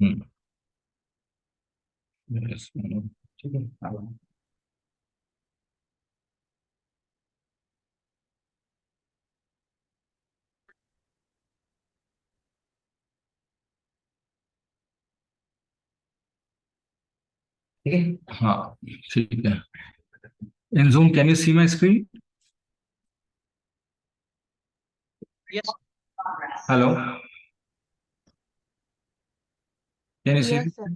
हम्म। yes, ठीक है। ठीक है, हाँ, ठीक है। In Zoom can you see my screen? Yes, hello, can you see? yes, sir.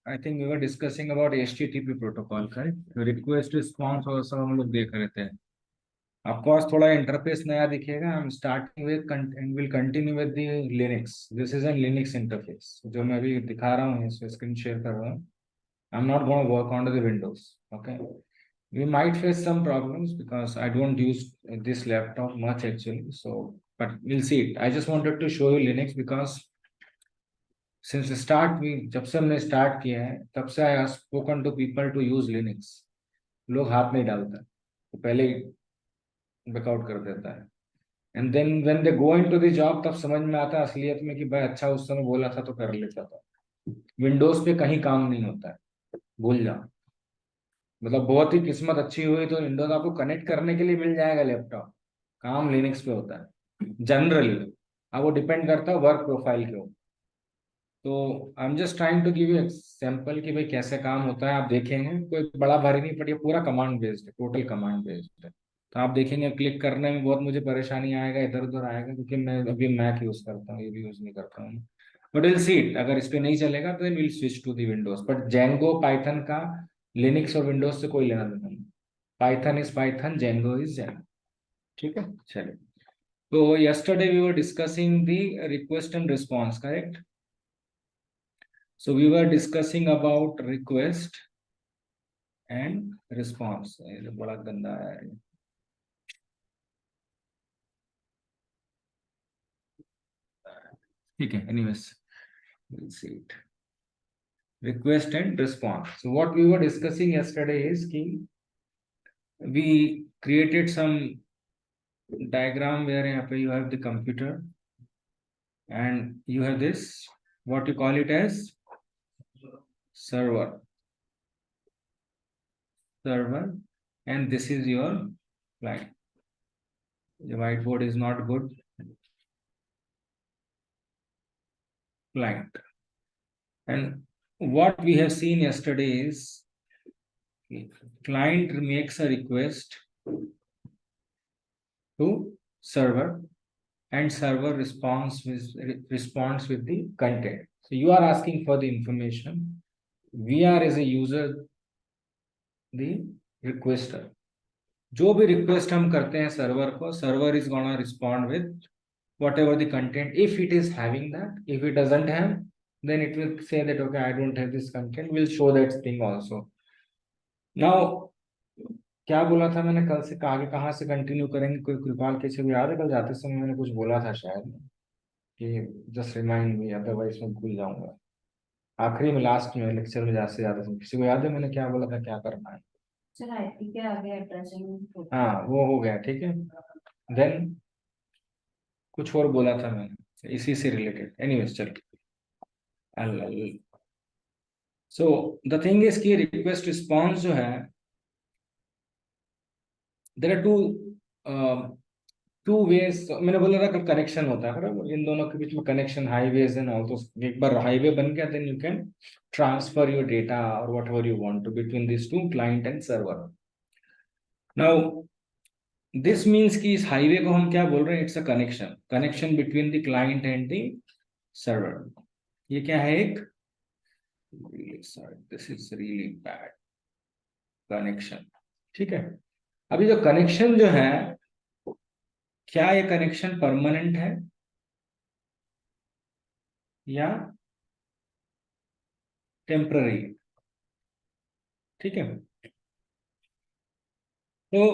I think we were discussing about HTTP protocol, correct? Request response और सब हम लोग देख रहे थे। आपको आज थोड़ा इंटरफेस नया दिखेगा। I am starting with and will continue with the Linux. This is an Linux interface जो मैं अभी दिखा रहा हूँ, इसमें स्क्रीन शेयर कर रहा हूँ। आई am not gonna work on the Windows. Okay, we might face some problems because I don't use this laptop much actually. So, but we'll see it. I just wanted to show you Linux because since the start, we जब से हमने start किया है तब से I have spoken to people to use Linux. लोग हाथ नहीं डालता, तो पहले ही बैकआउट कर देता है। And then when they go into the job तब समझ में आता है असलियत में कि भाई अच्छा उस समय बोला था तो कर लेता था। विंडोज पे कहीं काम नहीं होता है, भूल जाओ। मतलब बहुत ही किस्मत अच्छी हुई तो विंडोज आपको कनेक्ट करने के लिए मिल जाएगा लैपटॉप। काम लिनक्स पे होता है जनरली। अब वो डिपेंड करता है वर्क प्रोफाइल के ऊपर। तो I am just trying to give you example कि भाई कैसे काम होता है। आप देखेंगे कोई बड़ा भारी नहीं, पर ये पूरा कमांड बेस्ड है, टोटल कमांड बेस्ड है। तो आप देखेंगे क्लिक करने में बहुत मुझे परेशानी आएगा, इधर उधर आएगा, क्योंकि मैं अभी मैक यूज करता हूँ, ये भी यूज नहीं करता हूँ। But will see it. अगर इस पे नहीं चलेगा तो will switch to the Windows. But Django Python का लिनक्स और विंडोज से कोई लेना देना नहीं। Python is Python, Django is Django. ठीक है, चलिए। तो yesterday we were discussing the request and response, correct? So we were discussing about request and response. ये बड़ा गंदा है। ठीक है, anyways, we'll see it. Request and response. So what we were discussing yesterday is कि we created some diagram where यहाँ पे you have the computer and you have this, what you call it as server, server, and this is your client. The whiteboard is not good. Client. And what we have seen yesterday is client makes a request to server and server responds with the content. So you are asking for the information. We are as a user the requester. जो भी request हम करते हैं server को, server is gonna respond with whatever the content, if it is having that. If it doesn't have, then it will say that okay, I don't have this content, will show that thing also. Now, क्या बोला था मैंने कल से? आगे कहाँ से continue करेंगे? कोई कृपाल किसी को याद है? कल जाते समय मैंने कुछ बोला था शायद, कि जस्ट रिमाइंड मी, अदरवाइज मैं भूल जाऊंगा। आखिरी में, लास्ट में, लेक्चर में जाते जाते समय किसी को याद है मैंने क्या बोला था, क्या करना है? सर आईपी के आगे एड्रेसिंग। हाँ, वो हो गया, ठीक है। देन कुछ और बोला था मैंने इसी से रिलेटेड। एनीवेज, चलो। सो द थिंग इज कि रिक्वेस्ट रिस्पॉन्स जो है, देयर आर टू वेज। मैंने बोला था कि कनेक्शन होता है, बराबर? इन दोनों के बीच में कनेक्शन, हाईवेज एंड ऑल। तो एक बार हाईवे बन गया, then you can transfer your data और whatever you want to between this two, client and server. Now this means कि इस हाईवे को हम क्या बोल रहे हैं? It's a connection, connection between the client and the server. ये क्या है? एक, this is really bad connection. ठीक है। अभी जो कनेक्शन जो है, क्या ये कनेक्शन परमानेंट है या टेम्पररी? ठीक है। तो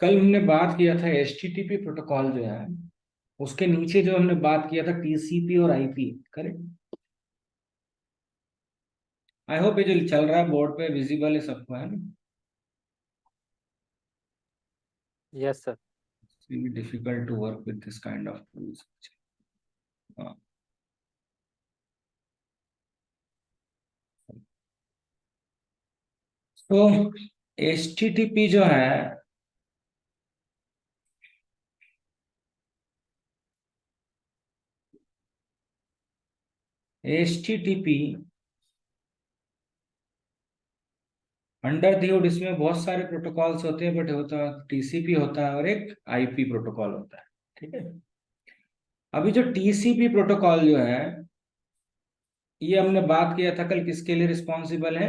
कल हमने बात किया था HTTP प्रोटोकॉल जो है, उसके नीचे जो हमने बात किया था TCP और IP, करेक्ट? आई होप ये जो चल रहा है बोर्ड पे विजिबल है सबको, है ना? Yes sir. It's really difficult to work with this kind of tools. तो HTTP जो है HTTP अंडर दी हुड इसमें बहुत सारे प्रोटोकॉल्स होते हैं, बट होता है TCP होता है और एक IP प्रोटोकॉल होता है। ठीक है, अभी जो TCP प्रोटोकॉल जो है, ये हमने बात किया था कल, किसके लिए रिस्पॉन्सिबल है?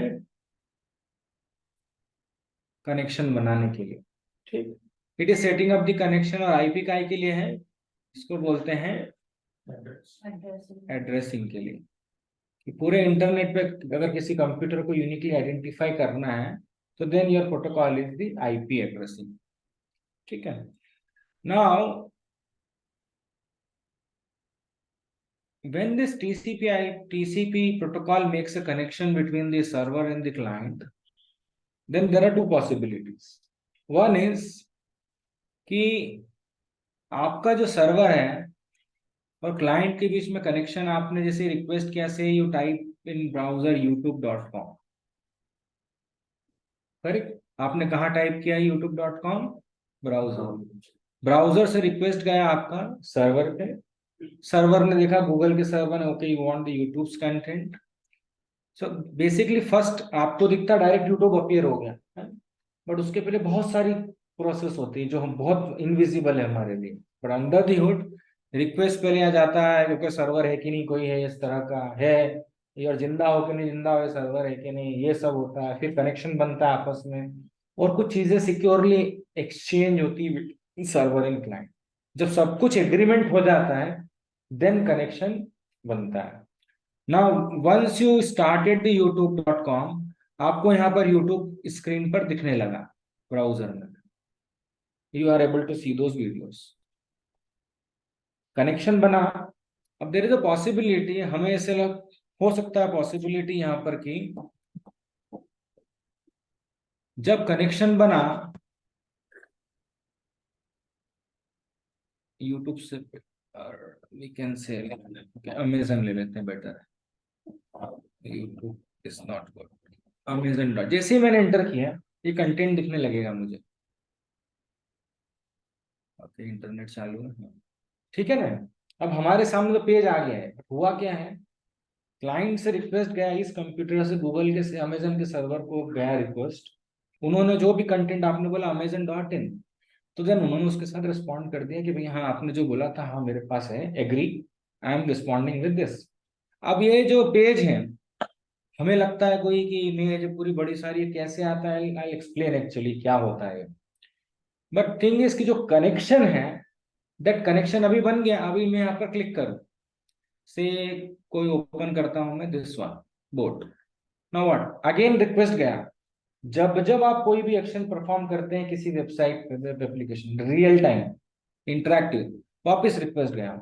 कनेक्शन बनाने के लिए। ठीक, it is setting up the connection, और IP काय के लिए है? इसको बोलते हैं एड्रेसिंग के लिए, कि पूरे इंटरनेट पे अगर किसी कंप्यूटर को यूनिकली आइडेंटिफाई करना है तो then your protocol is the IP addressing. ठीक है, now when this TCP protocol makes a connection between the server and the client, then there are two possibilities. One is कि आपका जो server है और क्लाइंट के बीच में कनेक्शन आपने जैसे रिक्वेस्ट किया, से you type in browser youtube.com, correct? आपने कहाँ टाइप किया? youtube.com ब्राउजर से रिक्वेस्ट गया आपका सर्वर पे, सर्वर ने देखा, गूगल के सर्वर ने, okay you want the YouTubes content. So basically first आपको दिखता डायरेक्ट यूट्यूब अपीयर हो गया है, बट उसके पहले बहुत सारी प्रोसेस होती है जो हम बहुत इनविजिबल है हमारे लिए, but under the hood request पहले आ जाता है क्योंकि सर्वर है कि नहीं, कोई है इस तरह का है, ये और जिंदा हो कि नहीं, जिंदा हो सर्वर है कि नहीं, ये सब होता है। फिर कनेक्शन बनता है आपस में, और कुछ चीजें सिक्योरली एक्सचेंज होती है सर्वर एंड क्लाइंट। जब सब कुछ एग्रीमेंट हो जाता है देन कनेक्शन बनता है। Now once you started the youtube.com, आपको यहाँ पर YouTube स्क्रीन पर दिखने लगा ब्राउजर में, you are able to see those videos, connection बना। अब देयर इज अ पॉसिबिलिटी, हमें ऐसे लग हो सकता है पॉसिबिलिटी यहाँ पर कि जब कनेक्शन बना यूट्यूब से, वी कैन से अमेजन ले लेते हैं, बेटर है, YouTube is not good, Amazon dot. जैसे ही मैंने एंटर किया ये कंटेंट दिखने लगेगा मुझे, ओके इंटरनेट चालू है, हाँ। ठीक है ना, अब हमारे सामने तो पेज आ गया है, हुआ क्या है, क्लाइंट से रिक्वेस्ट गया इस कंप्यूटर से गूगल के से अमेजन के सर्वर को गया रिक्वेस्ट, उन्होंने जो भी कंटेंट आपने बोला amazon.in, तो देन उन्होंने उसके साथ रिस्पॉन्ड कर दिया कि भाई हाँ आपने जो बोला था, हाँ मेरे पास है, agree, I am responding with this. अब ये जो पेज है, हमें लगता है कोई कि इमेज पूरी बड़ी सारी, कैसे आता है, आई एक्सप्लेन एक्चुअली क्या होता है। बट थिंग इज कि जो कनेक्शन है, दैट कनेक्शन अभी बन गया, अभी मैं यहाँ पर क्लिक करूँ से कोई ओपन करता हूं मैं this one boat, now what, again request गया। जब जब आप कोई भी एक्शन परफॉर्म करते हैं किसी वेबसाइट पे, web application, real time interactive, वापस रिक्वेस्ट गया,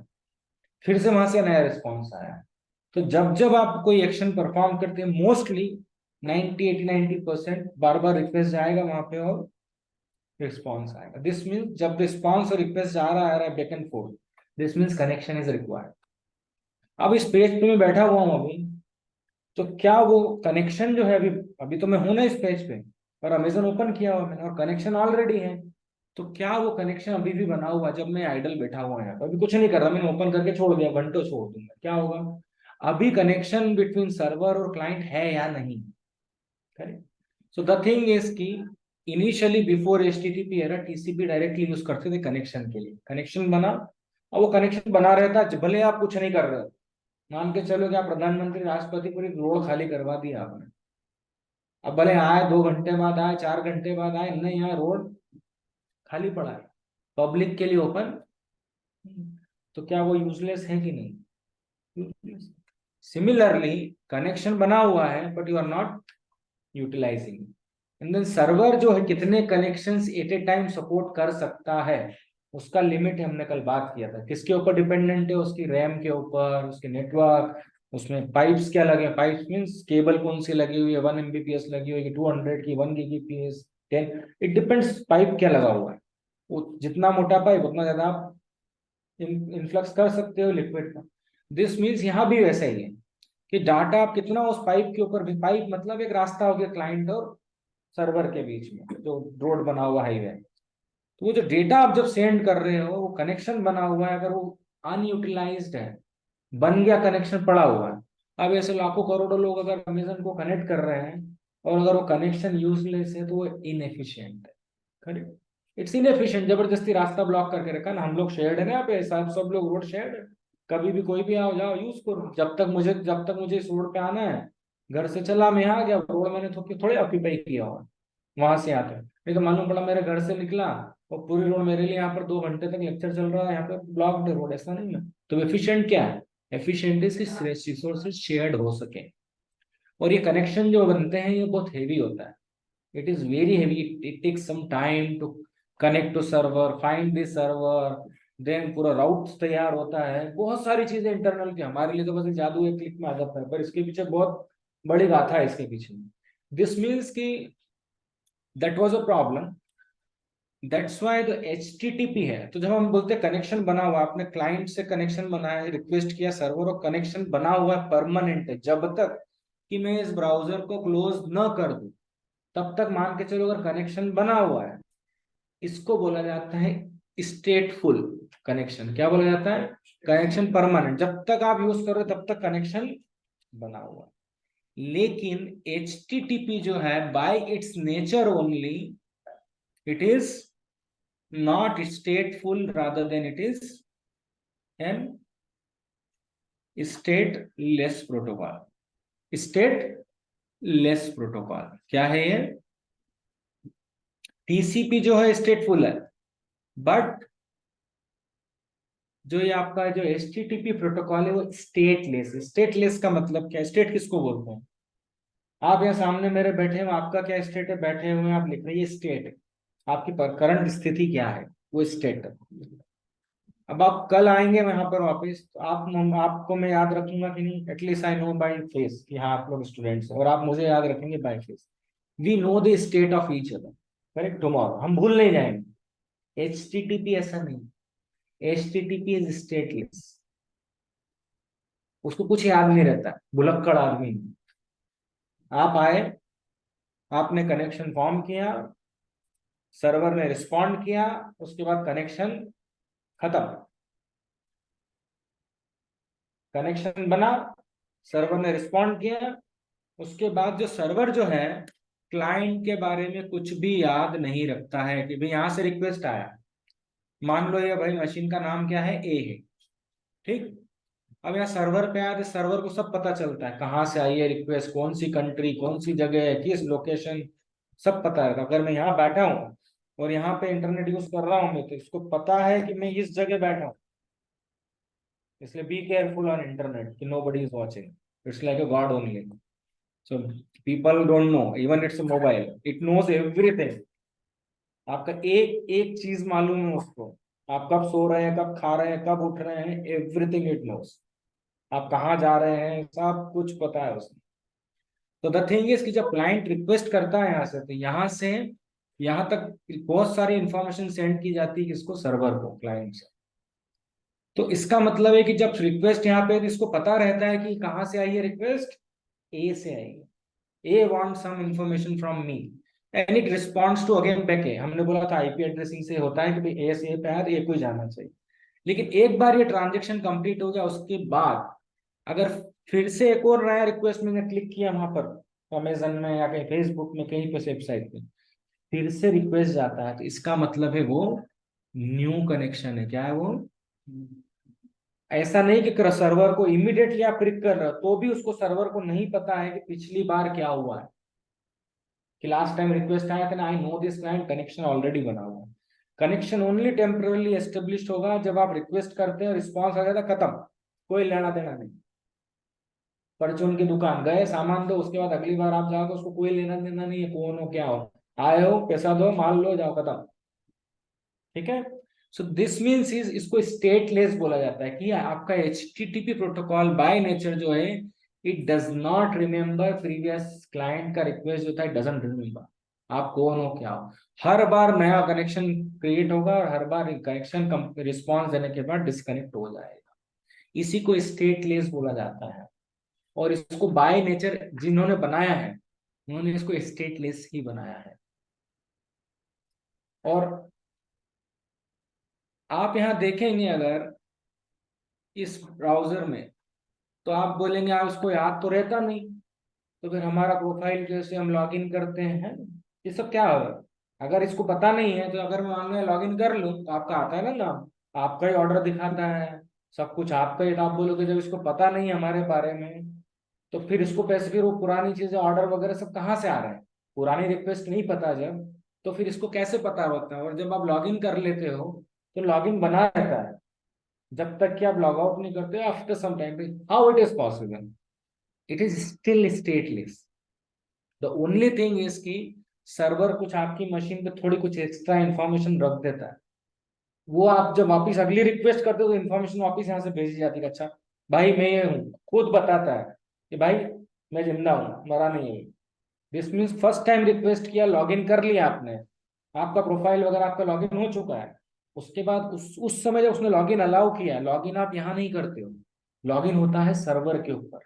फिर से वहां से नया रिस्पॉन्स आया। तो जब जब आप कोई एक्शन परफॉर्म करते हैं, मोस्टली 90-80-90% बार बार रिक्वेस्ट जाएगा वहां पे और रिस्पॉन्स आएगा। दिस मीन्स जब रिस्पॉन्स और रिक्वेस्ट आ रहा है back and fourth, this means connection is required. अब इस पेज पे मैं बैठा हुआ हूँ अभी, तो क्या वो कनेक्शन जो है, अभी अभी तो मैं हूं ना इस पेज पे, और अमेजन ओपन किया हुआ मैंने और कनेक्शन ऑलरेडी है, तो क्या वो कनेक्शन अभी भी बना हुआ जब मैं आइडल बैठा हुआ यहाँ पर, अभी कुछ नहीं कर रहा, मैंने ओपन करके छोड़ दिया, घंटों छोड़ दूंगा, क्या होगा? अभी कनेक्शन बिटवीन सर्वर और क्लाइंट है या नहीं? Correct. So the thing is की initially before HTTP era TCP directly use करते थे कनेक्शन के लिए, कनेक्शन बना और वो कनेक्शन बना रहता, भले आप कुछ नहीं कर रहे हो, मान के चलो कि आप प्रधानमंत्री राष्ट्रपति पूरी रोड खाली करवा दिया आपने, अब भले आए 2 घंटे बाद आए, 4 घंटे बाद आए, नहीं यहाँ रोड खाली पड़ा है, पब्लिक के लिए ओपन, तो क्या वो यूजलेस है कि नहीं? सिमिलरली कनेक्शन बना हुआ है but you are not utilising, and then server जो है कितने connections at a time support कर सकता है, उसका लिमिट है, हमने कल बात किया था, किसके ऊपर डिपेंडेंट है, उसकी रैम के ऊपर, उसके नेटवर्क, उसमें पाइप्स क्या लगे, पाइप्स मीन्स केबल कौन सी लगी हुई है, 1 Mbps लगी हुई है, 200 की, 1 Gbps, 10, इट डिपेंड्स पाइप क्या लगा हुआ है, जितना मोटा पाइप उतना ज्यादा आप इन्फ्लक्स कर सकते हो लिक्विड का। दिस मीन्स यहाँ भी वैसा ही है कि डाटा आप कितना उस पाइप के ऊपर भी, पाइप मतलब एक रास्ता हो गया क्लाइंट और सर्वर के बीच में जो रोड बना हुआ हाईवे, तो वो जो डेटा आप जब सेंड कर रहे हो वो कनेक्शन बना हुआ है, अगर वो अनयूटिलाइज्ड है, बन गया कनेक्शन पड़ा हुआ है। अब ऐसे लाखों करोड़ों लोग अगर अमेजन को कनेक्ट कर रहे हैं और अगर वो कनेक्शन यूजलेस है तो वो इनएफिशिएंट है। Correct, it's inefficient. जबरदस्ती रास्ता ब्लॉक करके रखा ना, हम लोग शेयर्ड है ना यहाँ पे, सब लोग रोड शेयर्ड है। कभी भी कोई भी आओ जाओ यूज करो, जब तक मुझे इस रोड पे आना है, घर से चला मैं आ गया, रोड मैंने थोड़े ऑक्यूपाई किया हुआ वहां से आकर। नहीं तो मालूम पड़ा मेरे घर से निकला और पूरी रोड मेरे लिए यहाँ पर 2 घंटे तक लेक्चर चल रहा है, यहाँ पे ब्लॉक्ड रोड, ऐसा नहीं है। तो एफिशिएंट क्या है? एफिशिएंट इज कि रिसोर्सेज शेयर्ड हो सके। और ये कनेक्शन जो बनते हैं ये बहुत हेवी होता है, it is very heavy, it takes some time to connect to server, find this server, then पूरा राउट तैयार होता है, बहुत सारी चीजें इंटरनल की। हमारे लिए तो बस जादू एक क्लिक में आ जाता है, पर इसके पीछे बहुत बड़ी गाथा है इसके पीछे। दिस मीन्स कि that was a problem, that's why जो HTTP है, तो जब हम बोलते हैं कनेक्शन बना हुआ, आपने क्लाइंट से कनेक्शन बनाया, रिक्वेस्ट किया सर्वर और कनेक्शन बना हुआ है, परमानेंट है, जब तक कि मैं इस ब्राउजर को क्लोज न कर दूं तब तक मान के चलो, अगर कनेक्शन बना हुआ है, इसको बोला जाता है स्टेटफुल कनेक्शन। क्या बोला जाता है? कनेक्शन परमानेंट, जब तक आप यूज कर रहे हो तब तक कनेक्शन बना हुआ है। लेकिन HTTP जो है bye it's nature only, it is not stateful, rather than it is an stateless protocol। stateless protocol क्या है ये? TCP जो है स्टेटफुल है, बट जो ये आपका जो HTTP प्रोटोकॉल है वो स्टेटलेस। स्टेटलेस का मतलब क्या है? स्टेट किसको बोलते हैं? आप यहाँ सामने मेरे बैठे हैं, आपका क्या स्टेट है? बैठे हुए हैं आप, लिख रहे हैं ये स्टेट है, आपकी करंट स्थिति क्या है, वो स्टेट है। अब आप कल आएंगे वहां पर वापस, तो आपको मैं याद रखूंगा कि नहीं? At least I know by face कि हाँ आप लोग स्टूडेंट्स हैं, और आप मुझे याद रखेंगे by face. We know the state of each other, correct, tomorrow हम भूल नहीं जाएंगे। HTTP ऐसा नहीं, HTTP इज स्टेटलेस, उसको कुछ याद नहीं रहता, भुलक्कड़ आदमी। आप आए, आपने कनेक्शन फॉर्म किया, सर्वर ने रिस्पॉन्ड किया, उसके बाद कनेक्शन खत्म, कनेक्शन बना, सर्वर ने रिस्पॉन्ड किया, उसके बाद जो सर्वर जो है क्लाइंट के बारे में कुछ भी याद नहीं रखता है कि भाई यहां से रिक्वेस्ट आया, मान लो ये भाई मशीन का नाम क्या है? ए है, ठीक। अब यहाँ सर्वर पे आया तो सर्वर को सब पता चलता है कहाँ से आई है रिक्वेस्ट, कौन सी कंट्री, कौन सी जगह है, किस लोकेशन, सब पता है। अगर मैं यहाँ बैठा हूँ और यहाँ पे इंटरनेट यूज कर रहा हूँ मैं, तो इसको पता है कि मैं इस जगह बैठा हूँ। इसलिए बी केयरफुल ऑन इंटरनेट कि nobody is watching, it's like a god only. So people don't know, even it's a mobile, it knows everything। आपका एक एक चीज मालूम है उसको, आप कब सो रहे हैं, कब खा रहे हैं, कब उठ रहे हैं, एवरीथिंग इट नोस। आप कहाँ जा रहे हैं, सब कुछ पता है उसको। तो द थिंग इज कि जब क्लाइंट रिक्वेस्ट करता है यहाँ से, तो यहाँ से यहाँ तक बहुत सारी इंफॉर्मेशन सेंड की जाती है किसको? सर्वर को, क्लाइंट से। तो इसका मतलब है कि जब रिक्वेस्ट यहाँ पे, तो इसको पता रहता है कि कहाँ से आई है रिक्वेस्ट, ए से आई है। A wants some information from me and it responds to again back A। हमने बोला था IP एड्रेसिंग से होता है कि भाई A से A पे आया तो A को ही जाना चाहिए। लेकिन एक बार ये ट्रांजेक्शन कंप्लीट हो गया, उसके बाद अगर फिर से एक और नया रिक्वेस्ट मैंने क्लिक किया वहां पर अमेजन में या कहीं फेसबुक में कहीं पे वेबसाइट पे, फिर से रिक्वेस्ट जाता है, तो इसका मतलब है वो न्यू कनेक्शन है। क्या है वो? ऐसा नहीं कि सर्वर को इमीडिएटली आप क्लिक कर रहे हो तो भी उसको सर्वर को नहीं पता है कि पिछली बार क्या हुआ है, कि लास्ट टाइम रिक्वेस्ट आया था ना, I know this client, connection already बना हुआ है। कनेक्शन ओनली टेम्परली एस्टेब्लिश होगा जब आप रिक्वेस्ट करते हैं, रिस्पॉन्स आ जाता, खत्म, कोई लेना देना नहीं। परचून की दुकान गए, सामान दो, उसके बाद अगली बार आप जाओगे, उसको कोई लेना देना नहीं है, कौन हो क्या हो, आए हो पैसा दो, माल लो, जाओ, खत्म। ठीक है। सो दिस मीन्स इज, इसको स्टेटलेस बोला जाता है कि आपका HTTP प्रोटोकॉल बाय नेचर जो है, it does not remember previous, client का रिक्वेस्ट जो था, इट डजंट रिमेम्बर। आप कौन हो, क्या हो। हर बार नया कनेक्शन क्रिएट होगा और हर बार कनेक्शन रिस्पॉन्स देने के बाद डिस्कनेक्ट हो जाएगा। इसी को स्टेटलेस बोला जाता है। और इसको बाय नेचर जिन्होंने बनाया है उन्होंने इसको स्टेटलेस ही बनाया है। और आप यहाँ देखेंगे अगर इस ब्राउजर में, तो आप बोलेंगे आप इसको याद तो रहता नहीं, तो फिर हमारा प्रोफाइल जैसे हम लॉगिन करते हैं, ये सब क्या होगा। अगर इसको पता नहीं है तो अगर मैं ऑनलाइन लॉगिन कर लूँ तो आपका आता है ना नाम, आपका ही ऑर्डर दिखाता है, सब कुछ आपका ही। तो आप बोलोगे जब इसको पता नहीं है हमारे बारे में, तो फिर इसको पैसे, फिर वो पुरानी चीजें ऑर्डर वगैरह सब कहाँ से आ रहे हैं। पुरानी रिक्वेस्ट नहीं पता जब, तो फिर इसको कैसे पता होता है। और जब आप लॉगिन कर लेते हो तो लॉगिन बना रहता है जब तक कि आप लॉग आउट नहीं करते हो। After some time, how it is possible, it is still stateless. The only thing is कि सर्वर कुछ आपकी मशीन पे थोड़ी कुछ एक्स्ट्रा इन्फॉर्मेशन रख देता है। वो आप जब वापस अगली रिक्वेस्ट करते हो तो इन्फॉर्मेशन वापस यहाँ से भेजी जाती है। अच्छा भाई मैं ये हूँ, खुद बताता है कि भाई मैं जिंदा हूँ, मरा नहीं हूँ। This means first time request किया, लॉगिन कर लिया आपने, आपका प्रोफाइल वगैरह आपका लॉगिन हो चुका है। उसके बाद उस समय जब उसने लॉगिन अलाउ किया, लॉगिन आप यहाँ नहीं करते हो, लॉगिन होता है सर्वर के ऊपर।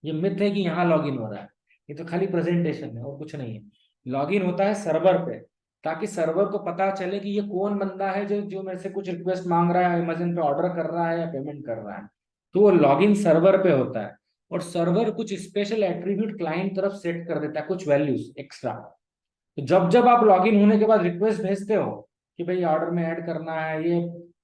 ये मिथ है कि यहाँ लॉगिन हो रहा है, ये तो खाली प्रेजेंटेशन है और कुछ नहीं है। लॉगिन होता है सर्वर पे, ताकि सर्वर को पता चले कि ये कौन बंदा है जो जो मेरे से कुछ रिक्वेस्ट मांग रहा है, अमेजन पे ऑर्डर कर रहा है या पेमेंट कर रहा है। तो वो लॉगिन सर्वर पे होता है। और सर्वर कुछ स्पेशल एट्रीब्यूट क्लाइंट तरफ सेट कर देता है, कुछ वैल्यूज एक्स्ट्रा। तो जब जब आप लॉगिन होने के बाद रिक्वेस्ट भेजते हो कि भाई ऑर्डर में ऐड करना है ये,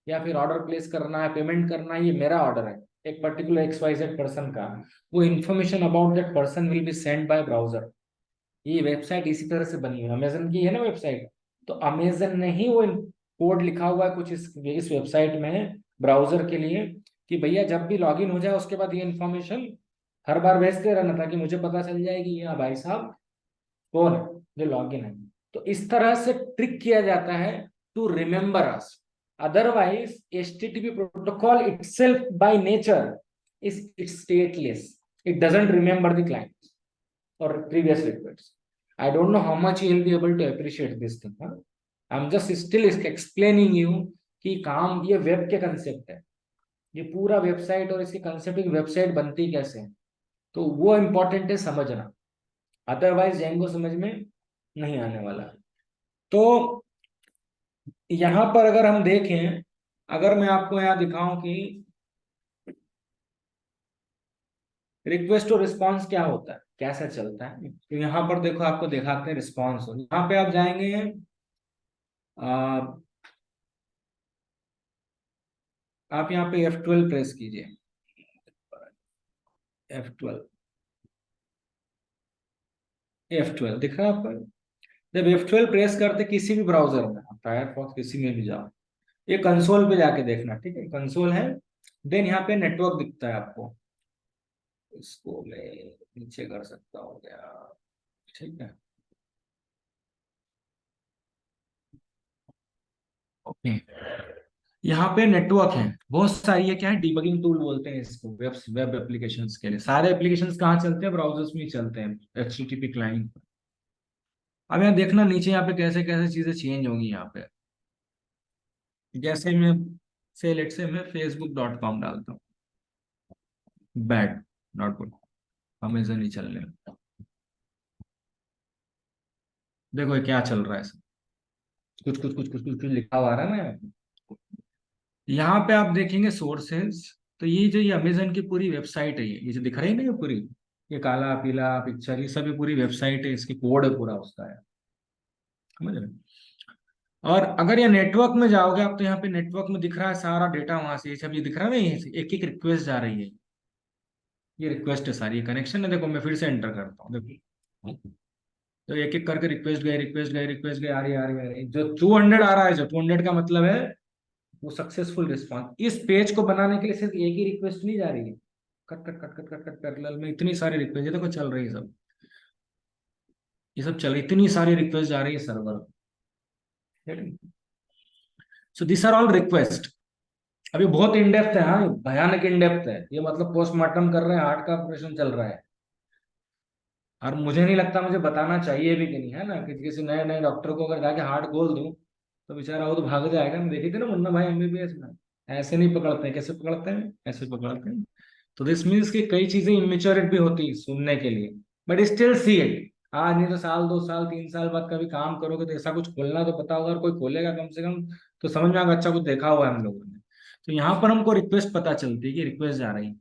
या फिर ऑर्डर प्लेस करना है, पेमेंट करना है, ये मेरा ऑर्डर है एक पर्टिकुलर XYZ पर्सन का, वो information about that person will be send by browser. ये वेबसाइट इसी तरह से बनी है, अमेजन की है ना वेबसाइट, तो अमेजन ने ही वो कोड लिखा हुआ है कुछ इस वेबसाइट में ब्राउजर के लिए, कि भैया जब भी लॉगिन हो जाए उसके बाद ये इन्फॉर्मेशन हर बार भेजते रहना, ताकि मुझे पता चल जाए कि हाँ भाई साहब कौन है जो लॉगिन है। तो इस तरह से ट्रिक किया जाता है to remember us. Otherwise HTTP protocol itself by nature is it's stateless. It doesn't remember the client or previous requests. I don't know how much you will be able to appreciate this thing. Huh? I'm just still explaining you कि काम ये web के concept है, ये पूरा website और इसकी concept की वेबसाइट बनती कैसे है, तो वो इम्पोर्टेंट है समझना। अदरवाइज जेंगो समझ में नहीं आने वाला है। तो यहाँ पर अगर हम देखें, अगर मैं आपको यहाँ दिखाऊं कि रिक्वेस्ट और रिस्पांस क्या होता है, कैसे चलता है, तो यहाँ पर देखो आपको दिखाते हैं रिस्पांस। यहाँ पे आप जाएंगे, आ, आप यहाँ पे F12 प्रेस कीजिए। F12, F12 दिख रहा है आपको। जब F12 प्रेस करते किसी भी ब्राउजर में, फायरफॉक्स किसी में भी जाओ, ये कंसोल पे जाके देखना, ठीक है, कंसोल है। देन यहाँ पे नेटवर्क दिखता है आपको, इसको मैं नीचे कर सकता हूँ क्या, ठीक है, ओके। यहाँ पे नेटवर्क है बहुत सारी है, क्या है, डिबगिंग टूल बोलते हैं इसको, वेब एप्लीकेशंस के लिए। सारे एप्लीकेशंस कहाँ चलते हैं, ब्राउजर्स में ही चलते हैं, HTTP क्लाइंट। अब यहाँ देखना नीचे, यहाँ पे कैसे कैसे चीजें चेंज होंगी यहाँ पे। जैसे मैं से लेट से मैं facebook.com डालता हूँ, बैड, नॉट गुड, अमेजन ही चलने। देखो ये क्या चल रहा है, कुछ कुछ कुछ कुछ कुछ कुछ लिखा हुआ आ रहा है ना यहाँ पे। यहाँ पे आप देखेंगे सोर्सेज, तो ये अमेजन की पूरी वेबसाइट है, ये जो दिख रही है ना, ये पूरी, ये काला पीला पिक्चर, ये सब ये पूरी वेबसाइट है, इसकी कोड है पूरा उसका है, समझ रहे हैं? और अगर ये नेटवर्क में जाओगे आप, तो यहाँ पे नेटवर्क में दिख रहा है सारा डेटा, वहां से ये सब ये दिख रहा है ना, ये एक एक रिक्वेस्ट जा रही है, ये रिक्वेस्ट है सारी, ये कनेक्शन है। देखो मैं फिर से एंटर करता हूँ, देखो तो एक एक करके रिक्वेस्ट गए, रिक्वेस्ट गए, रिक्वेस्ट गए, आ रही जो 200 आ रहा है, जो 200 का मतलब है वो सक्सेसफुल रिस्पॉन्स। इस पेज को बनाने के लिए सिर्फ एक ही रिक्वेस्ट नहीं जा रही है, cut cut cut cut cut cut parallel में इतनी सारी रिक्वेस्ट, ये देखो चल रही है सब, ये सब चल, इतनी सारी रिक्वेस्ट जा रही है server. So this are all request. अभी बहुत इन डेप्थ है, हाँ भयानक इन डेप्थ है ये, मतलब पोस्टमार्टम कर रहे हैं, हार्ट का ऑपरेशन चल रहा है। और मुझे नहीं लगता मुझे बताना चाहिए भी कि नहीं, है ना, कि किसी नए नए डॉक्टर को अगर जाके हार्ट खोल दूं तो बेचारा वो तो भाग जाएगा। मैं देखी थी ना मुन्ना भाई एमबीबीएस में, ऐसे नहीं पकड़ते हैं, कैसे पकड़ते हैं, ऐसे पकड़ते हैं। तो दिस मीन्स कि कई चीजें इमेच्योरिट भी होती है सुनने के लिए, बट स्टिल सी इट। आज नहीं तो साल 2 साल 3 साल बाद कभी काम करोगे तो ऐसा कुछ खोलना तो पता होगा, और कोई खोलेगा कम से कम तो समझ में आएगा, अच्छा कुछ देखा हुआ है हम लोगों ने। तो यहाँ पर हमको रिक्वेस्ट पता चलती है कि रिक्वेस्ट जा रही है।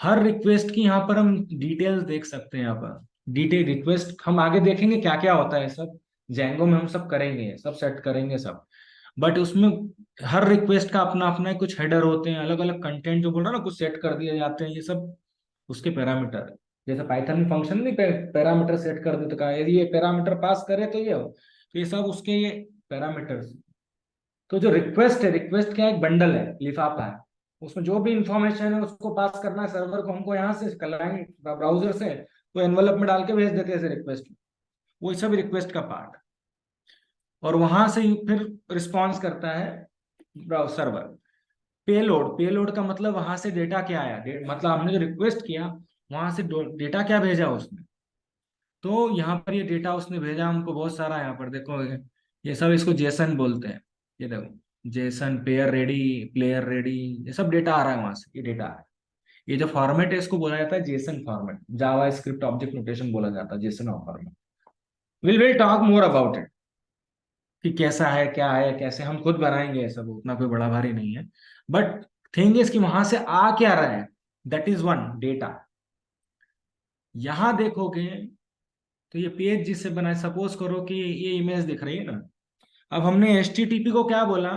हर रिक्वेस्ट की यहाँ पर हम डिटेल्स देख सकते हैं। यहाँ पर डिटेल रिक्वेस्ट हम आगे देखेंगे क्या क्या होता है सब, जैंगो में हम सब करेंगे, सब सेट करेंगे सब। बट उसमें हर रिक्वेस्ट का अपना अपना कुछ हेडर होते हैं, अलग अलग कंटेंट जो बोल रहा ना कुछ सेट कर दिए जाते हैं, ये सब उसके पैरामीटर। जैसे पाइथन में फंक्शन नहीं पैरामीटर सेट कर देते, कहा यदि ये पैरामीटर पास करे तो ये हो, तो ये सब उसके ये पैरामीटर्स। तो जो रिक्वेस्ट है, रिक्वेस्ट क्या एक बंडल है, लिफाफा है, उसमें जो भी इंफॉर्मेशन है उसको पास करना है सर्वर को, हमको यहाँ से क्लाइंट ब्राउजर से वो एनवलप में डाल के भेज देते हैं रिक्वेस्ट। वो सब रिक्वेस्ट का पार्ट, और वहां से ही फिर रिस्पॉन्स करता है सर्वर। पेलोड, पेलोड का मतलब वहां से डेटा क्या आया, मतलब हमने जो रिक्वेस्ट किया वहां से डेटा क्या भेजा उसने। तो यहाँ पर ये डेटा उसने भेजा हमको बहुत सारा, यहाँ पर देखो ये सब इसको जेसन बोलते हैं। ये देखो Jason, pair ready, player ready, ये सब डेटा आ रहा है वहां से, ये डेटा है। ये जो फॉर्मेट है इसको बोला जाता है जेसन फॉर्मेट, जावा स्क्रिप्ट ऑब्जेक्ट नोटेशन बोला जाता है JSON format. Will talk more about it कि कैसा है क्या है कैसे, हम खुद बनाएंगे, ये सब उतना कोई बड़ा भारी नहीं है। बट थिंग इज कि वहां से आ क्या रहा है, दैट इज वन डेटा। यहां देखोगे तो ये पेज जिससे बनाए, सपोज करो कि ये इमेज दिख रही है ना। अब हमने एचटीटीपी को क्या बोला,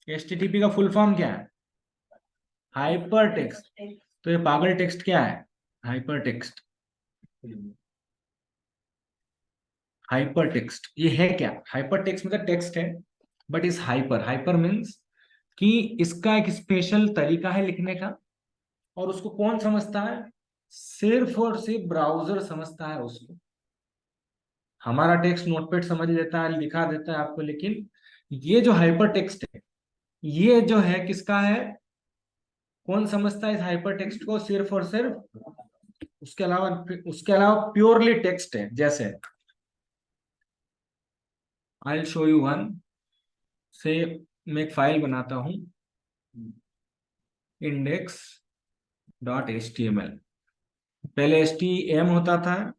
एचटीटीपी का फुल फॉर्म क्या है, हाइपर टेक्स्ट। तो ये पागल टेक्स्ट क्या है, हाइपर टेक्स्ट। हाइपर टेक्स्ट ये है क्या, हाइपर टेक्स्ट मतलब टेक्स्ट है बट इस हाइपर, हाइपर मीन्स कि इसका एक स्पेशल तरीका है लिखने का, और उसको कौन समझता है, सिर्फ और सिर्फ ब्राउजर समझता है उसको। हमारा टेक्स्ट नोटपैड समझ लेता है, लिखा देता है आपको, लेकिन ये जो हाइपर टेक्स्ट है, ये जो है किसका है, कौन समझता है इस हाइपर टेक्स्ट को, सिर्फ और सिर्फ। उसके अलावा प्योरली टेक्स्ट है। जैसे I will show you one, से मैं एक फाइल बनाता हूं index dot H T M L. पहले एच टी एम होता था,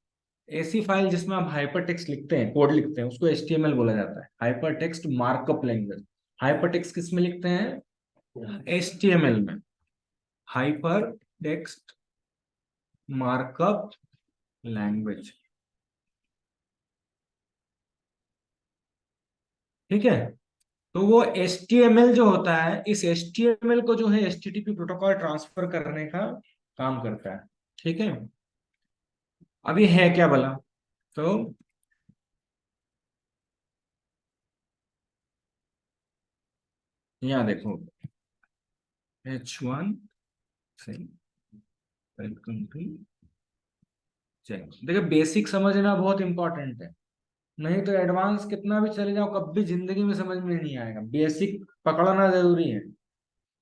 ऐसी फाइल जिसमें आप हाइपर टेक्स्ट लिखते हैं, कोड लिखते हैं, उसको एच टी एम एल बोला जाता है, hyper text markup language. Hyper text किस में लिखते हैं, एच टी एम एल में, हाइपर टेक्स्ट मार्कअप लैंग्वेज। ठीक है। तो वो HTML जो होता है, इस HTML को जो है HTTP प्रोटोकॉल ट्रांसफर करने का काम करता है। ठीक है। अभी है क्या भला, तो यहाँ देखो H1 से वेलकम टू चेक। देखिए बेसिक समझना बहुत इंपॉर्टेंट है, नहीं तो एडवांस कितना भी चले जाओ कभी जिंदगी में समझ में नहीं आएगा, बेसिक पकड़ना जरूरी है।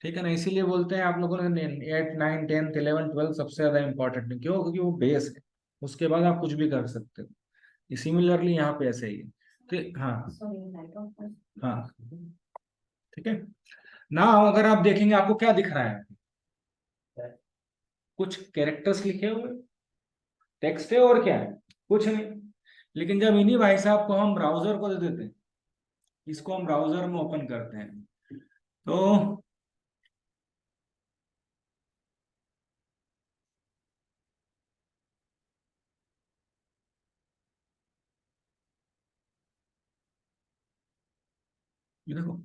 ठीक है ना, इसीलिए बोलते हैं आप लोगों ने 8 9 10 11 12 सबसे ज्यादा इंपॉर्टेंट है, क्यों, क्योंकि वो बेस है, उसके बाद आप कुछ भी कर सकते हो। सिमिलरली यहाँ पे ऐसे ही है। तो हाँ, हाँ, ठीक है ना। अगर आप देखेंगे आपको क्या दिख रहा है, कुछ कैरेक्टर्स लिखे हुए, टेक्स्ट है, और क्या है, कुछ नहीं। लेकिन जब इन्हीं भाई साहब को हम ब्राउजर को दे देते हैं, इसको हम ब्राउजर में ओपन करते हैं, तो ये देखो,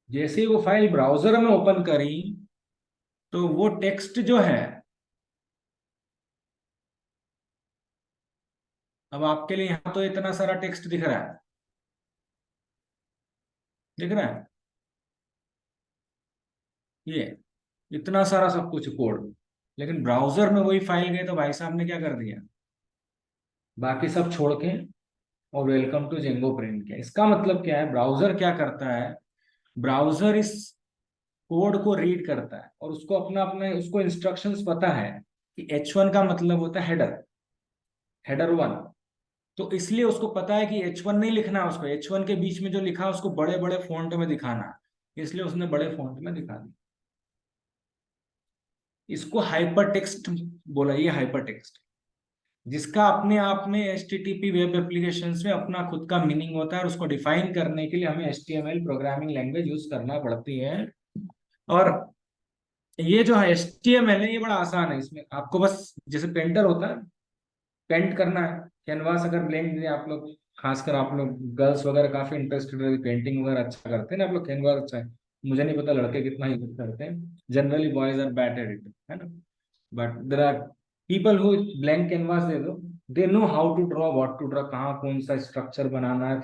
जैसे ही वो फाइल ब्राउजर में ओपन करी तो वो टेक्स्ट जो है, अब आपके लिए यहाँ तो इतना सारा टेक्स्ट दिख रहा है, दिख रहा है ये इतना सारा सब कुछ कोड। लेकिन ब्राउजर में वही फाइल गए तो भाई साहब ने क्या कर दिया, बाकी सब छोड़ के और वेलकम टू जेंगो प्रिंट किया। इसका मतलब क्या है, ब्राउजर क्या करता है, ब्राउजर इस कोड को रीड करता है और उसको अपना अपने उसको इंस्ट्रक्शंस पता है कि H1 का मतलब होता है हेडर, हेडर 1। तो इसलिए उसको पता है कि H1 नहीं लिखना है, उसको H1 के बीच में जो लिखा है उसको बड़े बड़े फॉन्ट में दिखाना है, इसलिए उसने बड़े फॉन्ट में दिखा दिया। इसको हाइपर टेक्स्ट बोला, ये हाइपर टेक्स्ट, जिसका अपने आप में HTTP वेब एप्लीकेशंस में अपना खुद का मीनिंग होता है, और उसको डिफाइन करने के लिए हमें HTML प्रोग्रामिंग लैंग्वेज यूज करना पड़ती है। और ये जो है HTML है, ये बड़ा आसान है। इसमें आपको बस जैसे पेंटर होता है, पेंट करना है कैनवास, अगर ब्लैंक दे आप लोग, खासकर आप लोग गर्ल्स वगैरह काफी इंटरेस्टेड है, पेंटिंग वगैरह अच्छा करते हैं ना आप लोग, कैनवास अच्छा है। मुझे नहीं पता लड़के कितना यूज करते हैं, generally boys are bad at it, है ना। But there are people who blank canvas दे दो, they know how to draw, what to draw, कहाँ कौन सा स्ट्रक्चर बनाना है,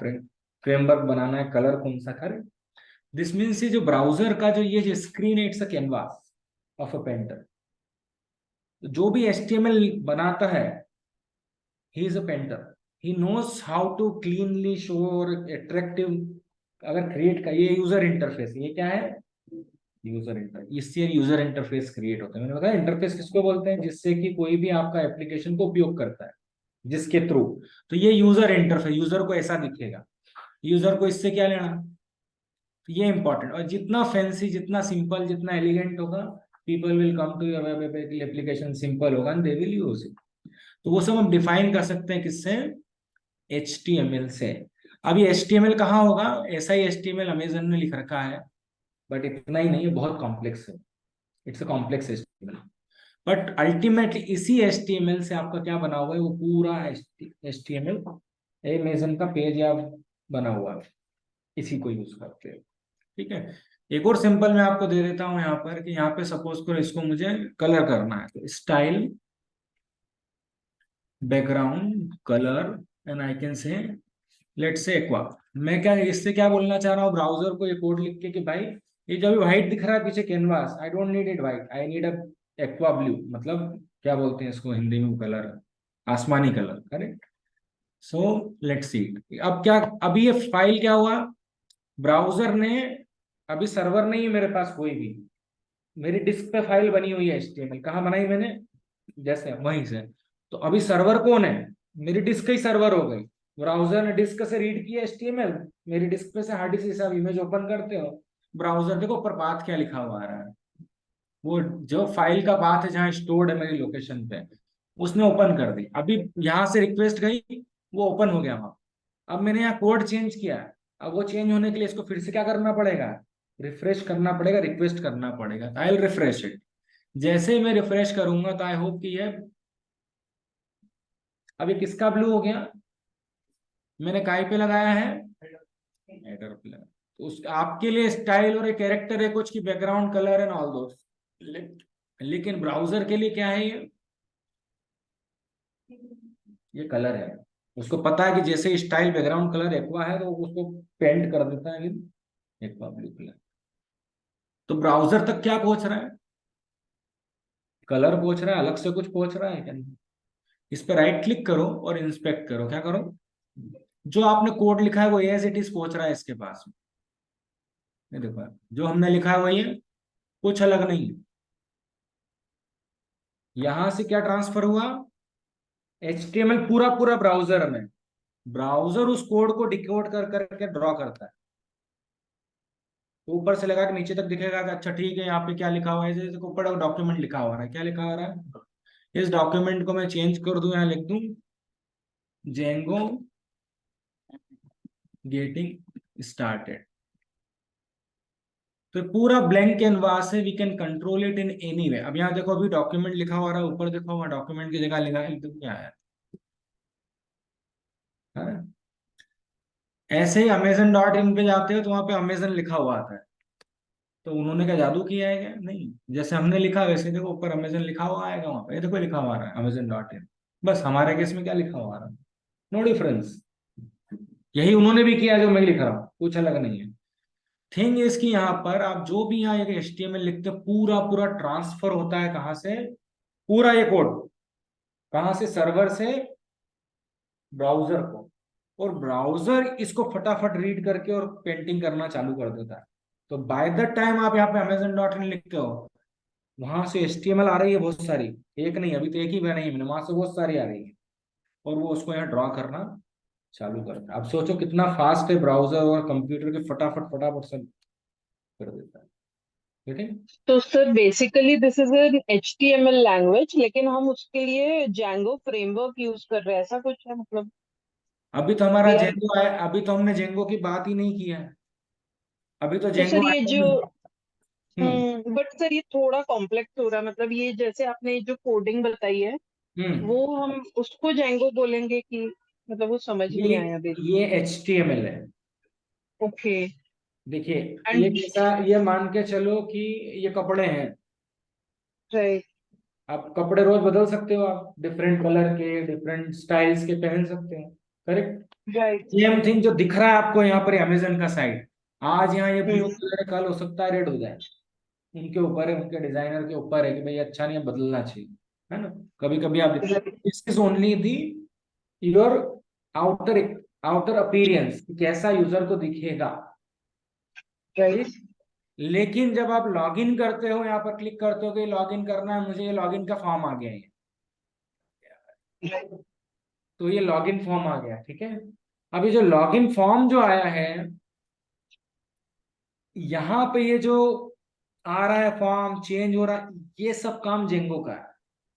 फ्रेमवर्क बनाना है, कलर कौन सा करे। दिस मीन्स ये जो ब्राउजर का जो ये स्क्रीन है, it's a canvas of a painter. जो भी HTML बनाता है, he is a painter, he knows how to cleanly show और attractive अगर क्रिएट का, ये यूजर इंटरफेस, ये क्या है, यूजर इंटरफेस, इससे यूजर इंटरफेस क्रिएट होता है। मैंने बताया इंटरफेस किसको बोलते हैं, जिससे कि कोई भी आपका एप्लीकेशन को उपयोग करता है, जिसके थ्रू। तो ये यूजर इंटरफेस, यूजर को ऐसा दिखेगा, यूजर को इससे क्या लेना। तो ये इंपॉर्टेंट, और जितना फैंसी, जितना सिंपल, जितना एलिगेंट होगा, people will come to your web application, simple होगा and they will use it. तो वो सब हम डिफाइन कर सकते हैं किससे, HTML से। अब ये HTML कहाँ होगा, ऐसा ही HTML अमेजन ने लिख रखा है, बट इतना ही नहीं है, बहुत कॉम्प्लेक्स है, it's a complex HTML। But ultimately इसी HTML से आपका क्या बना हुआ है, वो पूरा HTML अमेजन का पेज या बना हुआ है, इसी को यूज करते हैं। ठीक है, एक और सिंपल मैं आपको दे देता हूं यहाँ पर, कि यहाँ पे सपोज करो इसको मुझे कलर करना है, तो style background colour, and I can say let's say aqua. मैं क्या इससे क्या बोलना चाह रहा हूँ ब्राउजर को, ये कोड लिख के कि भाई ये जो भी व्हाइट दिख रहा है पीछे canvas, I don't need it white, I need a aqua blue, मतलब क्या बोलते हैं इसको हिंदी में, कलर आसमानी colour, correct. So let's see, अब क्या, अभी ये फाइल क्या हुआ, ब्राउजर ने, अभी सर्वर नहीं है मेरे पास कोई भी, मेरी डिस्क पे फाइल बनी हुई है HTML, कहाँ बनाई मैंने, जैसे वहीं से। तो अभी सर्वर कौन है, मेरी डिस्क ही सर्वर हो गई। ब्राउजर ने डिस्क से रीड किया HTML, मेरी डिस्क पे से हार्ड डिस्क से आप इमेज ओपन करते हो, ब्राउजर देखो ऊपर पाथ क्या लिखा हुआ आ रहा है, वो जो फाइल का पाथ है जहाँ स्टोर्ड है मेरी लोकेशन पे, उसने ओपन कर दी। अभी यहाँ से रिक्वेस्ट गई, वो ओपन हो गया वहां। अब मैंने यहाँ कोड चेंज किया है, अब वो चेंज होने के लिए इसको फिर से क्या करना पड़ेगा, रिफ्रेश करना पड़ेगा, रिक्वेस्ट करना पड़ेगा। I will refresh it. जैसे ही मैं रिफ्रेश करूंगा तो आई होप कि ये, अब ये किसका ब्लू हो गया, मैंने काय पे लगाया है, हेडर पे लगाया। तो उस आपके लिए स्टाइल और एक कैरेक्टर है कुछ की, बैकग्राउंड कलर एंड ऑल दोस, लेकिन ब्राउजर के लिए क्या है, ये कलर है। उसको पता है कि जैसे स्टाइल बैकग्राउंड कलर एक्वा है, तो उसको पेंट कर देता है एक्वा ब्लू कलर। तो ब्राउजर तक क्या पहुंच रहा है, कलर पहुंच रहा है, अलग से कुछ पहुंच रहा है क्या नहीं। इस पर राइट क्लिक करो और इंस्पेक्ट करो, क्या करो, जो आपने कोड लिखा है वो एज इट इज पहुंच रहा है इसके पास। ये देखो, जो हमने लिखा है वही है, कुछ अलग नहीं है। यहां से क्या ट्रांसफर हुआ, HTML पूरा पूरा ब्राउजर में, ब्राउजर उस कोड को डिकोड कर करके ड्रॉ करता है। तो ऊपर से लगा के नीचे तक दिखेगा कि अच्छा ठीक है, यहाँ पे क्या लिखा हुआ है, जैसे ऊपर डॉक्यूमेंट लिखा हुआ है, क्या लिखा हुआ है, इस डॉक्यूमेंट को मैं चेंज कर दूं, यहाँ लिख दूं जेंगो गेटिंग स्टार्टेड। तो पूरा ब्लैंक कैनवास है, we can control it in any way. अब यहाँ देखो, अभी डॉक्यूमेंट लिखा हुआ रहा है, ऊपर देखो वहाँ डॉक्यूमेंट की जगह लिखा है, तो क्या है। ऐसे ही अमेजन.इन पे जाते हो तो वहां पे अमेजन लिखा हुआ आता है। तो उन्होंने क्या जादू किया है क्या, नहीं, जैसे हमने लिखा वैसे देखो ऊपर अमेजन लिखा हुआ आएगा, वहां पे ये देखो लिखा हुआ आ रहा है अमेजन.इन। बस हमारे केस में क्या लिखा हुआ आ रहा है, नो डिफरेंस। यही उन्होंने भी किया जो मैं लिख रहा हूँ, कुछ अलग नहीं है। थिंग इसकी यहाँ पर आप जो भी यहाँ एक HTML लिखते हो, पूरा पूरा ट्रांसफर होता है कहाँ से, पूरा ये कोड कहाँ से, सर्वर से ब्राउजर को, और ब्राउजर इसको फटाफट रीड करके और पेंटिंग करना चालू कर देता है। तो बाय द टाइम आप यहाँ पे अमेजन.इन लिखते हो, वहां से HTML आ रही है बहुत सारी, एक नहीं, अभी तो एक ही बनाई है मैंने, वहां से बहुत सारी आ रही है। और वो उसको यहाँ ड्रॉ करना चालू करता है। अब सोचो कितना फास्ट है ब्राउजर और कंप्यूटर के, फटाफट फटाफट सब कर देता है। ठीक है। तो sir basically this is an HTML language, लेकिन हम उसके लिए Django फ्रेमवर्क यूज कर रहे हैं, ऐसा कुछ है मतलब? अभी तो हमारा वी आर जेंगो आया, अभी तो हमने जेंगो की बात ही नहीं की है। अभी तो तो जेंगो सर ये आया जो नहीं। हम्म। बट सर ये थोड़ा कॉम्प्लेक्स हो रहा है, मतलब ये जैसे आपने जो कोडिंग बताई है हम्म। वो हम उसको Django बोलेंगे कि मतलब वो समझ ये नहीं आया बेसिक। ये HTML है। ओके। देखिए, ये एंड कैसा, ये मान के चलो कि ये कपड़े हैं। राइट आप कपड़े रोज बदल सकते हो, आप डिफरेंट कलर के डिफरेंट स्टाइल्स के पहन सकते हो। करेक्ट। राइट। सेम थिंग जो दिख रहा है आपको यहाँ पर अमेजन का साइट, आज यहाँ ये ब्लू हम्म कलर है, कल हो सकता है रेड हो जाए। उनके ऊपर है, उनके डिजाइनर के ऊपर है कि भाई अच्छा नहीं है, बदलना चाहिए। है ना। कभी कभी आप, right this is only the your outer outer appearance, कैसा यूजर को दिखेगा। राइट ठीक। लेकिन जब आप लॉगिन करते हो, यहाँ पर क्लिक करते हो कि लॉगिन करना है मुझे, ये लॉगिन का फॉर्म आ गया है, राइट। तो ये लॉगिन फॉर्म आ गया। ठीक है। अभी जो लॉगिन फॉर्म जो आया है, यहाँ पे ये जो आ रहा है फॉर्म चेंज हो रहा है, ये सब काम जेंगो का है।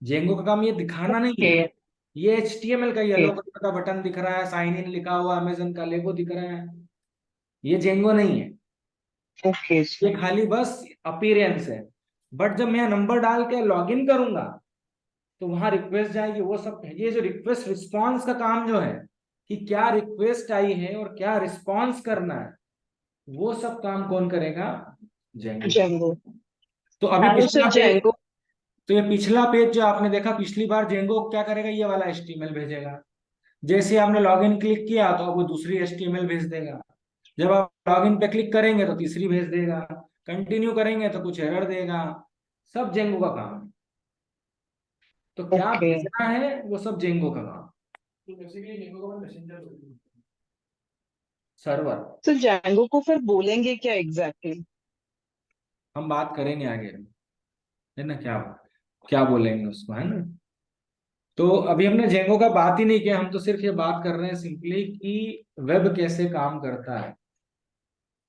जेंगो का काम ये दिखाना नहीं ओके है। ये HTML का ओके येलो कलर का बटन दिख रहा है, साइन इन लिखा हुआ, अमेजन का लेगो दिख रहा है, ये जेंगो नहीं है। ओके। ये खाली बस अपीयरेंस है। बट जब मैं नंबर डाल के लॉगिन करूंगा तो वहां रिक्वेस्ट जाएगी, वो सब। ये जो रिक्वेस्ट रिस्पॉन्स का काम जो है, कि क्या रिक्वेस्ट आई है और क्या रिस्पॉन्स करना है, वो सब काम कौन करेगा? जेंगो। Django। तो अभी तो पिछला सर पेज, Django। तो ये पिछला पेज जो आपने देखा पिछली बार, जेंगो क्या करेगा? ये वाला HTML भेजेगा। जैसे आपने लॉगिन क्लिक किया तो अब वो दूसरी HTML भेज देगा। जब आप लॉगिन पे क्लिक करेंगे तो तीसरी भेज देगा। कंटिन्यू करेंगे तो कुछ एरर देगा। सब जेंगो का काम है। तो क्या ओके। भेजना है वो सब जेंगो का काम। सर्वर। तो Django को फिर बोलेंगे क्या एग्जैक्टली exactly? हम बात करेंगे आगे, है ना, क्या क्या बोलेंगे उसको, है ना। तो अभी हमने जेंगो का बात ही नहीं किया, हम तो सिर्फ ये बात कर रहे हैं सिंपली कि वेब कैसे काम करता है,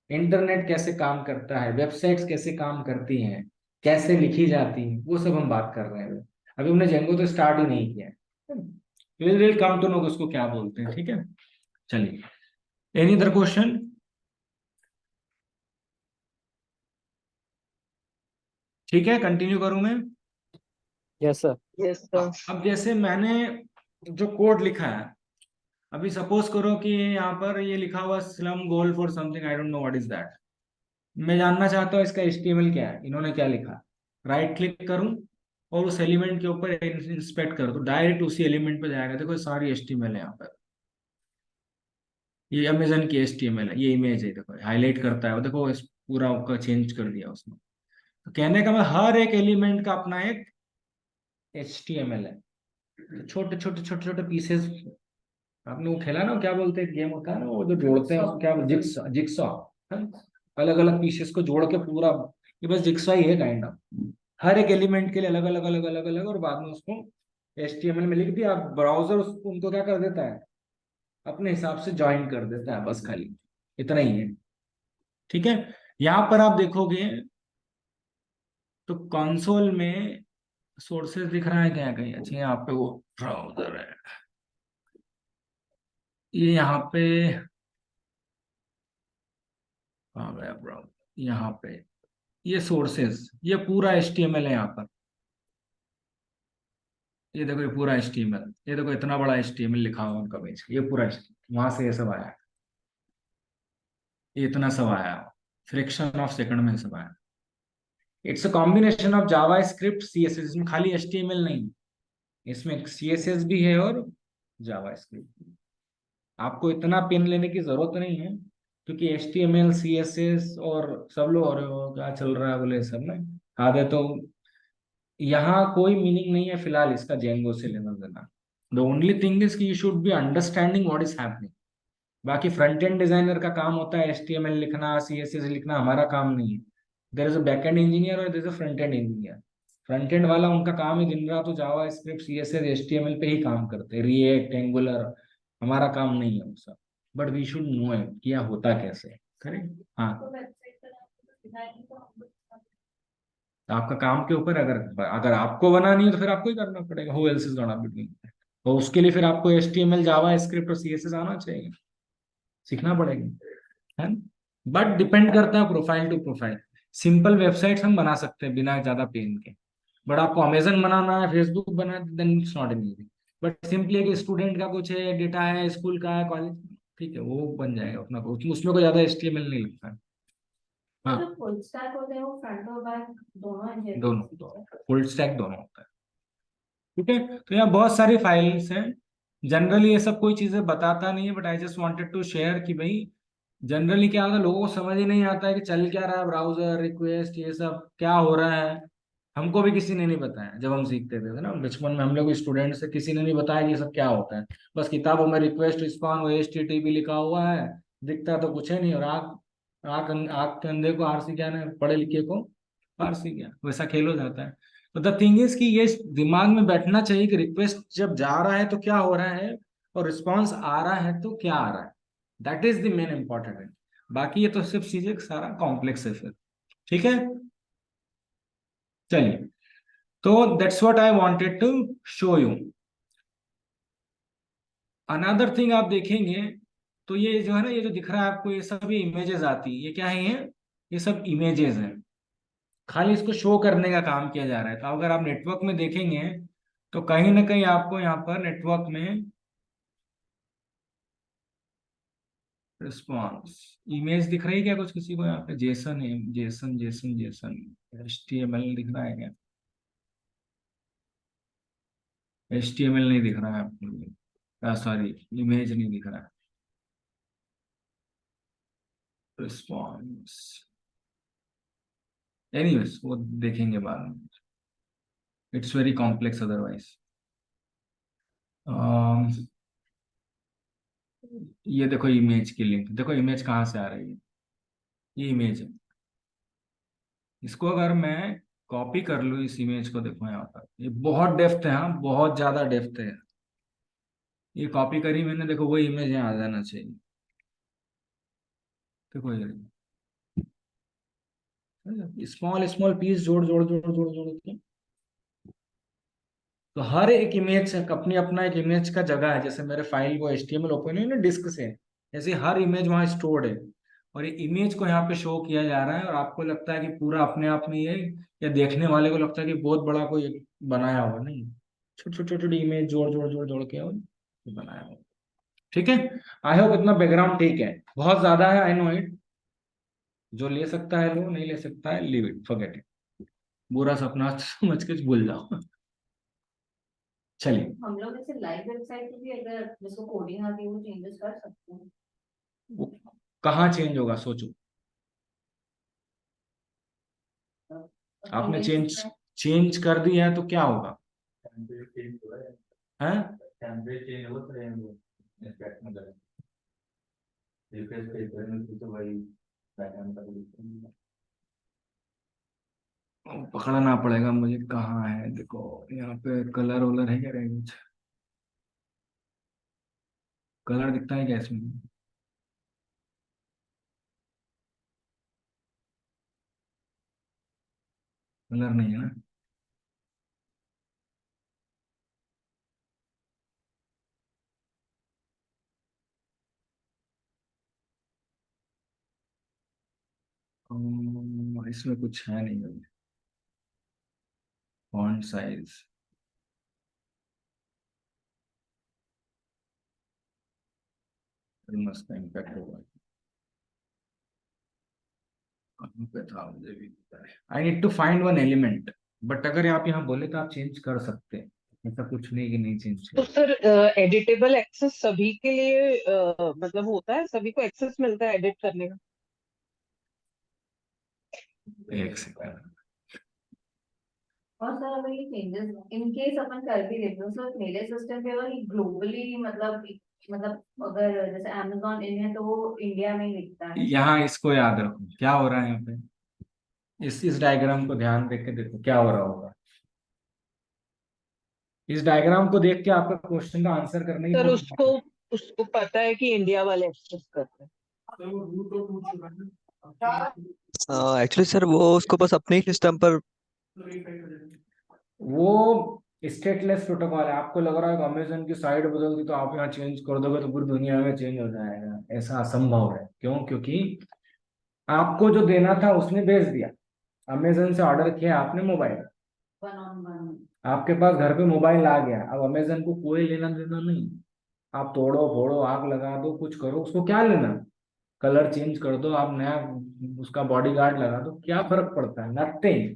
इंटरनेट कैसे काम करता है, वेबसाइट्स कैसे काम करती हैं, कैसे लिखी जाती हैं, वो सब हम बात कर रहे हैं। अभी हमने जेंगो तो स्टार्ट ही नहीं किया है। विल कम टू नो उसको क्या बोलते हैं। ठीक है। चलिए, एनी अदर क्वेश्चन? ठीक है, कंटिन्यू करूं मैं। Yes sir. Yes sir. अब जैसे मैंने जो कोड लिखा है, अभी सपोज करो कि यहाँ पर ये लिखा हुआ slum goal for something, I don't know what is that. मैं जानना चाहता हूँ इसका HTML क्या है, इन्होंने क्या लिखा। राइट क्लिक करूँ और उस एलिमेंट के ऊपर इंस्पेक्ट करूँ तो डायरेक्ट उसी एलिमेंट पे जाएगा। देखो ये सारी HTML है यहाँ पर, ये अमेजन की HTML है, ये इमेज है, देखो हाईलाइट करता है वो, देखो इस पूरा उसका चेंज कर दिया उसने। तो कहने का मैं, हर एक एलिमेंट का अपना एक HTML है। तो छोटे छोटे छोटे छोटे पीसेस, आपने वो खेला ना, क्या बोलते हैं गेम होता है ना, वो जो जोड़ते हैं उसको क्या, जिक्सॉ, जिक्सॉ। अलग अलग पीसेस को जोड़ के पूरा, ये बस जिक्सॉ ही है काइंड ऑफ। हर एक एलिमेंट के लिए अलग अलग अलग अलग अलग, और बाद में उसको HTML में लिख दिया। ब्राउजर उसको, उनको क्या कर देता है, अपने हिसाब से ज्वाइन कर देता है, बस खाली इतना ही है। ठीक है। यहाँ पर आप देखोगे तो कंसोल में सोर्सेज दिख रहा है क्या कहीं? अच्छा, यहाँ पे वो ब्राउजर है, ये यहाँ पे आ गया ब्राउजर। यहाँ पे ये सोर्सेज, ये पूरा HTML है यहाँ पर। ये देखो, ये पूरा HTML, ये देखो इतना बड़ा HTML लिखा हुआ उनका पेज, ये पूरा HTML, वहां से ये सब आया, ये इतना सब आया, फ्रैक्शन ऑफ सेकंड में सब आया। It's a combination of Java script CSS, इसमें खाली HTML नहीं, इसमें CSS भी है और जावा स्क्रिप्ट। आपको इतना पेन लेने की जरूरत नहीं है, क्योंकि HTML CSS और सब लोग, और क्या चल रहा है बोले सब में आधे तो, यहाँ कोई मीनिंग नहीं है फिलहाल इसका जेंगो से लेना देना। द ओनली थिंग इज कि you should be understanding what is happening. बाकी फ्रंट एंड डिजाइनर का काम होता है HTML लिखना, CSS लिखना, हमारा काम नहीं है। There is a back end engineer और there is a front end engineer. Front end वाला उनका काम ही दिन रात तो जावा स्क्रिप्ट CSS HTML पे ही काम करते हैं, रिएक्ट एंगुलर, हमारा काम नहीं है वो सब, but we should know it कि यह होता कैसे है, करेक्ट। हाँ, तो वेबसाइट पर आपको डिजाइन तो हम लोग तो आपका काम के ऊपर, अगर अगर आपको बनानी है तो फिर आपको ही करना पड़ेगा, who else is gonna be doing. तो उसके लिए फिर आपको HTML जावा स्क्रिप्ट और CSS आना चाहिए, सीखना पड़ेगा, है। बट डिपेंड करता है profile to profile. Simple websites हम बना सकते हैं बिना ज्यादा पेन के, बट आपको अमेजन बनाना है, फेसबुक बनाना है, then it's not an easy. But simply एक स्टूडेंट का कुछ है, डेटा है, स्कूल का है, कॉलेज, ठीक है, वो बन जाएगा अपना, उसमें कोई ज्यादा HTML नहीं लगता है। तो हाँ, जो फुल स्टैक होते हैं वो फ्रंट और बैक दोनों इंजीनियर दोनों फुल स्टैक दोनों होता है, ठीक है। तो यहाँ बहुत सारी फाइल्स हैं, जनरली ये सब कोई चीजें बताता नहीं है, but I just wanted to share कि भाई जनरली क्या होता है, लोगों को समझ ही नहीं आता है कि चल क्या रहा है, ब्राउजर रिक्वेस्ट ये सब क्या हो रहा है। हमको भी किसी ने नहीं बताया जब हम सीखते थे ना बचपन में, हम लोग स्टूडेंट से, किसी ने नहीं बताया कि ये सब क्या होता है। बस किताबों में रिक्वेस्ट रिस्पॉन्स, वो HTTP लिखा हुआ है, दिखता तो कुछ है नहीं, और आग आग आग के अंधे को आरसी क्या है, पढ़े लिखे को फारसी क्या, वैसा खेल हो जाता है। तो द थिंग इज कि ये दिमाग में बैठना चाहिए कि रिक्वेस्ट जब जा रहा है तो क्या हो रहा है, और रिस्पॉन्स आ रहा है तो क्या आ रहा है, that is the main important. बाकी ये तो सिर्फ चीजें सारा कॉम्प्लेक्स है फिर, ठीक है। चलिए, तो that's what I wanted to show you. Another thing आप देखेंगे तो ये जो है ना, ये जो दिख रहा है आपको, ये सब ये इमेजेस आती है, ये क्या है, ये सब इमेजेस हैं, खाली इसको शो करने का काम किया जा रहा है। तो अगर आप नेटवर्क में देखेंगे तो कहीं ना कहीं आपको यहाँ पर नेटवर्क में रिस्पॉन्स इमेज दिख रही है क्या कुछ किसी को, यहाँ पे जेसन है, जेसन जेसन जेसन HTML दिख रहा है क्या, HTML नहीं दिख रहा है आपको, सॉरी इमेज नहीं दिख रहा है, रिस्पॉन्स, एनीवेज वो देखेंगे बाद में, इट्स वेरी कॉम्प्लेक्स अदरवाइज। ये देखो इमेज की लिंक, देखो इमेज कहाँ से आ रही है, ये इमेज है, इसको अगर मैं कॉपी कर लूँ इस इमेज को, देखो यहाँ पर ये बहुत डेप्थ है, हाँ बहुत ज्यादा डेप्थ है, ये कॉपी करी मैंने, देखो वो इमेज यहाँ आ जाना चाहिए, देखो ये स्मॉल स्मॉल पीस जोड़ जोड़ जोड़ जोड़ जोड़ के, तो हर एक इमेज अपनी अपना एक इमेज का जगह है, जैसे मेरे फाइल वो HTML ओपन हुई ना डिस्क से, ऐसे हर इमेज वहाँ स्टोर्ड है, और ये इमेज को यहाँ पे शो किया जा रहा है, और आपको लगता है कि पूरा अपने आप में ये, या देखने वाले को लगता है कि बहुत बड़ा कोई बनाया हुआ, नहीं, छोटी छोटी छोटी इमेज जोड़ जोड़ जोड़ जोड़ के और ये बनाया हुआ, ठीक है। आई होप इतना बैकग्राउंड ठीक है, बहुत ज्यादा है आई नो इट, जो ले सकता है लो, नहीं ले सकता है लीव इट, फॉरगेट इट, बुरा सपना समझ के भूल जाओ। चलिए, हम लोग ऐसे लाइव वेबसाइट पे भी अगर जिसको कोडिंग आती है वो चेंजेस कर सकते हैं। वो कहाँ चेंज होगा सोचो, आपने ईमेल चेंज चेंज कर दिया है तो क्या होगा, हैं? पकड़ना पड़ेगा मुझे, कहाँ है देखो, यहाँ पे कलर वलर है क्या, रेंज कलर दिखता है क्या इसमें, कलर नहीं है ना, इसमें कुछ है नहीं, फॉन्ट साइज मस्त इम्पैक्ट होगा, कहाँ पे था मुझे भी पता है, I need to find one element, but अगर आप यहाँ बोले तो आप चेंज कर सकते हैं, ऐसा कुछ नहीं कि नहीं चेंज तो कर। सर एडिटेबल एक्सेस सभी के लिए मतलब होता है, सभी को एक्सेस मिलता है एडिट करने का? एक सेकंड, और सर अगर ये चेंजेस इन केस अपन कर भी देते हो सर मेरे सिस्टम पे अगर ग्लोबली मतलब अगर जैसे अमेजोन इन है तो वो इंडिया में ही बिकता है। यहाँ इसको याद रखो क्या हो रहा है यहाँ पे, इस डायग्राम को ध्यान देख के देखो क्या हो रहा होगा, इस डायग्राम को देख के आपका क्वेश्चन का आंसर करने की सर कोशिश उसको उसको पता है कि इंडिया वाले एक्सेस करते हैं। एक्चुअली सर वो उसको बस अपने ही सिस्टम पर वो स्टेटलेस प्रोटोकॉल है। आपको लग रहा है कि अमेजन की साइट बदल दी तो आप यहाँ चेंज कर दोगे तो पूरी दुनिया में चेंज हो जाएगा, ऐसा असंभव है। क्यों? क्योंकि आपको जो देना था उसने भेज दिया। अमेजन से ऑर्डर किया आपने मोबाइल, वन ऑन वन। आपके पास घर पे मोबाइल आ गया। अब अमेजन को कोई लेना देना नहीं। आप तोड़ो फोड़ो, आग लगा दो, कुछ करो, उसको क्या लेना? कलर चेंज कर दो, आप नया उसका बॉडी गार्ड लगा दो, क्या फर्क पड़ता है? नथिंग।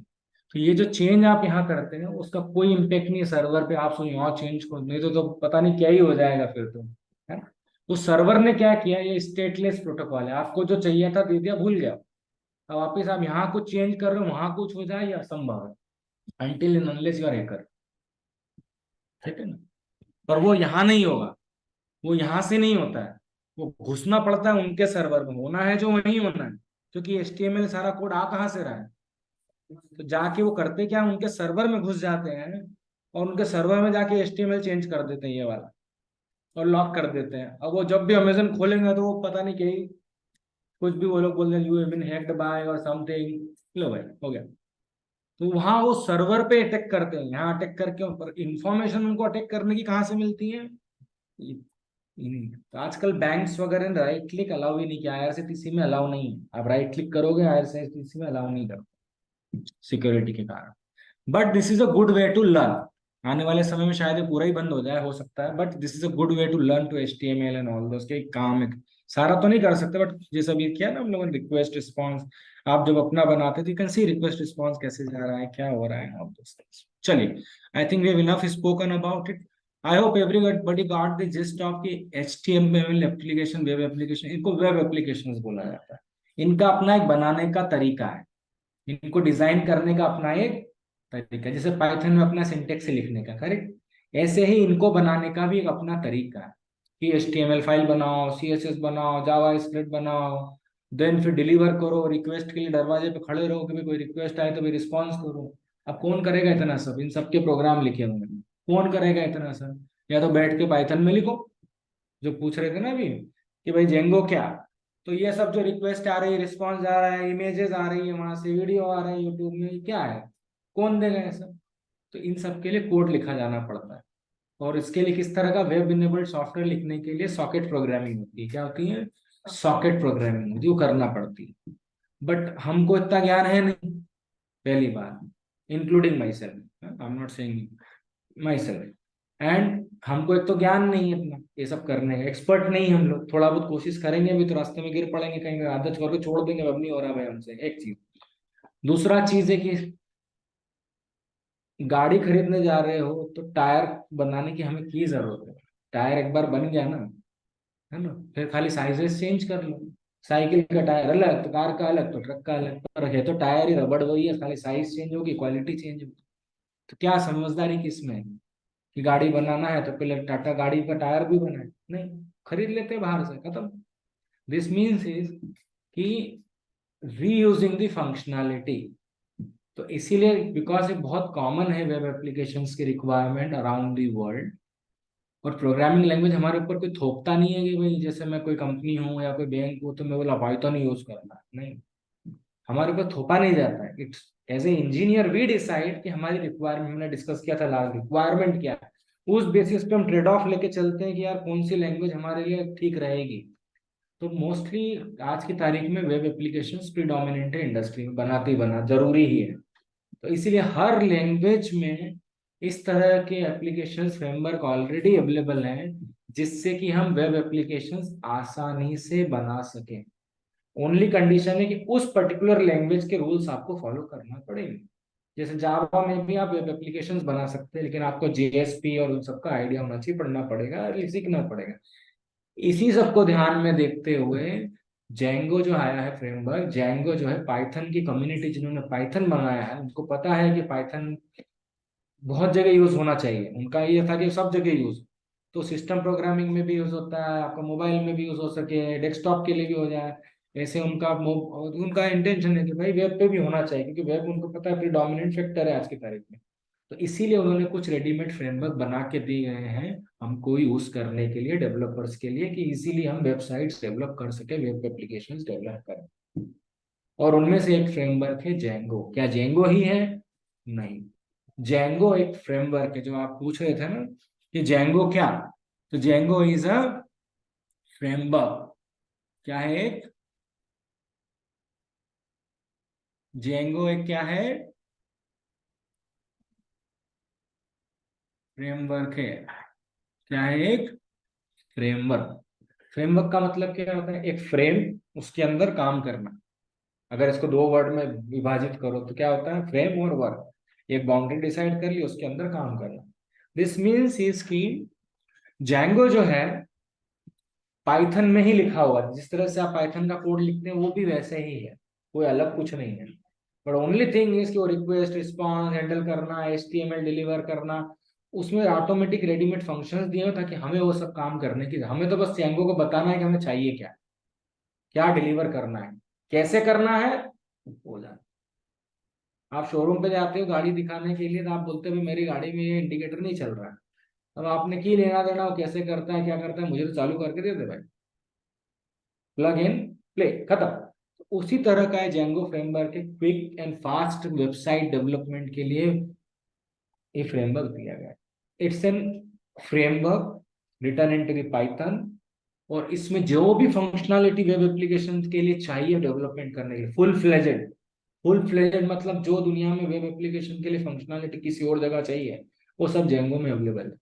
तो ये जो चेंज आप यहाँ करते हैं उसका कोई इम्पेक्ट नहीं है सर्वर पे। आप सोचो यहाँ चेंज कर, नहीं तो पता नहीं क्या ही हो जाएगा फिर तो, है ना? तो सर्वर ने क्या किया, ये स्टेटलेस प्रोटोकॉल है। आपको जो चाहिए था दे दिया, भूल गया। अब वापिस आप यहाँ कुछ चेंज कर रहे हो, वहां कुछ हो जाए, ये असंभव है until and unless you are hacker. ठीक है ना? पर वो यहाँ नहीं होगा, वो यहाँ से नहीं होता है। वो घुसना पड़ता है उनके सर्वर में, होना है जो वहीं होना है। क्योंकि HTML सारा कोड आ कहाँ से रहा है? तो जाके वो करते क्या, उनके सर्वर में घुस जाते हैं और उनके सर्वर में जाके HTML चेंज कर देते हैं ये वाला, और लॉक कर देते हैं। अब वो जब भी अमेजन खोलेंगे तो वो पता नहीं कहीं कुछ भी वो लोग बोल रहे हैं, you have been hacked by और समथिंग। लो भाई, हो गया। तो वहां वो सर्वर पे अटैक करते हैं, यहाँ अटैक करके, पर इंफॉर्मेशन उनको अटैक करने की कहाँ से मिलती है? तो आजकल बैंक्स वगैरह ने राइट क्लिक अलाउ ही नहीं किया, IRCTC में अलाउ नहीं है। आप राइट क्लिक करोगे, IRCTC में अलाउ नहीं करते सिक्योरिटी के कारण। But this is a good way to learn. आने वाले समय में शायद ये पूरा ही बंद हो जाए, हो सकता है, but this is a good way to learn to HTML and all those के काम है। सारा तो नहीं कर सकते, बट जैसे अभी किया ना हम लोगों ने रिक्वेस्ट रिस्पॉन्स, आप जब अपना बनाते थे, you can see request response कैसे जा रहा है, क्या हो रहा है, ऑल दोस थिंग्स। चलिए, I think we have enough spoken about it. I hope everybody got the gist of कि HTML एप्लीकेशन, वेब एप्लीकेशन, इनको वेब एप्लीकेशंस बोला जाता है। इनका अपना एक बनाने का तरीका है, इनको डिजाइन करने का अपना एक तरीका। जैसे पाइथन में अपना सिंटेक्स लिखने का, करेक्ट, ऐसे ही इनको बनाने का भी एक अपना तरीका है कि HTML फाइल बनाओ, CSS बनाओ, जावा स्क्रिप्ट बनाओ, देन फिर डिलीवर करो। रिक्वेस्ट के लिए दरवाजे पे खड़े रहो कि भाई कोई रिक्वेस्ट आए तो भाई रिस्पॉन्स करो। अब कौन करेगा इतना सब? इन सबके प्रोग्राम लिखे हुए हैं, कौन करेगा इतना सब? या तो बैठ के पाइथन में लिखो, जो पूछ रहे थे ना अभी कि भाई जेंगो क्या, तो ये सब जो रिक्वेस्ट आ रही है, रिस्पॉन्स आ रहा है, इमेजेस आ रही है, वहां से वीडियो आ रहा है यूट्यूब में, ये क्या है? कौन देगा ये सब? तो इन सब के लिए कोड लिखा जाना पड़ता है। और इसके लिए किस तरह का वेब इनेबल्ड सॉफ्टवेयर लिखने के लिए सॉकेट प्रोग्रामिंग होती है। क्या होती है? सॉकेट प्रोग्रामिंग होती है, वो करना पड़ती है। बट हमको इतना ज्ञान है नहीं, पहली बार, including myself, I am not saying myself. And हमको एक तो ज्ञान नहीं है इतना ये सब करने का, एक्सपर्ट नहीं हम लोग। थोड़ा बहुत कोशिश करेंगे भी तो रास्ते में गिर पड़ेंगे, कहीं आदत करके छोड़ देंगे, अब नहीं हो रहा भाई हमसे, एक चीज। दूसरा चीज है कि गाड़ी खरीदने जा रहे हो तो टायर बनाने की हमें की जरूरत है। टायर एक बार बन गया ना, है ना, फिर खाली साइजेस चेंज कर लो। साइकिल का टायर अलग, तो कार का अलग, तो ट्रक का अलग, पर है तो टायर ही रबड़ वही है, खाली साइज चेंज होगी, क्वालिटी चेंज होगी। तो क्या समझदारी किसमें है कि गाड़ी बनाना है तो पहले टाटा गाड़ी का टायर भी बनाए? नहीं, खरीद लेते हैं बाहर से, खत्म। दिस मीन्स इज कि रीयूजिंग द फंक्शनैलिटी। तो इसीलिए बिकॉज ये बहुत कॉमन है वेब एप्लीकेशंस की रिक्वायरमेंट अराउंड द वर्ल्ड, और प्रोग्रामिंग लैंग्वेज हमारे ऊपर कोई थोपता नहीं है कि भाई जैसे मैं कोई कंपनी हूँ या कोई बैंक हूँ तो मैं बोला पाइथन यूज करना है। नहीं, हमारे ऊपर थोपा नहीं जाता है। It's as a engineer we decide कि हमारी रिक्वायरमेंट, हमने डिस्कस किया था लास्ट, रिक्वायरमेंट क्या है, उस बेसिस पे हम ट्रेड ऑफ लेके चलते हैं कि यार कौन सी लैंग्वेज हमारे लिए ठीक रहेगी। तो मोस्टली आज की तारीख में वेब एप्लीकेशंस प्रीडोमिनेंट है, इंडस्ट्री में बनाते ही बना जरूरी ही है। तो इसीलिए हर लैंग्वेज में इस तरह के एप्लीकेशंस फ्रेमवर्क ऑलरेडी अवेलेबल हैं, जिससे कि हम वेब एप्लीकेशंस आसानी से बना सकें। ओनली कंडीशन है कि उस पर्टिकुलर लैंग्वेज के रूल्स आपको फॉलो करना पड़ेंगे। जैसे जावा में भी आप वेब एप्लीकेशंस बना सकते हैं, लेकिन आपको JSP और उन सबका आइडिया होना चाहिए, पढ़ना पड़ेगा, सीखना पड़ेगा। इसी सबको ध्यान में देखते हुए जेंगो जो आया है फ्रेमवर्क, जेंगो जो है पाइथन की कम्युनिटी जिन्होंने पाइथन बनाया है उनको पता है कि पाइथन बहुत जगह यूज होना चाहिए। उनका ये था कि सब जगह यूज, तो सिस्टम प्रोग्रामिंग में भी यूज होता है, आपका मोबाइल में भी यूज हो सके, डेस्कटॉप के लिए भी हो जाए। ऐसे उनका इंटेंशन है कि भाई वेब पे भी होना चाहिए, क्योंकि वेब उनको पता है प्रीडोमिनेंट फैक्टर है आज की तारीख में। तो इसीलिए उन्होंने कुछ रेडीमेड फ्रेमवर्क बना के दिए गए हैं हमको यूज करने के लिए, डेवलपर्स के लिए, कि इजीली हम वेबसाइट्स डेवलप कर सके, वेब एप्लीकेशंस डेवलप करें। और उनमें से एक फ्रेमवर्क है जेंगो। क्या जेंगो ही है? नहीं, जेंगो एक फ्रेमवर्क है। जो आप पूछ रहे थे ना कि जेंगो क्या, तो जेंगो इज अ फ्रेमवर्क। क्या है? एक जेंगो एक क्या है? फ्रेमवर्क है। क्या है? एक फ्रेमवर्क। फ्रेमवर्क का मतलब क्या होता है? एक फ्रेम, उसके अंदर काम करना। अगर इसको दो वर्ड में विभाजित करो तो क्या होता है? फ्रेम और वर्क। एक बाउंड्री डिसाइड कर ली, उसके अंदर काम करना। दिस मीन्स इज की जैंगो जो है पाइथन में ही लिखा हुआ है। जिस तरह से आप पाइथन का कोड लिखते हैं वो भी वैसे ही है, कोई अलग कुछ नहीं है। बट ओनली थिंग इज कि वो रिक्वेस्ट रिस्पॉन्स हैंडल करना, एचटीएमएल डिलीवर करना, उसमें ऑटोमेटिक रेडीमेड फंक्शंस दिए हो ताकि हमें वो सब काम करने की, हमें तो बस जैंगो को बताना है कि हमें चाहिए क्या, क्या डिलीवर करना है, कैसे करना है, हो जाए। आप शोरूम पे जाते हो गाड़ी दिखाने के लिए, तो आप बोलते हो भाई मेरी गाड़ी में ये इंडिकेटर नहीं चल रहा है। अब आपने की लेना देना वो कैसे करता है, क्या करता है, मुझे तो चालू करके दे दे भाई, प्लग इन, प्ले, खत्म। तो उसी तरह का है जेंगो फ्रेमवर्क, एक quick and fast website development के लिए ये फ्रेमवर्क दिया गया है। It's an framework written into the Python, और इसमें जो भी फंक्शनैलिटी वेब एप्लीकेशन के लिए चाहिए डेवलपमेंट करने के लिए, फुल फ्लेजेड मतलब जो दुनिया में वेब एप्लीकेशन के लिए फंक्शनैलिटी किसी और जगह चाहिए, वो सब जेंगो में अवेलेबल है।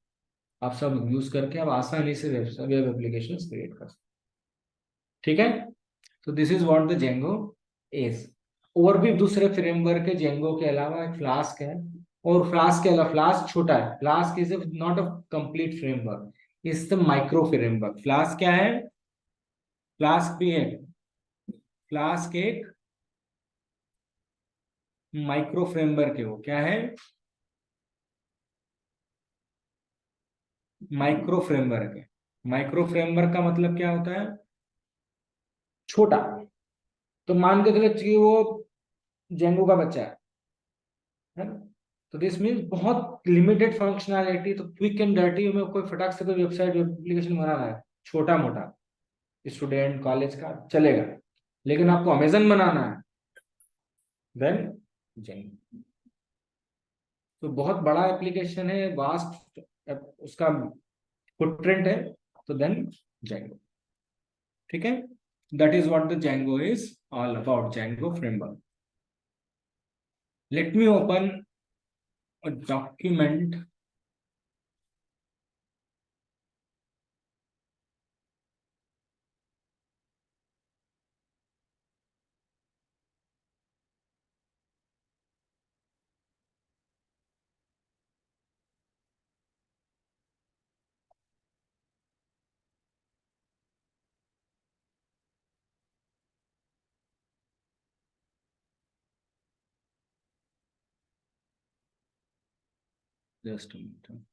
आप सब यूज करके आप आसानी से वेब एप्लीकेशन क्रिएट कर सकते। ठीक है, तो this is what the Django is. और भी दूसरे फ्रेमवर्क है जेंगो के अलावा, एक फ्लास्क है। और फ्लास्क के अलावा, फ्लास्क छोटा है, flask is not a complete framework, is the micro framework. Flask क्या है? फ्लास्क भी है, फ्लास्क एक माइक्रो फ्रेमवर्क है। वो क्या है? माइक्रो फ्रेमवर्क है। माइक्रो फ्रेमवर्क का मतलब क्या होता है? छोटा। तो मान के चलो कि वो जेंगो का बच्चा है ना, तो दिस मीन्स बहुत लिमिटेड फंक्शनैलिटी। तो क्विक एंड डर्टी में कोई फटाक से कोई वेबसाइट एप्लीकेशन बनाना है, छोटा मोटा, स्टूडेंट कॉलेज का चलेगा। लेकिन आपको अमेजन बनाना है, देन जेंगो। तो बहुत बड़ा एप्लीकेशन है, वास्ट उसका फुटप्रिंट है, तो देन जेंगो। ठीक है, that is what the Django is all about, Django framework. Let me open a document. Just minute.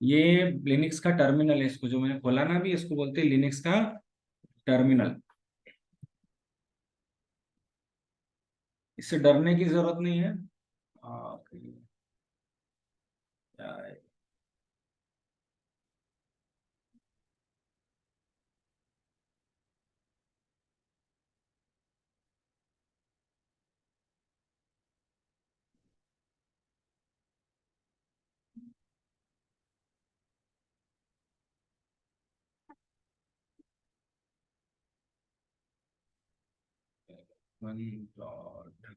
ये लिनक्स का टर्मिनल है, इसको जो मैंने खोला ना अभी, इसको बोलते हैं लिनक्स का टर्मिनल। इससे डरने की जरूरत नहीं है। आ, वन डॉट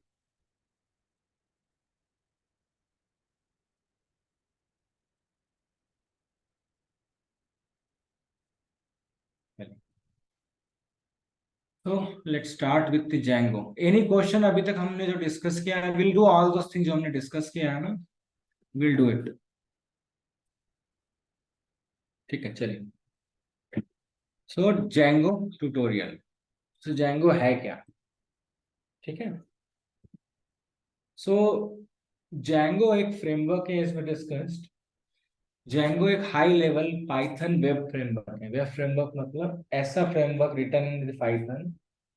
तो let's start with the Django. Any question अभी तक हमने जो डिस्कस किया है, will do all those things जो हमने डिस्कस किया है ना, विल डू इट. ठीक है, चलिए. सो Django ट्यूटोरियल. सो Django है क्या? ठीक है. सो Django एक फ्रेमवर्क है, इसमें डिस्कस्ड. Django एक high level Python web framework है. वेब फ्रेमवर्क मतलब ऐसा फ्रेमवर्क रिटन इन पाइथन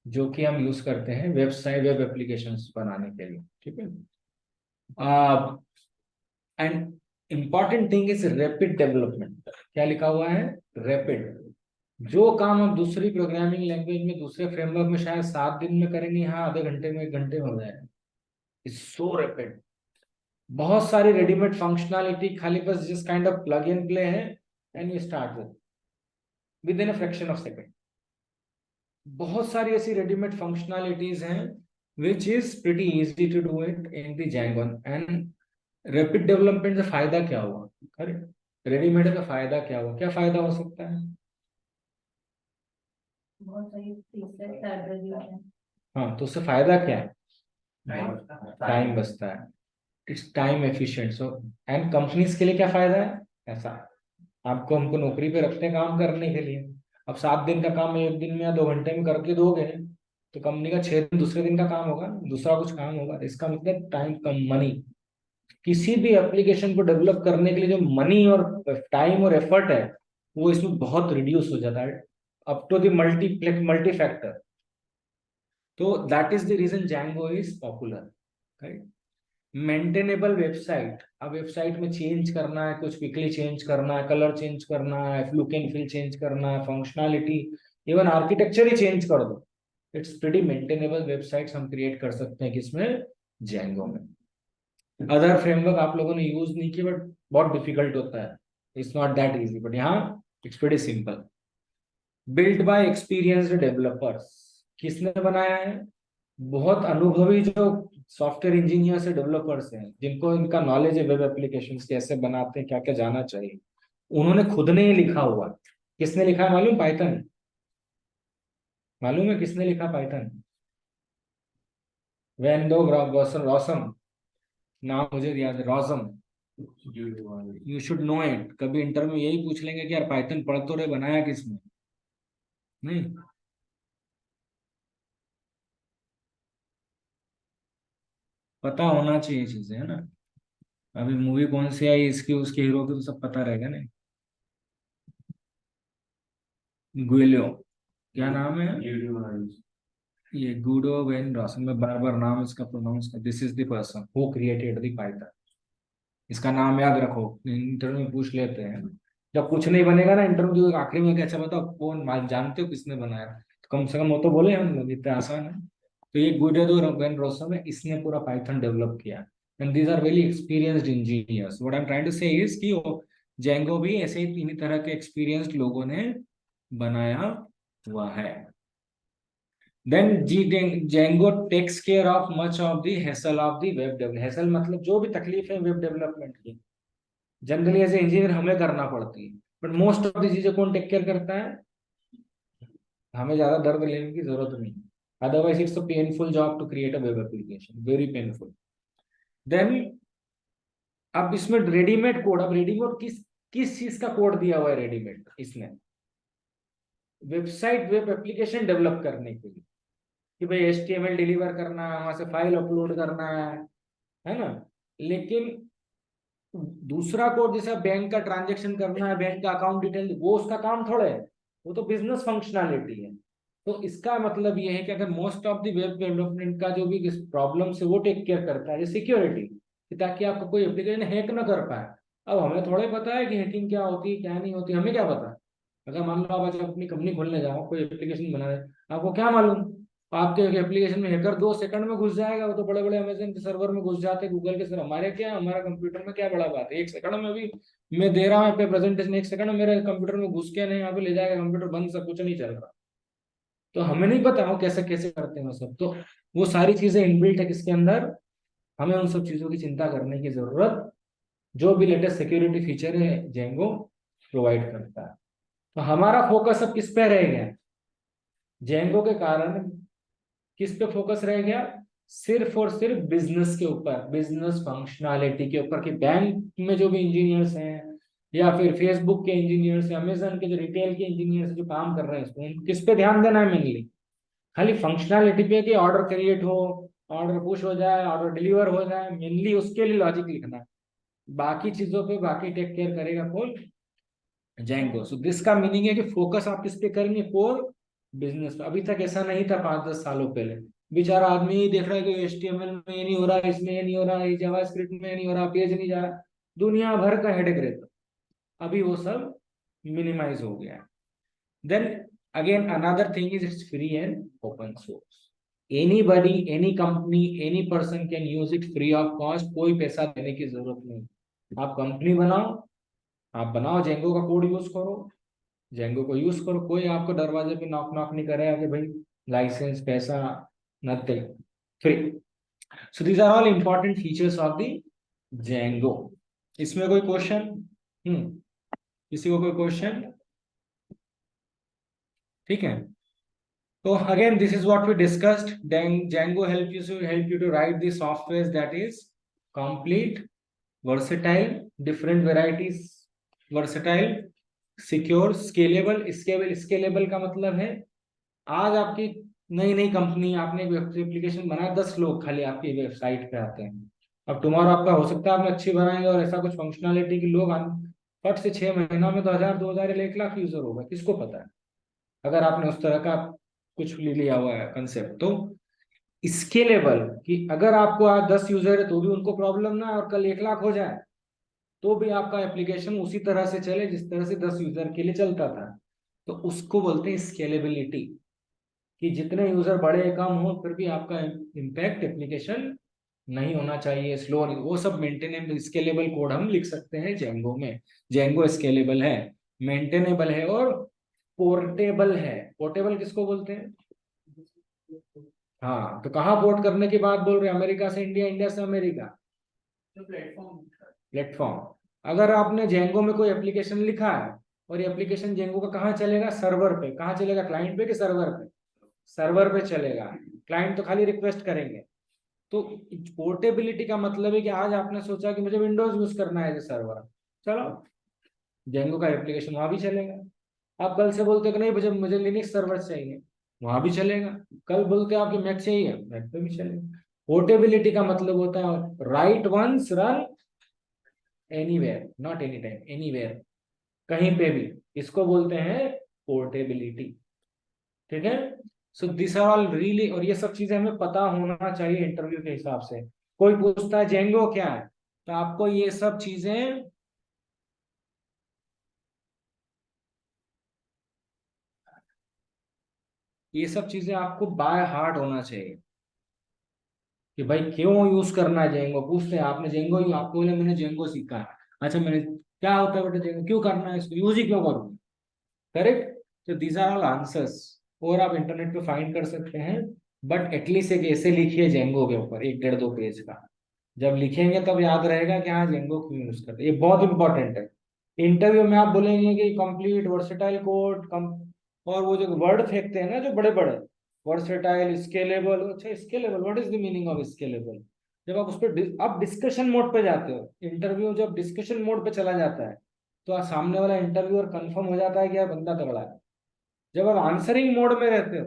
जो कि हम यूज करते हैं वेबसाइट वेब एप्लीकेशंस बनाने के लिए. ठीक है. And important thing is rapid development. क्या लिखा हुआ है? रैपिड. जो काम आप दूसरी प्रोग्रामिंग लैंग्वेज में दूसरे फ्रेमवर्क में शायद 7 दिन में करेंगे, यहाँ आधे घंटे में 1 घंटे में हो जाएगा. It's so rapid. बहुत सारी रेडीमेड फंक्शनैलिटी, खाली बस जिस kind of plug in play है and you start with in a fraction of second. बहुत सारी ऐसी रेडीमेड फंक्शनैलिटीज हैं which is pretty easy to do it in the Django. and rapid development से फायदा क्या हुआ? अरे रेडीमेड का फायदा क्या हुआ? क्या फायदा हो सकता है? बहुत सारी फीचर सर्वर. हाँ, तो उससे फायदा क्या है? टाइम बचता है. It's time efficient. So and companies के लिए क्या फायदा है? ऐसा आपको हमको नौकरी पे रखते हैं काम करने के लिए. अब 7 दिन का काम 1 दिन में या 2 घंटे में करके दोगे तो कंपनी का 6 दिन दूसरे दिन का काम होगा, दूसरा कुछ काम होगा. इसका मतलब टाइम कम मनी. किसी भी एप्लीकेशन को डेवलप करने के लिए जो मनी और टाइम और एफर्ट है वो इसमें बहुत रिड्यूस हो जाता है up to the multi factor. तो that is the reason Django is popular. Right. Maintainable website. अब वेबसाइट में चेंज करना है, कुछ क्विकली चेंज करना है, कलर चेंज करना है, लुक एंड फील चेंज करना है, फंक्शनैलिटी, इवन आर्किटेक्चर ही चेंज कर दो. इट्स प्रीटी मेंटेनेबल वेबसाइट्स हम क्रिएट कर सकते हैं किसमें? Django में. अदर फ्रेमवर्क आप लोगों ने यूज नहीं किया बट बहुत डिफिकल्ट होता है. It's not that easy but यहाँ it's pretty simple. Build by experienced developers. किसने बनाया है? बहुत अनुभवी जो सॉफ्टवेयर इंजीनियर्स से डेवलपर्स हैं, जिनको इनका नॉलेज है वेब एप्लीकेशंस कैसे बनाते हैं, क्या क्या जाना चाहिए. उन्होंने खुद ने ही लिखा हुआ. किसने लिखा है मालूम? पाइथन. मालूम है किसने लिखा पाइथन? वेंडो रॉसम. नाम मुझे याद है, Rossum. You should know it. कभी इंटरव्यू में यही पूछ लेंगे कि यार पाइथन पढ़ तो रहे, बनाया किसने? नहीं. पता होना चाहिए चीजें, है ना. अभी मूवी कौन सी आई, इसकी उसके हीरो की तो सब पता रहेगा. नहीं. गुएलियो. क्या नाम है? ये गुडो वेन रॉसन. मैं बार बार नाम इसका प्रोनाउंस कर. This is the person who created the Python. इसका नाम याद रखो, इंटरव्यू में पूछ लेते हैं. जब कुछ नहीं बनेगा ना इंटरव्यू आखिरी में, अच्छा बताओ कौन जानते हो किसने बनाया, तो कम से कम वो तो बोले हम लोग. इतना आसान है. तो ये गुडो वेन रॉसन है, इसने पूरा पाइथन डेवलप किया. And these are very experienced engineers. What I am trying to say is कि Django भी ऐसे ही इन्हीं तरह के एक्सपीरियंस्ड लोगों ने बनाया हुआ है. Then Django takes care of much of the hassle of the web develop. Hassle मतलब जो भी तकलीफ है वेब डेवलपमेंट की, जनरली एज ए इंजीनियर हमें करना पड़ती है. बट मोस्ट ऑफ द चीजें कौन टेक केयर करता है? हमें ज्यादा दर्द लेने की जरूरत नहीं. Otherwise it's a painful job to create a web application, very painful. Then अब इसमें रेडीमेड कोड. अब रेडीमेड किस किस चीज का कोड दिया हुआ है? रेडीमेड इसमें वेबसाइट वेब एप्लीकेशन डेवलप करने के लिए कि भाई HTML डिलीवर करना है, वहां से फाइल अपलोड करना है ना. लेकिन दूसरा कोड जैसे बैंक का ट्रांजेक्शन करना है, बैंक का अकाउंट डिटेल, वो उसका काम थोड़े है. वो तो बिजनेस फंक्शनैलिटी है. तो इसका मतलब ये है कि अगर most of the web development का जो भी प्रॉब्लम है वो टेक केयर करता है, सिक्योरिटी, ताकि आपको कोई एप्लीकेशन हैक ना कर पाए. अब हमें थोड़ा ही पता है कि हैकिंग क्या होती है क्या नहीं होती. हमें क्या पता? अगर मान लो आप आज अपनी कंपनी खोलने जाओ, कोई एप्लीकेशन बना रहे, आपको क्या मालूम? आपके एप्लीकेशन में हैकर 2 सेकंड में घुस जाएगा. वो तो बड़े बड़े अमेजन के सर्वर में घुस जाते हैं, गूगल के सर. हमारे क्या, हमारा कंप्यूटर में क्या बड़ा बात है? 1 सेकंड में भी मैं दे रहा हूँ पे प्रेजेंटेशन, 1 सेकंड में मेरे कंप्यूटर में घुस के नहीं यहाँ पे ले जाएगा. कंप्यूटर बंद, सब कुछ नहीं चल रहा. तो हमें नहीं पता वो कैसे कैसे करते हैं वो सब. तो वो सारी चीजें इनबिल्ट है किसके अंदर. हमें उन सब चीजों की चिंता करने की जरूरत, जो भी लेटेस्ट सिक्योरिटी फीचर है Django प्रोवाइड करता है. तो हमारा फोकस अब किस पे रहेगा? जेंगो के कारण किस पे फोकस रह गया, सिर्फ और सिर्फ बिजनेस के ऊपर, बिजनेस फंक्शनैलिटी के ऊपर, कि बैंक में जो भी इंजीनियर्स हैं या फिर फेसबुक के इंजीनियर्स, अमेजन के जो रिटेल के इंजीनियर्स जो काम कर रहे हैं इसमें, किस पे ध्यान देना है मेनली, खाली फंक्शनैलिटी पे, कि ऑर्डर क्रिएट हो, ऑर्डर पुश हो जाए, ऑर्डर डिलीवर हो जाए, मेनली उसके लिए लॉजिक लिखना है। बाकी चीजों पे बाकी टेक केयर करेगा कौन, जेंगो। सो दिस का मीनिंग है कि फोकस आप किस पे करेंगे, कोर बिजनेस पे। अभी तक ऐसा नहीं था 5-10 सालों पहले, बेचारा आदमी ही देख रहा है कि HTML में ये नहीं हो रहा, इसमें ये नहीं हो रहा, ये जावास्क्रिप्ट में नहीं हो रहा, पेज नहीं जा रहा, दुनिया भर का हेडेक रहता। अभी वो सब मिनिमाइज हो गया है। Then again another thing is it's free and open source, anybody, any company, any person can use it free of cost, कोई पैसा देने की जरूरत नहीं। आप कंपनी बनाओ, आप बनाओ, जेंगो का कोड यूज करो, जेंगो को यूज करो, कोई आपको दरवाजे पे नॉक नॉक नहीं करेगा कि भाई लाइसेंस, पैसा, nothing, free. So these are all important features of the Django. इसमें कोई क्वेश्चन? किसी को कोई क्वेश्चन? ठीक है, तो again this is what we discussed. Then Django help you to write the software that is complete, versatile, different varieties, versatile, secure, scalable. Scalable का मतलब है, आज आपकी नई नई कंपनी, आपने एप्लीकेशन बनाया, 10 लोग खाली आपकी वेबसाइट पे आते हैं। अब तुम्हारा आपका हो सकता है आपने अच्छी बनाएंगे और ऐसा कुछ फंक्शनैलिटी की लोग फट से 6 महीना में तो 1000, 2000 या 1 लाख यूजर होगा, किसको पता है, अगर आपने उस तरह का कुछ लिया हुआ है कंसेप्ट। तो स्केलेबल, कि अगर आपको आज 10 यूजर है तो भी उनको प्रॉब्लम ना और कल 1 लाख हो जाए तो भी आपका एप्लीकेशन उसी तरह से चले जिस तरह से 10 यूजर के लिए चलता था। तो उसको बोलते हैं स्केलेबिलिटी, कि जितने यूजर बड़े कम हो फिर भी आपका इम्पैक्ट एप्लीकेशन नहीं होना चाहिए, स्लो नहीं, वो सब मेंटेनेबल स्केलेबल कोड हम लिख सकते हैं जेंगो में। जेंगो स्केलेबल है, मेंटेनेबल है और पोर्टेबल है। पोर्टेबल किसको बोलते हैं? हाँ, तो कहाँ पोर्ट करने की बात बोल रहे हैं, अमेरिका से इंडिया, इंडिया से अमेरिका, प्लेटफॉर्म। अगर आपने जेंगो में कोई एप्लीकेशन लिखा है और ये एप्लीकेशन जेंगो का कहाँ चलेगा, सर्वर पे, कहाँ चलेगा, क्लाइंट पे कि सर्वर पे? सर्वर पे चलेगा। क्लाइंट तो खाली रिक्वेस्ट करेंगे। तो पोर्टेबिलिटी का मतलब है कि आज आपने सोचा कि मुझे विंडोज यूज करना है एज सर्वर, चलो जेंगो का एप्लीकेशन वहां भी चलेगा। आप कल से बोलते कि नहीं मुझे मुझे लिनक्स सर्वर चाहिए, वहां भी चलेगा। कल बोलते हैं आपकी मैक चाहिए, मैक पे भी चलेगा। पोर्टेबिलिटी का मतलब होता है write once run anywhere, not any time, anywhere, कहीं पे भी, इसको बोलते हैं पोर्टेबिलिटी। ठीक है, so this are all really, और ये सब चीजें हमें पता होना चाहिए इंटरव्यू के हिसाब से। कोई पूछता है जेंगो क्या है, तो आपको ये सब चीजें आपको बाय हार्ट होना चाहिए, कि भाई क्यों यूज करना है जेंगो। पूछते हैं आपने जेंगो, आपको बोले मैंने जेंगो सीखा है, अच्छा मैंने, क्या होता है बेटा जेंगो, क्यों करना है इसको, यूज ही क्यों करूँ, करेक्ट। तो दीज आर ऑल आंसर्स, और आप इंटरनेट पे फाइंड कर सकते हैं। बट एटलीस्ट एक ऐसे लिखिए जेंगो के ऊपर 1-1.5 पेज का, जब लिखेंगे तब याद रहेगा कि हाँ जेंगो क्यों यूज करते हैं, ये बहुत इंपॉर्टेंट है। इंटरव्यू में आप बोलेंगे कि कंप्लीट वर्सेटाइल कोड कम, और वो जो वर्ड फेंकते हैं ना जो बड़े बड़े, वर्सेटाइल, स्केलेबल, अच्छा scalable, what is the meaning of scalable? जब आप उस पर आप डिस्कशन मोड पे जाते हो, इंटरव्यू जब डिस्कशन मोड पे चला जाता है तो सामने वाला इंटरव्यूअर कंफर्म हो जाता है कि यार बंदा तगड़ा है। जब आप आंसरिंग मोड में रहते हो,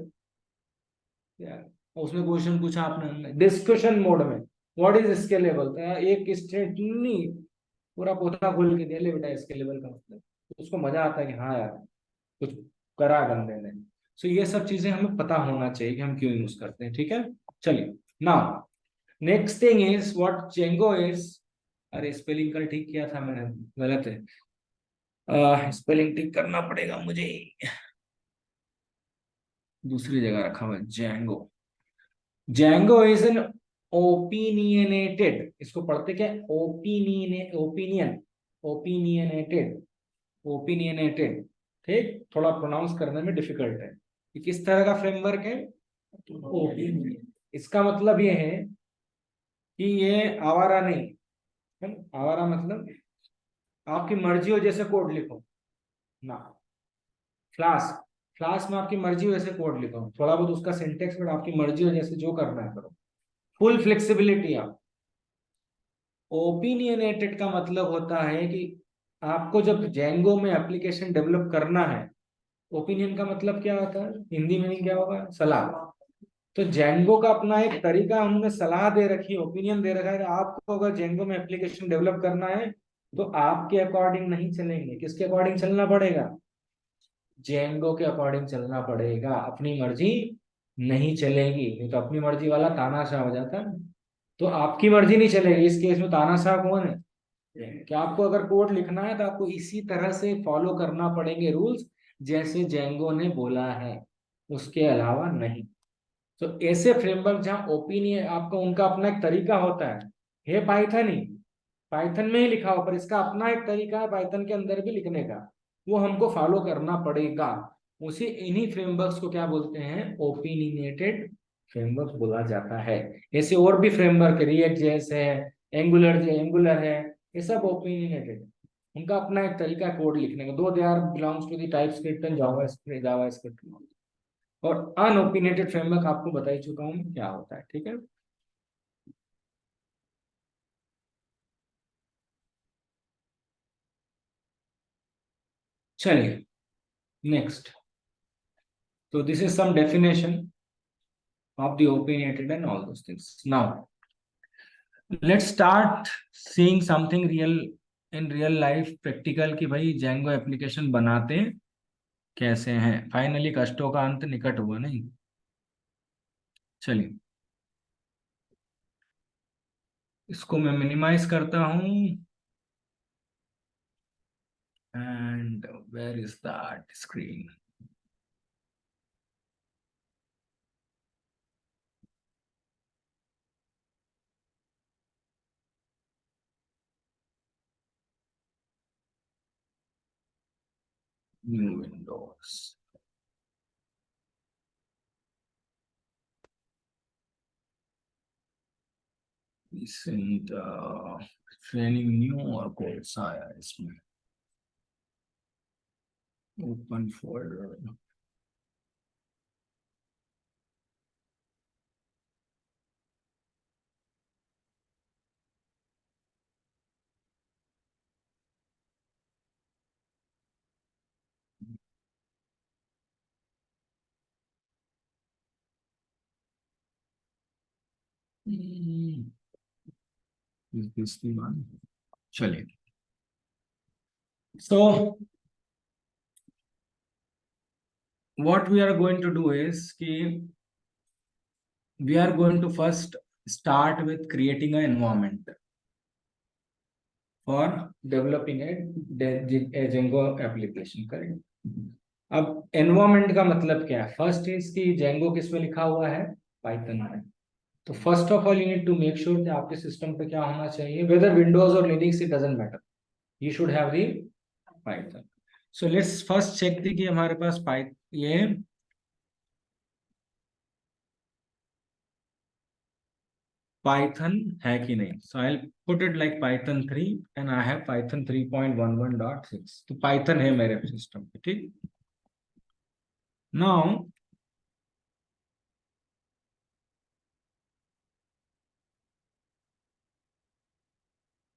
यार उसने क्वेश्चन पूछा आपने डिस्कशन मोड में, व्हाट इज स्केलेबल, एक स्टेट नहीं, पूरा पौधा खोल के दे ले बेटा स्केलेबल का मतलब, तो उसको मजा आता है कि हाँ यार कुछ करा बंदे ने। सो ये सब चीजें हमें पता होना चाहिए कि हम क्यों यूज करते हैं। ठीक है, चलिए now next thing is what Django is. अरे स्पेलिंग कल ठीक किया था मैंने, गलत है, स्पेलिंग ठीक करना पड़ेगा मुझे, दूसरी जगह रखा हुआ है Django. Django is an opinionated, इसको पढ़ते क्या, ओपिनियन, ओपिनियनेटेड, ओपिनियनेटेड। ठीक, थोड़ा प्रोनाउंस करने में डिफिकल्ट है। ये किस तरह का फ्रेमवर्क है, ओपिनियन। इसका मतलब ये है कि ये आवारा नहीं है, आवारा मतलब आपकी मर्जी हो जैसे कोड लिखो ना, फ्लास्क क्लास में आपकी मर्जी वैसे कोड लिखो, थोड़ा बहुत उसका सिंटेक्स बट आपकी मर्जी हो, जैसे जो करना है करो, फुल फ्लेक्सिबिलिटी। आप ओपिनियनेटेड का मतलब होता है कि आपको जब जेंगो में एप्लीकेशन डेवलप करना है, ओपिनियन का मतलब क्या होता है, हिंदी में क्या होगा, सलाह। तो जेंगो का अपना एक तरीका, उन्होंने सलाह दे रखी है, ओपिनियन दे रखा है कि आपको अगर जेंगो में एप्लीकेशन डेवलप करना है तो आपके अकॉर्डिंग नहीं चलेंगे, किसके अकॉर्डिंग चलना पड़ेगा, जेंगो के अकॉर्डिंग चलना पड़ेगा, अपनी मर्जी नहीं चलेगी, नहीं तो अपनी मर्जी वाला तानाशाह हो जाता है। तो आपकी मर्जी नहीं चलेगी, इस केस में तानाशाह कौन है, कि आपको अगर कोड लिखना है तो आपको इसी तरह से फॉलो करना पड़ेंगे रूल्स, जैसे जेंगो ने बोला है, उसके अलावा नहीं। तो ऐसे फ्रेमवर्क जहाँ ओपिनियन आपका, उनका अपना एक तरीका होता है पाइथन ही, पाइथन में ही लिखा हो, पर इसका अपना एक तरीका है पाइथन के अंदर भी लिखने का, वो हमको फॉलो करना पड़ेगा। उसी इन्हीं फ्रेमवर्क्स को क्या बोलते हैं, ओपिनियनेटेड फ्रेमवर्क बोला जाता है। ऐसे और भी फ्रेमवर्क, रिएक्ट जेएस है, एंगुलर है, ये सब ओपिनियनेटेड, उनका अपना एक तरीका कोड लिखने का, though they are belongs to the TypeScript and JavaScript. और अनओपिनियनेटेड फ्रेमवर्क आपको बता ही चुका हूं मैं क्या होता है, ठीक है। चलिए नेक्स्ट, तो this is some definition of the opinionated and all those things. Now, let's start seeing something real in real life practical कि भाई जेंगो एप्लीकेशन बनाते कैसे हैं। फाइनली कष्टों का अंत निकट हुआ नहीं। चलिए इसको मैं मिनिमाइज करता हूं, and where is that screen. New windows, training new और कौन सा आया इसमें, open folder. is this the one? चलिए, so what we are going to do is कि we are going to first start with creating an environment for developing a Django application, correct? अब environment का मतलब क्या है, first is कि Django किस में लिखा हुआ है, पाइथन में। तो first of all you need to make sure कि आपके सिस्टम पे क्या होना चाहिए, वेदर विंडोज और Linux, it doesn't matter, you should have the Python. So let's first check the कि हमारे पास ये पाइथन है कि नहीं। So I put it like Python 3 and I have Python 3.11.6, तो पाइथन है मेरे सिस्टम पे, ठीक। Now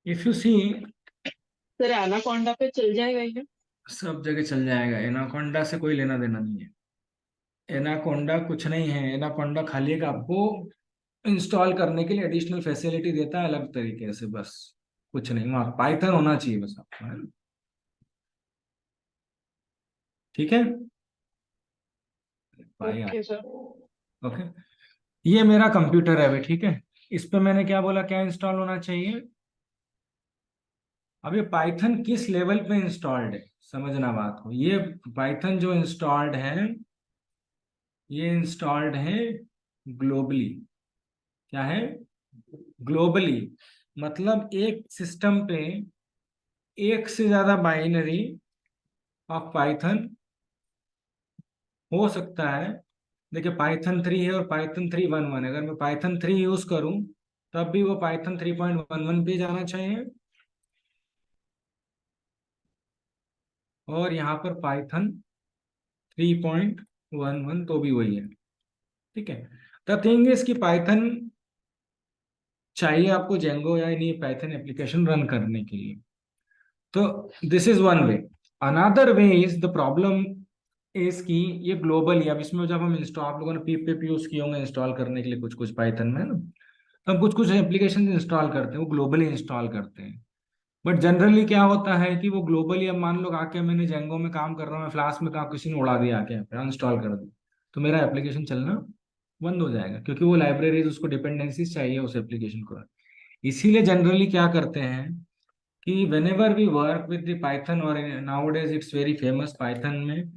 if you see, sir Anaconda पे चल जाएगा ये? सब जगह चल जाएगा, एनाकोंडा से कोई लेना देना नहीं है। एनाकोंडा कुछ नहीं है, एनाकोंडा खाली एक आपको इंस्टॉल करने के लिए एडिशनल फैसिलिटी देता है अलग तरीके से, बस कुछ नहीं, वहां पाइथन होना चाहिए बस आपको, है ना? ठीक है भाई। Okay sir. ओके, ये मेरा कंप्यूटर है अभी, ठीक है। इस पे मैंने क्या बोला, क्या इंस्टॉल होना चाहिए। अब ये पाइथन किस लेवल पे इंस्टॉल्ड है, समझना बात को। ये पाइथन जो इंस्टॉल्ड है, ये इंस्टॉल्ड है ग्लोबली। क्या है, ग्लोबली, मतलब एक सिस्टम पे एक से ज्यादा बाइनरी ऑफ पाइथन हो सकता है। देखिए पाइथन 3 है और पाइथन 3.11 है, अगर मैं पाइथन 3 यूज करूं तब भी वो पाइथन 3.11 पे जाना चाहिए, और यहाँ पर पाइथन 3.11 तो भी वही है, ठीक है। द थिंग इज कि पाइथन चाहिए आपको जेंगो या नहीं पाइथन एप्लीकेशन रन करने के लिए, तो this is one way. Another way is the problem is कि ये ग्लोबली, अब इसमें जब हम इंस्टॉल, आप लोगों ने pip यूज किए होंगे इंस्टॉल करने के लिए कुछ कुछ पाइथन में ना, हम कुछ कुछ एप्लीकेशन इंस्टॉल करते हैं वो ग्लोबली इंस्टॉल करते हैं। बट जनरली क्या होता है कि वो ग्लोबली, अब मान लो आके मैंने जेंगो में काम कर रहा हूँ, मैं फ्लास्क में काम, किसी ने उड़ा दिया आके इंस्टॉल कर दिया, तो मेरा एप्लीकेशन चलना बंद हो जाएगा, क्योंकि वो लाइब्रेरीज, उसको डिपेंडेंसीज चाहिए उस एप्लीकेशन को। इसीलिए जनरली क्या करते हैं कि whenever we work with the Python, और nowadays it's very famous Python में,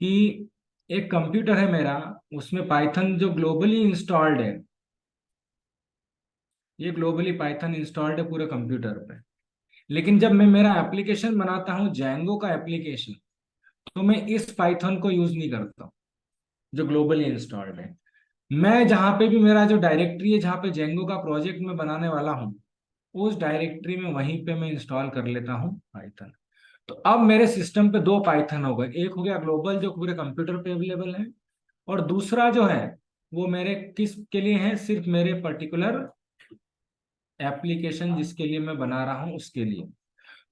कि एक कंप्यूटर है मेरा, उसमें पाइथन जो ग्लोबली इंस्टॉल्ड है, ये ग्लोबली पाइथन इंस्टॉल्ड है पूरे कंप्यूटर पे। लेकिन जब मैं मेरा एप्लीकेशन बनाता हूँ जेंगो का एप्लीकेशन, तो मैं इस पाइथन को यूज नहीं करता हूँ जो ग्लोबली इंस्टॉल्ड है। मैं जहां पे भी मेरा जो डायरेक्टरी है, जहाँ पे जेंगो का प्रोजेक्ट में बनाने वाला हूँ, उस डायरेक्टरी में वहीं पे मैं इंस्टॉल कर लेता हूँ पाइथन। तो अब मेरे सिस्टम पे दो पाइथन हो गए, एक हो गया ग्लोबल जो पूरे कंप्यूटर पे अवेलेबल है, और दूसरा जो है वो मेरे किस के लिए है, सिर्फ मेरे पर्टिकुलर एप्लीकेशन जिसके लिए मैं बना रहा हूँ उसके लिए।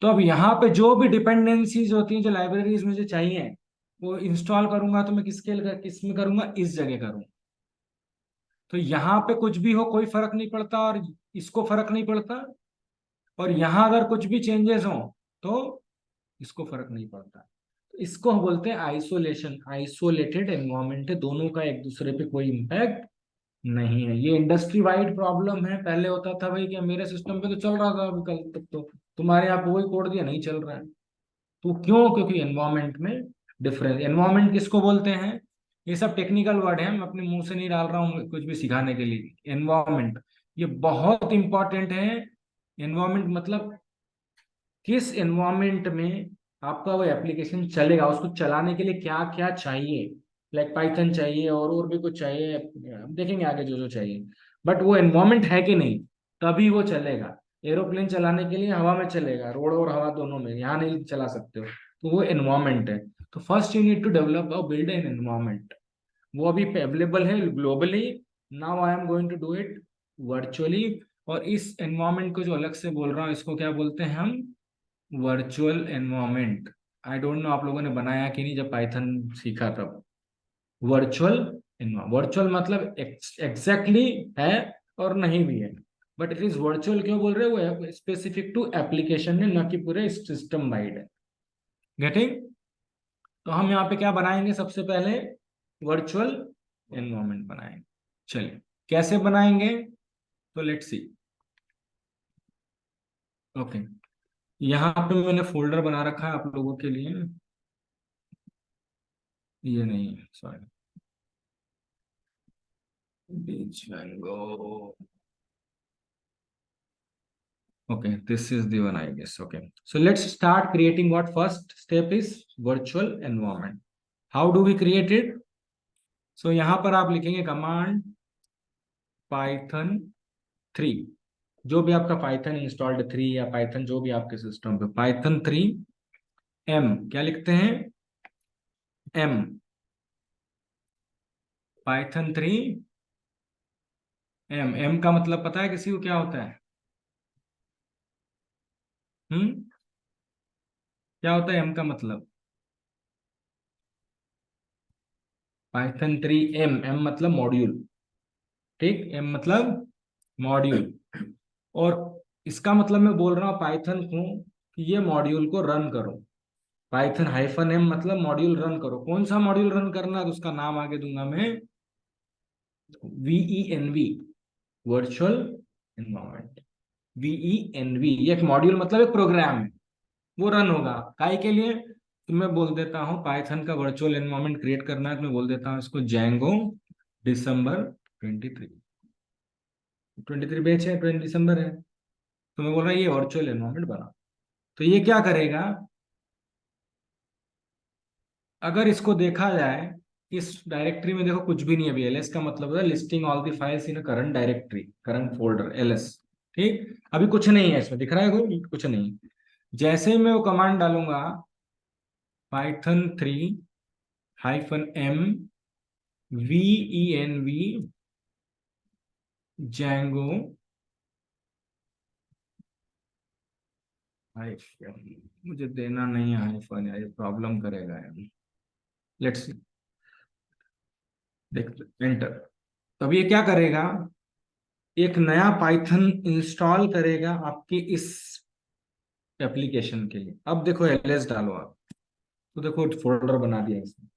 तो अब यहाँ पे जो भी डिपेंडेंसीज होती हैं, जो लाइब्रेरीज मुझे चाहिए, वो इंस्टॉल करूंगा तो मैं किस में करूंगा, इस जगह करूंगा। तो यहाँ पे कुछ भी हो कोई फर्क नहीं पड़ता, और इसको फर्क नहीं पड़ता, और यहाँ अगर कुछ भी चेंजेस हो तो इसको फर्क नहीं पड़ता। तो इसको हम बोलते हैं आइसोलेशन, आइसोलेटेड एनवायरनमेंट है, दोनों का एक दूसरे पे कोई इम्पैक्ट नहीं है। ये इंडस्ट्री वाइड प्रॉब्लम है। पहले होता था भाई कि मेरे सिस्टम पे तो चल रहा था, अभी कल तक तो तुम्हारे यहाँ पे वही कोड दिया नहीं चल रहा है। तो क्यों? क्योंकि एनवायरनमेंट में डिफरेंस। एनवायरनमेंट किसको बोलते हैं? ये सब टेक्निकल वर्ड है, मैं अपने मुंह से नहीं डाल रहा हूँ कुछ भी सिखाने के लिए। एनवायरनमेंट ये बहुत इंपॉर्टेंट है। एनवायरनमेंट मतलब किस एनवायरनमेंट में आपका वो एप्लीकेशन चलेगा, उसको चलाने के लिए क्या क्या चाहिए। लाइक पाइथन चाहिए और भी कुछ चाहिए, हम देखेंगे आगे जो जो चाहिए। बट वो एनवायरनमेंट है कि नहीं, तभी वो चलेगा। एरोप्लेन चलाने के लिए हवा में चलेगा, रोड और हवा दोनों में, यहाँ नहीं चला सकते हो, तो वो एनवायरनमेंट है। तो first you need to develop और बिल्ड एन एनवायरनमेंट। वो अभी अवेलेबल है globally. Now I am going to do it virtually. और इस एनवायरनमेंट को जो अलग से बोल रहा हूँ, इसको क्या बोलते हैं हम? Virtual environment. I don't know आप लोगों ने बनाया कि नहीं जब पाइथन सीखा तब। वर्चुअल एनवायरनमेंट, वर्चुअल मतलब एग्जैक्टली है और नहीं भी है, बट इट इज वर्चुअल। क्यों बोल रहे हो? वो स्पेसिफिक टू एप्लीकेशन है, ना कि पूरे सिस्टम वाइड है। गेटिंग? तो हम यहाँ पे क्या बनाएंगे? सबसे पहले वर्चुअल एनवायरनमेंट बनाएंगे। चलिए कैसे बनाएंगे, तो लेट्स सी। ओके, यहाँ पे मैंने फोल्डर बना रखा है आप लोगों के लिए। ये नहीं है, sorry, beach mango. Okay, this is the one, I guess. Okay, so let's start creating. What first step is virtual environment. How do we create it? So यहाँ पर आप लिखेंगे कमांड पाइथन 3, जो भी आपका पाइथन इंस्टॉल्ड 3 या Python जो भी आपके सिस्टम पे, पाइथन 3 एम। क्या लिखते हैं? M, Python 3 M. एम का मतलब पता है किसी को क्या होता है? क्या होता है एम का मतलब? पाइथन 3 एम, एम मतलब मॉड्यूल, ठीक, एम मतलब मॉड्यूल। और इसका मतलब मैं बोल रहा हूँ पाइथन को कि ये मॉड्यूल को रन करो। पाइथन हाइफन एम मतलब मॉड्यूल रन करो। कौन सा मॉड्यूल रन करना है? तो उसका नाम आगे दूंगा मैं, VENV, वर्चुअल एनवायरनमेंट। VENV ये एक मॉड्यूल मतलब एक प्रोग्राम है, वो रन होगा काय के लिए? तो मैं बोल देता हूँ पाइथन का वर्चुअल एनवायरनमेंट क्रिएट करना है, तो मैं बोल देता हूँ इसको जेंगो दिसंबर 23 बैच है, 20 दिसंबर है। तो मैं बोल रहा हूँ ये वर्चुअल एनवायरनमेंट बना। तो ये क्या करेगा? अगर इसको देखा जाए, इस डायरेक्टरी में देखो कुछ भी नहीं है अभी। एलएस का मतलब है listing all the files in current directory, current folder, LS. ठीक, अभी कुछ नहीं है इसमें, दिख रहा है कोई? कुछ नहीं। जैसे ही मैं वो कमांड डालूंगा Python 3 -m venv Django hyphen, मुझे देना नहीं है हाइफन, ये प्रॉब्लम करेगा यार। लेट्स देख, एंटर। तब ये क्या करेगा, एक नया पाइथन इंस्टॉल करेगा आपके इस एप्लीकेशन के लिए। अब देखो एलएस डालो आप, तो देखो फोल्डर बना दिया इसमें,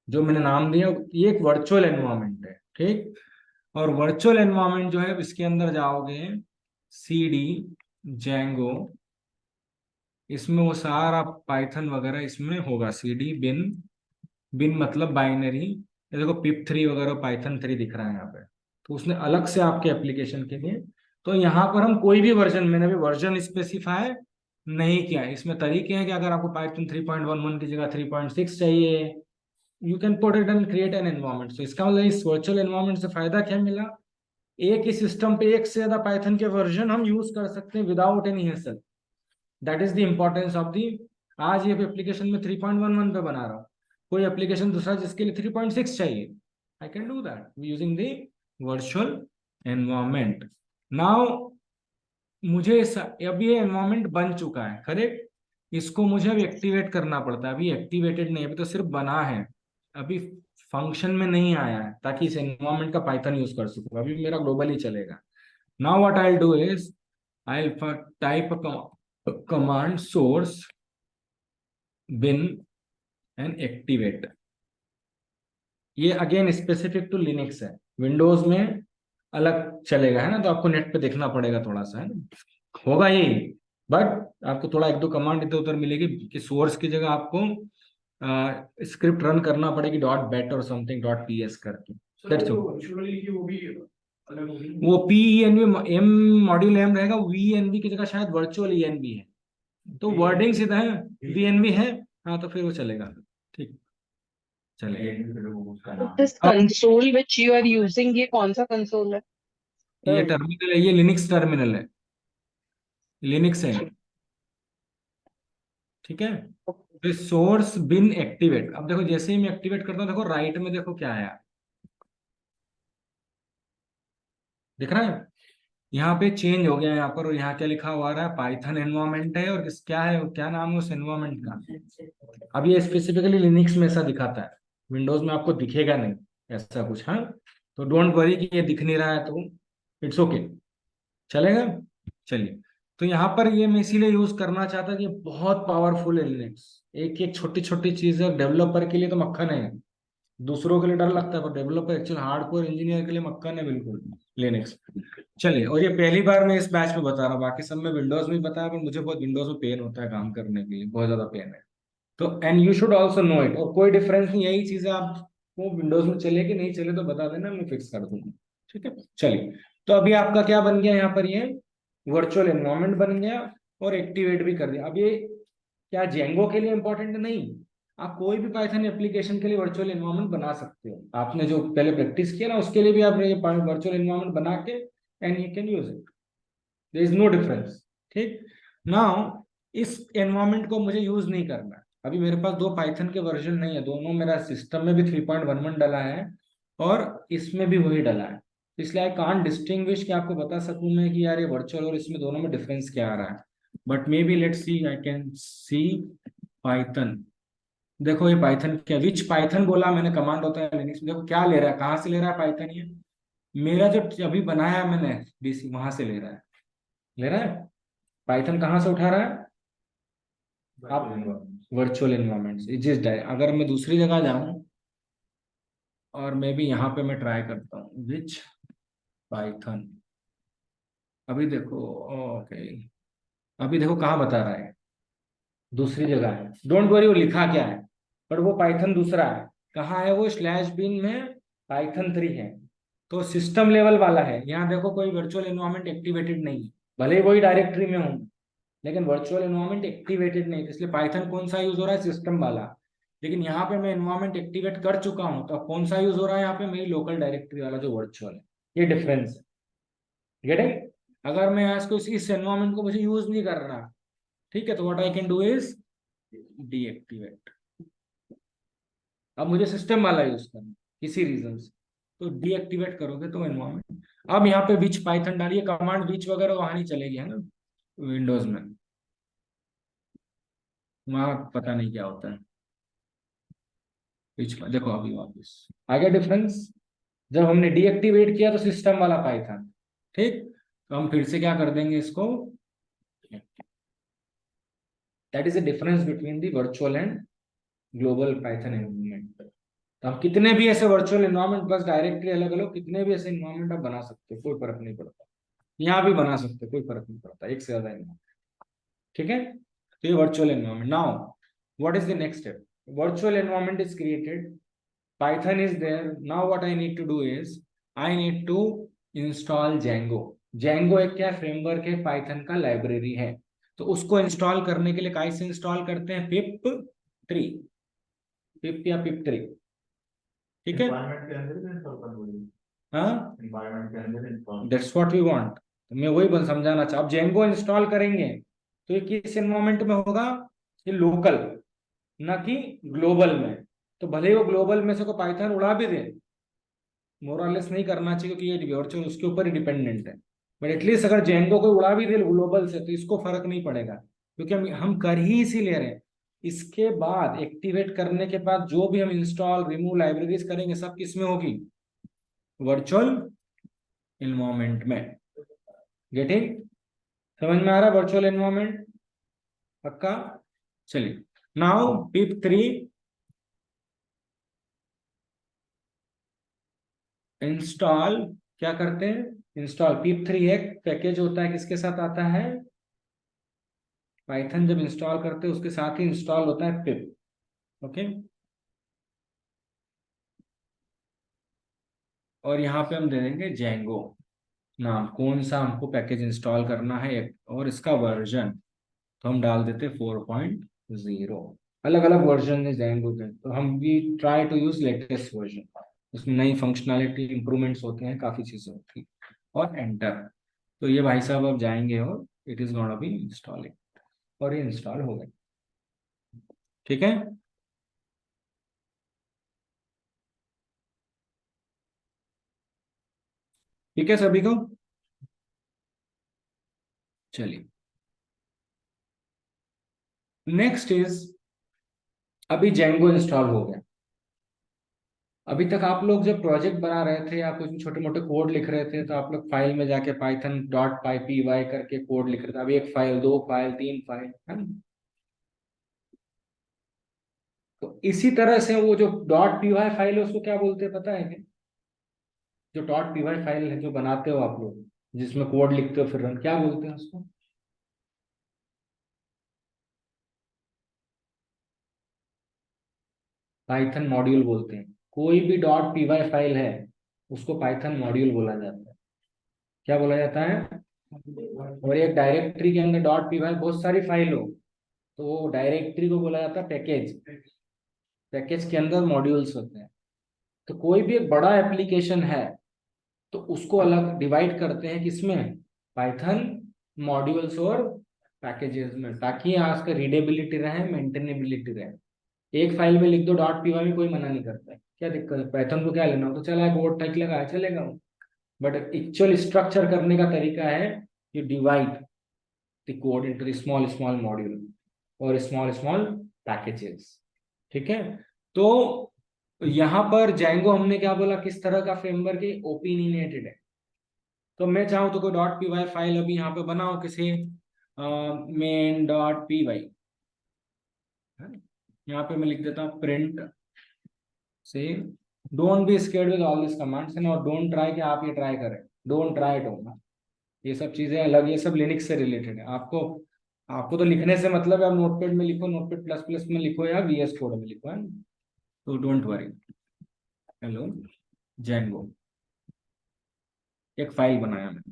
जो मैंने नाम दिया ये एक वर्चुअल एनवायरनमेंट है, ठीक। और वर्चुअल एनवायरनमेंट जो है इसके अंदर जाओगे, cd Django, इसमें वो सारा पाइथन वगैरह इसमें होगा। cd bin, बिन मतलब बाइनरी, ये देखो pip3 वगैरह पाइथन 3 दिख रहा है यहाँ पे, तो उसने अलग से आपके एप्लीकेशन के लिए। तो यहाँ पर हम कोई भी वर्जन, मैंने भी वर्जन स्पेसिफाई नहीं किया है। इसमें तरीके हैं कि अगर आपको पाइथन 3.11 की जगह 3.6 चाहिए, you can put it and create an environment. तो इसका मतलब इस वर्चुअल एनवायरनमेंट से फायदा क्या मिला, एक ही सिस्टम पे एक से ज्यादा पाइथन के वर्जन हम यूज कर सकते हैं without any hassle. That is the importance of the. आज ये एप्लीकेशन में 3.11 पे बना रहा हूँ, कोई एप्लीकेशन दूसरा जिसके लिए 3.6 चाहिए, I can do that using the virtual environment. Now मुझे अब ये एनवायरनमेंट बन चुका है, करेक्ट। इसको मुझे अब एक्टिवेट करना पड़ता है। अभी एक्टिवेटेड नहीं, अभी तो सिर्फ बना है, अभी फंक्शन में नहीं आया है, ताकि इस एनवायरनमेंट का पाइथन यूज कर सकूं। अभी मेरा ग्लोबली चलेगा। Now what I will do is I will type command source bin and activate. ये अगेन स्पेसिफिक टू लिनक्स है, विंडोज में अलग चलेगा, है ना, तो आपको नेट पे देखना पड़ेगा थोड़ा सा, है ना, होगा यही। बट आपको थोड़ा एक दो कमांड इधर उधर मिलेगी कि सोर्स की जगह आपको स्क्रिप्ट रन करना पड़ेगी .bat और समथिंग .ps करके। That's all। वो PENV एम मॉड्यूल एम रहेगा, VNV की जगह शायद वर्चुअल ENV है, तो वर्डिंग सीधा है, VNV है, हाँ तो फिर वो चलेगा, ठीक चलेगा। This console which you are using, ये कौन सा कंसोल है? ये टर्मिनल है, ये लिनक्स टर्मिनल है, लिनक्स है, ठीक है। तो सोर्स बिन एक्टिवेट, अब देखो जैसे ही मैं एक्टिवेट करता हूँ, देखो राइट में देखो क्या है, दिख रहा है, यहाँ पे चेंज हो गया यहाँ पर, और यहाँ क्या लिखा हुआ रहा है, पाइथन एनवायरनमेंट है, और क्या है, क्या नाम है उस एनवायरनमेंट का। अब ये स्पेसिफिकली लिनक्स में ऐसा दिखाता है, विंडोज में आपको दिखेगा नहीं ऐसा कुछ, हाँ। तो डोंट वरी कि ये दिख नहीं रहा है, तो इट्स ओके, चलेगा। चलिए, तो यहाँ पर ये मैं इसीलिए यूज करना चाहता कि बहुत पावरफुल है लिनक्स। एक एक छोटी छोटी चीज है, डेवलपर के लिए तो मक्खन है, दूसरों के लिए डर लगता है, पर डेवलपर एक्चुअल हार्डकोर इंजीनियर के लिए मक्खन है बिल्कुल लिनक्स। चलिए, और ये पहली बार मैं इस बैच में बता रहा हूँ, बाकी सब में विंडोज में बताया, पर मुझे बहुत विंडोज में पेन होता है काम करने के लिए, बहुत ज्यादा पेन है। तो and you should also know it, और कोई डिफरेंस नहीं, यही चीजें आपको विंडोज में चले कि नहीं चले तो बता देना, मैं फिक्स कर दूंगा, ठीक है। चलिए, तो अभी आपका क्या बन गया यहाँ पर, ये वर्चुअल एनवायरनमेंट बन गया और एक्टिवेट भी कर दिया। अब ये क्या जेंगो के लिए इंपॉर्टेंट नहीं, आप कोई भी पाइथन एप्लीकेशन के लिए वर्चुअल एनवायरनमेंट बना सकते हो। आपने जो पहले प्रैक्टिस किया ना, उसके लिए भी आप ये वर्चुअल एनवायरनमेंट बना के and you can use it, there is no difference, ठीक। नाउ इस एनवायरनमेंट को मुझे यूज नहीं करना है, अभी मेरे पास दो पाइथन के वर्जन नहीं है, दोनों मेरा सिस्टम में भी 3.11 डला है और इसमें भी वही डला है, इसलिए आई कांट डिस्टिंग्विश कि आपको बता सकूं मैं कि यार ये वर्चुअल और इसमें दोनों में डिफरेंस क्या आ रहा है। But may be let's see, I can see Python. देखो ये पाइथन क्या, विच पाइथन बोला मैंने, कमांड होता है लिनक्स में, देखो क्या ले रहा है, कहाँ से ले रहा है पाइथन, ये मेरा जो अभी बनाया है मैंने डीसी, वहां से ले रहा है, ले रहा है। पाइथन कहाँ से उठा रहा है, आप वर्चुअल एनवायरनमेंट से। जिस अगर मैं दूसरी जगह जाऊं और मैं भी यहाँ पे मैं ट्राई करता हूँ विच पाइथन, अभी देखो, ओके, अभी देखो कहाँ बता रहा है, दूसरी जगह है, डोंट वरी वो लिखा क्या है, पर वो पाइथन दूसरा है। कहाँ है वो, स्लैश बिन में पाइथन 3 है, तो सिस्टम लेवल वाला है। यहाँ देखो कोई वर्चुअल एनवायरनमेंट एक्टिवेटेड नहीं है, भले ही वही डायरेक्टरी में हूँ, लेकिन वर्चुअल एनवायरनमेंट एक्टिवेटेड नहीं है, इसलिए पाइथन कौन सा यूज हो रहा है, सिस्टम वाला। लेकिन यहाँ पे मैं एनवायरनमेंट एक्टिवेट कर चुका हूँ, तो कौन सा यूज हो रहा है यहाँ पे, मेरी लोकल डायरेक्टरी वाला जो वर्चुअल है, ये डिफरेंस है, गेट इट। अगर मैं आज को इस एनवायरनमेंट को मुझे यूज नहीं करना, ठीक है, तो what I can do is deactivate, अब मुझे सिस्टम वाला यूज करना है, किसी रीजन से, तो डीएक्टिवेट करोगे तो एनवायरमेंट। अब यहाँ पे विच पाइथन डालिए, कमांड विच वगैरह वहां नहीं चलेगी, है ना, विंडोज में वहां पता नहीं क्या होता है। विच देखो अभी वापस आ गया डिफरेंस। जब हमने डीएक्टिवेट किया तो सिस्टम वाला पाइथन, ठीक, तो हम फिर से क्या कर देंगे इसको, that is the difference between the virtual and global Python environment. तो आप कितने भी ऐसे वर्चुअल एनवायरमेंट, बस डायरेक्टली अलग अलग कितने भी ऐसे एनवायरमेंट आप बना सकते हो, कोई फर्क नहीं पड़ता। यहाँ भी बना सकते हो, कोई फर्क नहीं पड़ता, एक से ज्यादा एनवायरमेंट, ठीक है। तो ये virtual environment. Now what is the next step? Virtual environment is created, Python is there, now what I need to do is I need to install Django. Django एक क्या फ्रेमवर्क है, पाइथन का library है। तो उसको install करने के लिए कैसे इंस्टॉल करते हैं, पिप 3, पिप या पिप 3, ठीक है। एनवायरनमेंट के अंदर ही इंस्टॉल करना पड़ेगा। हाँ, एनवायरनमेंट के अंदर install. That's what we want. मैं वही बस समझाना चाह, अब जेंगो इंस्टॉल करेंगे तो ये किस एनवायरमेंट में होगा, ये लोकल, ना कि ग्लोबल में। तो भले ही वो ग्लोबल में से को पाइथन उड़ा भी दे, मोरलेस नहीं करना चाहिए क्योंकि ये वर्चुअल उसके ऊपर ही डिपेंडेंट है, बट एटलीस्ट अगर जेंगो को उड़ा भी दे ग्लोबल से तो इसको फर्क नहीं पड़ेगा, क्योंकि हम कर ही इसी ले रहे हैं। इसके बाद एक्टिवेट करने के बाद जो भी हम इंस्टॉल रिमूव लाइब्रेरीज करेंगे सब किस में होगी, वर्चुअल एनवायरमेंट में। गेटिंग, समझ में आ रहा है वर्चुअल एनवायरमेंट, पक्का। चलिए, नाउ पिप 3 इंस्टॉल, क्या करते हैं इंस्टॉल, पिप 3 एक पैकेज होता है, किसके साथ आता है, पाइथन जब इंस्टॉल करते हैं उसके साथ ही इंस्टॉल होता है पिप, ओके। और यहाँ पे हम दे देंगे जेंगो नाम, कौन सा हमको पैकेज इंस्टॉल करना है और इसका वर्जन, तो हम डाल देते 4.0। अलग अलग वर्जन है जेंगो के, तो हम भी try to use latest version, उसमें नई फंक्शनैलिटी इंप्रूवमेंट्स होते हैं, काफी चीजें होती है। और एंटर, तो ये भाई साहब अब जाएंगे और it is gonna be installing, और ये इंस्टॉल हो गए, ठीक है। ठीक है सभी को, चलिए नेक्स्ट इज, अभी जेंगो इंस्टॉल हो गया। अभी तक आप लोग जब प्रोजेक्ट बना रहे थे या कुछ छोटे मोटे कोड लिख रहे थे तो आप लोग फाइल में जाके पाइथन डॉट पाई पी वाई करके कोड लिख रहे थे, अभी एक फाइल, दो फाइल, तीन फाइल, है ना। तो इसी तरह से वो जो डॉट पी वाई फाइल है उसको क्या बोलते हैं पता है क्या, जो डॉट पी वाई फाइल है जो बनाते हो आप लोग, जिसमें कोड लिखते हो फिर रन, क्या बोलते हैं उसको, पाइथन मॉड्यूल बोलते हैं। कोई भी डॉट पी वाई फाइल है उसको पाइथन मॉड्यूल बोला जाता है। क्या बोला जाता है, और एक डायरेक्टरी के अंदर डॉट पी वाई बहुत सारी फाइल हो तो वो डायरेक्टरी को बोला जाता है पैकेज, पैकेज के अंदर मॉड्यूल्स होते हैं। तो कोई भी एक बड़ा एप्लीकेशन है तो उसको अलग डिवाइड करते हैं किसमें, पाइथन मॉड्यूल्स और पैकेजेस में, ताकि आज का रीडेबिलिटी रहे, मेंटेनेबिलिटी रहे। एक फाइल में लिख दो डॉट पीवाई में, कोई मना नहीं करता है, क्या दिक्कत है, पाइथन को क्या लेना हो तो चला है, कोड टाइप लगा है चलेगा। बट एक्चुअल स्ट्रक्चर करने का तरीका है you divide the code into the small small module और स्मॉल स्मॉल पैकेजेस, ठीक है। तो यहाँ पर जेंगो हमने क्या बोला, किस तरह का फ्रेमवर्क है, ओपिनियनेटेड है। तो मैं चाहूँ तो कोई डॉट पी वाई फाइल अभी यहाँ पे बनाओ किसी मेन डॉट पी वाई, यहाँ पे मैं लिख देता हूँ प्रिंट से, don't be scared with all this commands and, और डोंट ट्राई कि आप ये ट्राई करें, डोंट ट्राई इट होगा, ये सब चीजें अलग, ये सब लिनक्स से रिलेटेड है। आपको आपको तो लिखने से मतलब है, आप नोटपैड में लिखो, नोटपैड प्लस प्लस में लिखो या वीएस कोड में लिखो, है ना? तो डोंट वरी। हेलो जेंगो, एक फाइल बनाया मैंने,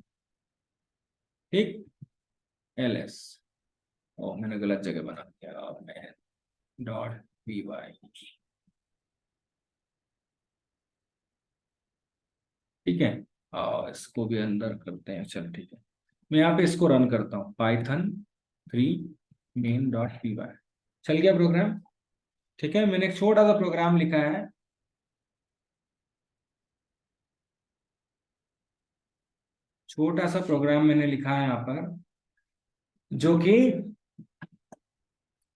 ठीक, ls, ओ मैंने गलत जगह बना दिया, मैं डॉट पी वाई, ठीक है। और इसको भी अंदर करते हैं, चल ठीक है। मैं यहाँ पे इसको रन करता हूँ, Python 3 main dot P Y, चल गया प्रोग्राम, ठीक है, मैंने एक छोटा सा प्रोग्राम लिखा है, छोटा सा प्रोग्राम मैंने लिखा है यहाँ पर, जो कि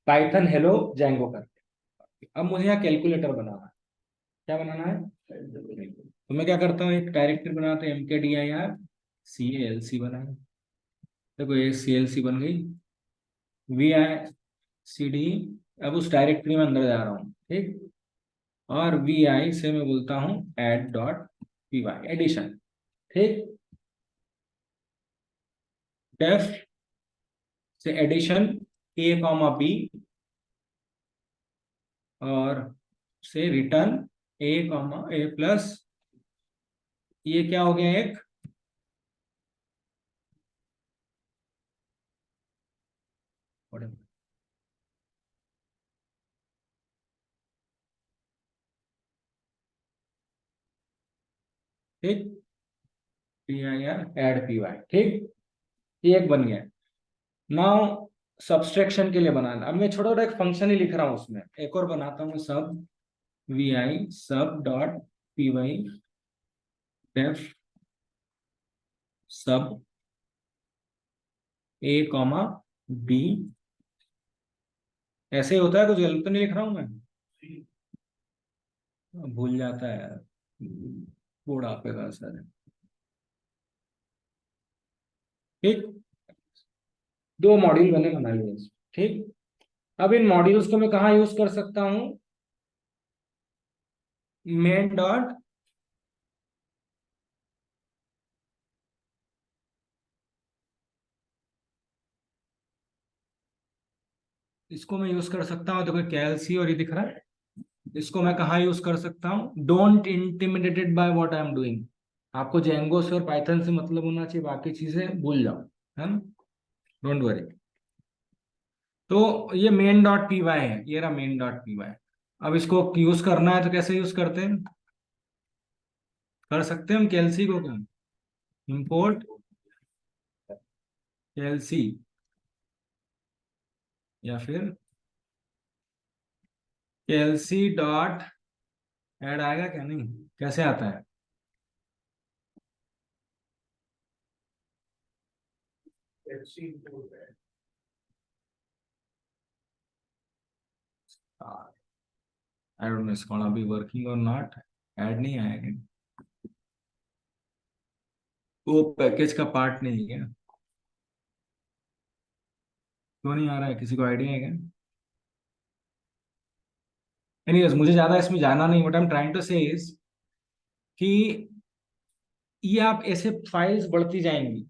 पाइथन हेलो जेंगो करके। अब मुझे यहाँ कैलकुलेटर बनाना है। क्या बनाना है? तो मैं क्या करता हूँ, एक डायरेक्टरी बनाता हूँ, mkdir बनाए। देखो ये CLC बन गई, VICD। अब उस डायरेक्टरी में अंदर जा रहा हूँ, ठीक। और VI से मैं बोलता हूँ add.py, एडिशन, ठीक। डेफ से एडिशन A, B, और से रिटर्न A, प्लस, ये क्या हो गया, एक ठीक, PIR add.py, ठीक। ये एक बन गया। नाउ सब्सट्रैक्शन के लिए बनाना, अब मैं छोटा छोटा एक फंक्शन ही लिख रहा हूँ उसमें, एक और बनाता हूँ, सब VI सब डॉट PY डेफ सब A, B। ऐसे ही होता है, कुछ गलत तो नहीं लिख रहा हूं मैं? भूल जाता है यार, बुढ़ापे का असर है, ठीक। दो मॉड्यूल मैंने बना लिए, ठीक। अब इन मॉड्यूल्स को मैं कहाँ यूज कर सकता हूँ? मेन डॉट इसको मैं यूज कर सकता हूँ, देखो KLC और ये दिख रहा है, इसको मैं कहाँ यूज कर सकता हूँ? Don't intimidated by what I am doing. आपको जेंगो से और पाइथन से मतलब होना चाहिए, बाकी चीजें भूल जाओ, है ना, डोंट वरी। तो ये मेन डॉट पी वाई है, ये रहा मेन डॉट पी वाई। अब इसको यूज करना है तो कैसे यूज करते हैं? कर सकते हैं हम KLC को, क्या इंपोर्ट KLC, या फिर KLC डॉट ऐड आएगा क्या? नहीं, कैसे आता है? I don't know it's gonna be working और नॉट। ऐड नहीं आएगा, वो पैकेज का पार्ट नहीं है। क्यों नहीं आ रहा है, किसी को आइडिया है क्या? एनीवेज, मुझे ज्यादा इसमें जाना नहीं, what I am trying to say is कि ये आप ऐसे फाइल्स बढ़ती जाएंगी।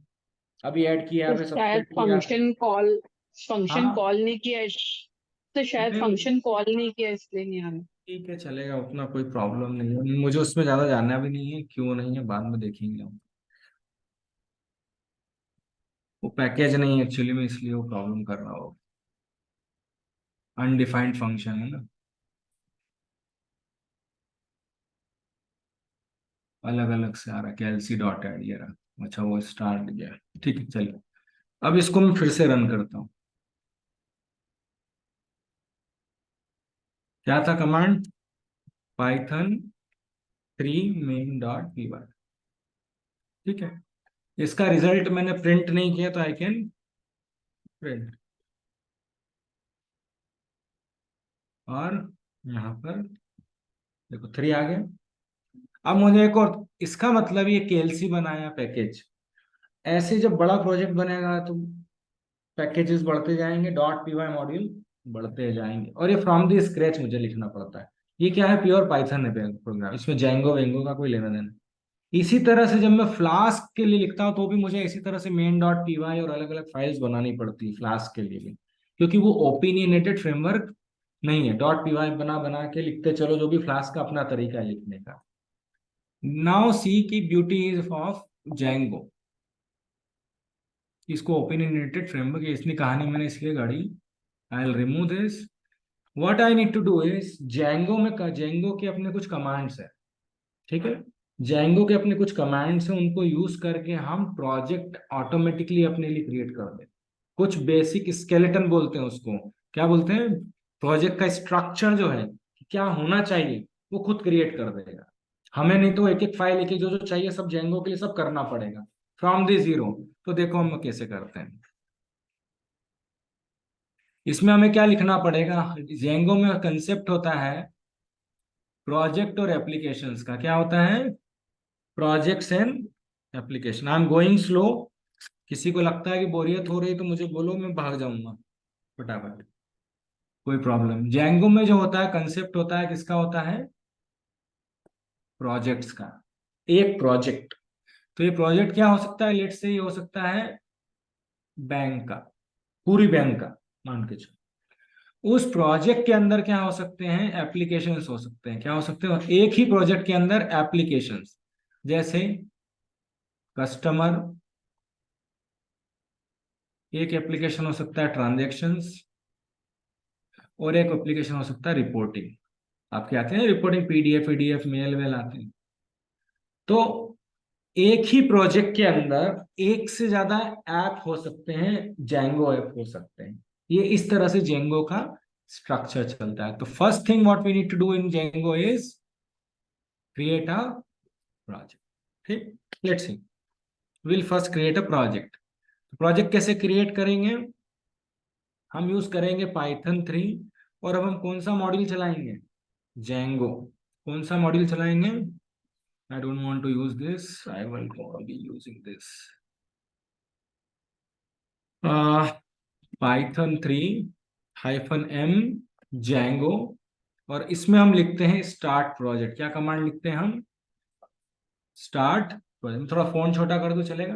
अभी ऐड किया, तो अभी शायद सब्सट्रैक्ट किया। फंक्शन हाँ, कॉल नहीं किया तो शायद नहीं, फंक्शन कॉल नहीं किया इसलिए नहीं आ रहा। ठीक है, चलेगा, उतना कोई प्रॉब्लम नहीं है, मुझे उसमें ज्यादा जानना भी नहीं है, क्यों नहीं है बाद में देखेंगे हम। वो पैकेज नहीं है एक्चुअली में, इसलिए वो प्रॉब्लम कर रहा हो। अनडिफाइंड फंक्शन है ना, अलग अलग से आ रहा है। KLC डॉट ऐड, ये रहा, अच्छा वो स्टार्ट गया, ठीक है, चलिए। अब इसको मैं फिर से रन करता हूँ। क्या था कमांड? python 3 main.py, ठीक है। इसका रिजल्ट मैंने प्रिंट नहीं किया, तो आई कैन प्रिंट, और यहाँ पर देखो 3 आ गया। अब मुझे एक और, इसका मतलब ये KLC बनाया पैकेज, ऐसे जब बड़ा प्रोजेक्ट बनेगा तो पैकेजेस बढ़ते जाएंगे, डॉट PY मॉड्यूल बढ़ते जाएंगे, और ये फ्रॉम द स्क्रैच मुझे लिखना पड़ता है। ये क्या है, प्योर पाइथन है प्रोग्राम, इसमें जेंगो वेंगो का कोई लेना देना नहीं। इसी तरह से जब मैं फ्लास्क के लिए लिखता हूँ तो भी मुझे इसी तरह से मेन डॉट PY और अलग अलग फाइल्स बनानी पड़ती है फ्लास्क के लिए भी, क्योंकि वो ओपिनियनेटेड फ्रेमवर्क नहीं है। डॉट PY बना बना के लिखते चलो, जो भी फ्लास्क का अपना तरीका है लिखने का। नाउ सी की ब्यूटी इज ऑफ जेंगो, इसको ओपिनियनेटेड फ्रेमवर्क, इसने कहानी मैंने इसलिए गाड़ी, I will remove this. What I need to do is, Django में जेंगो के अपने कुछ कमांड्स है, ठीक है। जेंगो के अपने कुछ कमांड्स हैं, उनको यूज करके हम प्रोजेक्ट ऑटोमेटिकली अपने लिए क्रिएट कर दें। कुछ बेसिक स्केलेटन बोलते हैं उसको, क्या बोलते हैं? प्रोजेक्ट का स्ट्रक्चर जो है क्या होना चाहिए वो खुद क्रिएट कर देगा। हमें नहीं तो एक एक फाइल, एक एक जो जो चाहिए सब जेंगो के लिए सब करना पड़ेगा फ्रॉम द जीरो। तो देखो हम कैसे करते हैं। इसमें हमें क्या लिखना पड़ेगा, जेंगो में कंसेप्ट होता है प्रोजेक्ट और एप्लीकेशंस का। क्या होता है, projects and application. I am going slow, किसी को लगता है कि बोरियत हो रही तो मुझे बोलो, मैं भाग जाऊंगा फटाफट, कोई प्रॉब्लम। जेंगो में जो होता है कंसेप्ट होता है किसका होता है, प्रोजेक्ट्स का। एक प्रोजेक्ट, तो ये प्रोजेक्ट क्या हो सकता है, लेट से ये हो सकता है बैंक का, पूरी बैंक का मान के चलो। उस प्रोजेक्ट के अंदर क्या हो सकते हैं, एप्लीकेशंस हो सकते हैं। क्या हो सकते हैं, एक ही प्रोजेक्ट के अंदर एप्लीकेशंस, जैसे कस्टमर, एक एप्लीकेशन हो सकता है ट्रांजैक्शंस, और एक एप्लीकेशन हो सकता है रिपोर्टिंग। आपके आते हैं रिपोर्टिंग, पीडीएफ ईडीएफ मेल वेल आते हैं। तो एक ही प्रोजेक्ट के अंदर एक से ज्यादा ऐप हो सकते हैं, जेंगो ऐप हो सकते हैं। ये इस तरह से जेंगो का स्ट्रक्चर चलता है। तो first thing what we need to do in Django is create a project. ठीक, let's see, will first create a project. Project कैसे क्रिएट करेंगे, हम यूज करेंगे पाइथन 3। और अब हम कौन सा मॉड्यूल चलाएंगे, जेंगो। कौन सा मॉड्यूल चलाएंगे, I don't want to use this. I will be using this. Python 3 -m Django। और इसमें हम लिखते हैं स्टार्ट प्रोजेक्ट। क्या कमांड लिखते हैं हम, स्टार्ट प्रोजेक्ट। थोड़ा फोन छोटा कर दो चलेगा,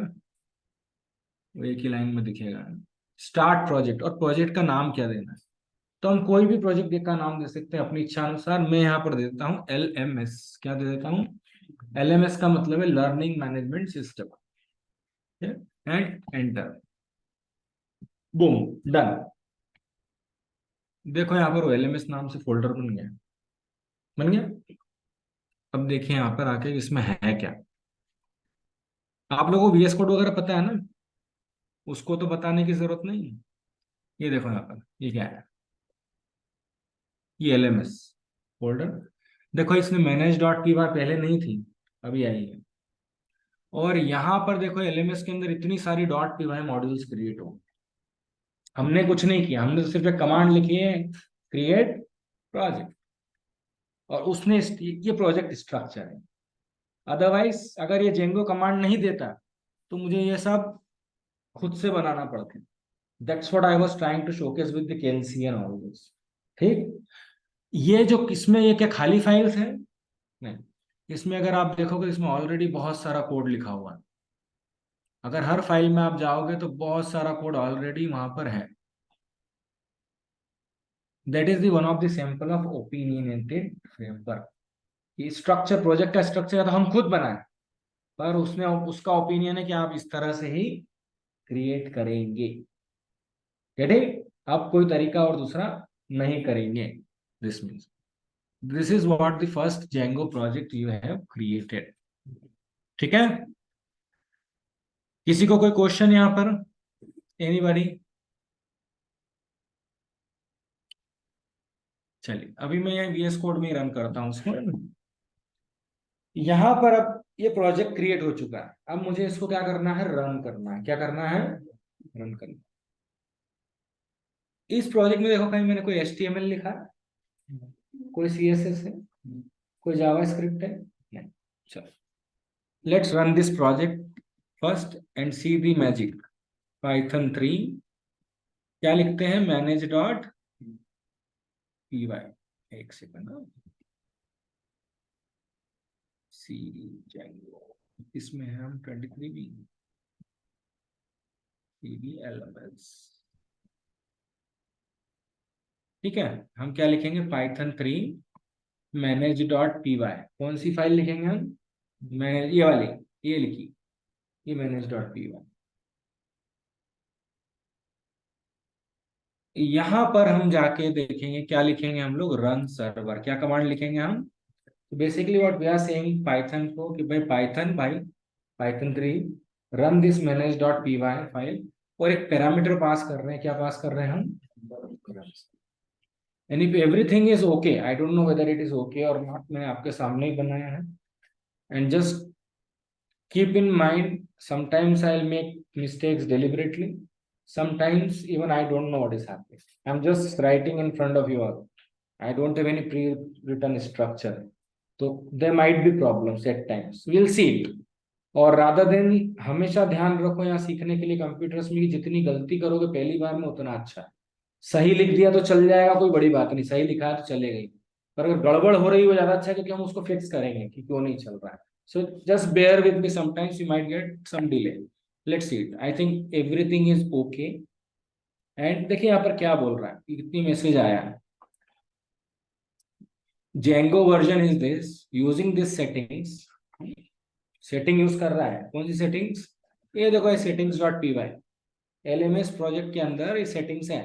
वो एक ही लाइन में दिखेगा। स्टार्ट प्रोजेक्ट, और प्रोजेक्ट का नाम क्या देना है, तो हम कोई भी प्रोजेक्ट का नाम दे सकते हैं अपनी इच्छा अनुसार। मैं यहाँ पर देता हूँ LMS। क्या दे देता हूँ, LMS का मतलब है learning management system. And enter, boom, done. देखो यहाँ पर LMS नाम से फोल्डर बन गया, बन गया। अब देखिए यहाँ पर आके इसमें है क्या। आप लोगों को VS कोड वगैरह पता है ना, उसको तो बताने की जरूरत नहीं है। ये देखो यहाँ पर ये क्या है, ये LMS फोल्डर। देखो इसमें manage.py पहले नहीं थी, अभी आई है। और यहाँ पर देखो LMS के अंदर इतनी सारी .py मॉड्यूल्स क्रिएट हो। हमने कुछ नहीं किया, हमने तो सिर्फ एक कमांड लिखी है, क्रिएट प्रोजेक्ट, और उसने ये प्रोजेक्ट स्ट्रक्चर है। अदरवाइज अगर ये जेंगो कमांड नहीं देता तो मुझे ये सब खुद से बनाना पड़ता। That's what I was trying to showcase with the KNC and all this. ठीक, ये जो इसमें ये क्या खाली फाइल्स है, नहीं। इसमें अगर आप देखोगे इसमें ऑलरेडी बहुत सारा कोड लिखा हुआ है। अगर हर फाइल में आप जाओगे तो बहुत सारा कोड ऑलरेडी वहां पर है। That is the one of the sample of opinionated framework. ये स्ट्रक्चर, प्रोजेक्ट का स्ट्रक्चर तो हम खुद बनाए, पर उसने उसका ओपिनियन है कि आप इस तरह से ही क्रिएट करेंगे। ठीक, आप कोई तरीका और दूसरा नहीं करेंगे। This means this is what the first Django project you have created. ठीक है, किसी को कोई क्वेश्चन यहाँ पर, एनीबॉडी? चलिए अभी मैं ये VS कोड में रन करता हूँ उसको। यहाँ पर अब ये प्रोजेक्ट क्रिएट हो चुका है। अब मुझे इसको क्या करना है, रन करना है। क्या करना है, रन करना। इस प्रोजेक्ट में देखो कहीं मैंने कोई HTML लिखा है, कोई CSS है, कोई जावास्क्रिप्ट है, नहीं। चलो let's run this project first and see the magic. Python 3 क्या लिखते हैं, manage.py। एक सेकंड, सी जेंगो, इसमें है हम 23B CBLMS। ठीक है, हम क्या लिखेंगे, पाइथन 3 manage.py। कौन सी फाइल लिखेंगे हम, मैनेज, ये वाली, ये लिखी, ये manage.py। यहाँ पर हम जाके देखेंगे क्या लिखेंगे हम लोग, रन सर्वर। क्या कमांड लिखेंगे हम, तो basically what we are saying Python को कि भाई Python 3 run this manage.py file. और एक पैरामीटर पास कर रहे हैं, क्या पास कर रहे हैं हम, and if everything is okay, I don't know whether it is okay और नॉट, मैंने आपके सामने ही बनाया है, and just keep in mind, sometimes I'll make mistakes deliberately, sometimes even I don't know what is happening. I'm just writing in front of you all. I don't have any pre-written structure, so there might be problems at times, we'll see it. और rather than, हमेशा ध्यान रखो यहाँ सीखने के लिए computers में कि जितनी गलती करोगे पहली बार में उतना अच्छा है। सही लिख दिया तो चल जाएगा, कोई बड़ी बात नहीं, सही लिखा है तो चलेगा ही, पर अगर गड़बड़ हो रही है वो ज्यादा अच्छा है, क्योंकि हम उसको फिक्स करेंगे कि क्यों नहीं चल रहा है। So just bear with me, sometimes you might get some delay. Let's see it. I think everything is okay. And देखिए यहाँ पर क्या बोल रहा है, कितनी मैसेज आया है। Django version is this, using this settings, setting use कर रहा है, कौन सी सेटिंग्स, ये देखो, ये settings.py, LMS प्रोजेक्ट के अंदर ये सेटिंग्स है,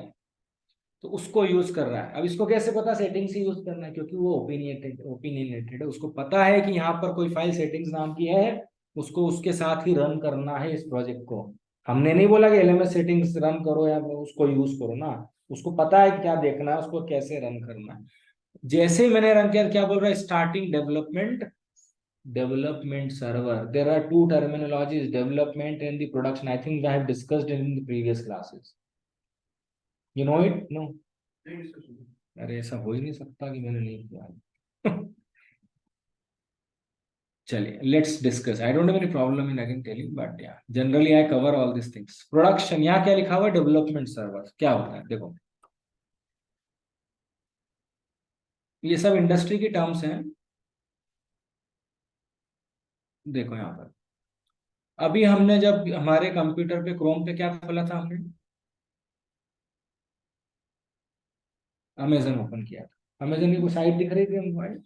तो उसको यूज कर रहा है। अब इसको कैसे पता सेटिंग्स ही यूज करना है, क्योंकि वो ओपिनियनेटेड है, उसको पता है कि यहाँ पर कोई फाइल सेटिंग्स नाम की है, उसको उसके साथ ही रन करना है इस प्रोजेक्ट को। हमने नहीं बोला कि LMS सेटिंग्स रन करो या उसको यूज करो ना, उसको पता है क्या देखना है, उसको कैसे रन करना है। जैसे ही मैंने रन किया, क्या बोल रहा है, starting development server, there are two terminologies, development and the production, I think we have discussed in the previous classes, you know it, no? अरे ऐसा हो ही नहीं सकता कि मैंने नहीं किया। चलिए, let's discuss, I don't have any problem in again telling, but या generally I cover all this things. Production, यहाँ क्या लिखा हुआ है, डेवलपमेंट सर्वर, क्या होता है देखो, ये सब इंडस्ट्री की टर्म्स हैं। देखो यहाँ पर, अभी हमने जब हमारे कंप्यूटर पे क्रोम पे क्या खोला था, हमने अमेजन ओपन किया था, अमेजन की कोई साइट दिख रही थी हमको, right?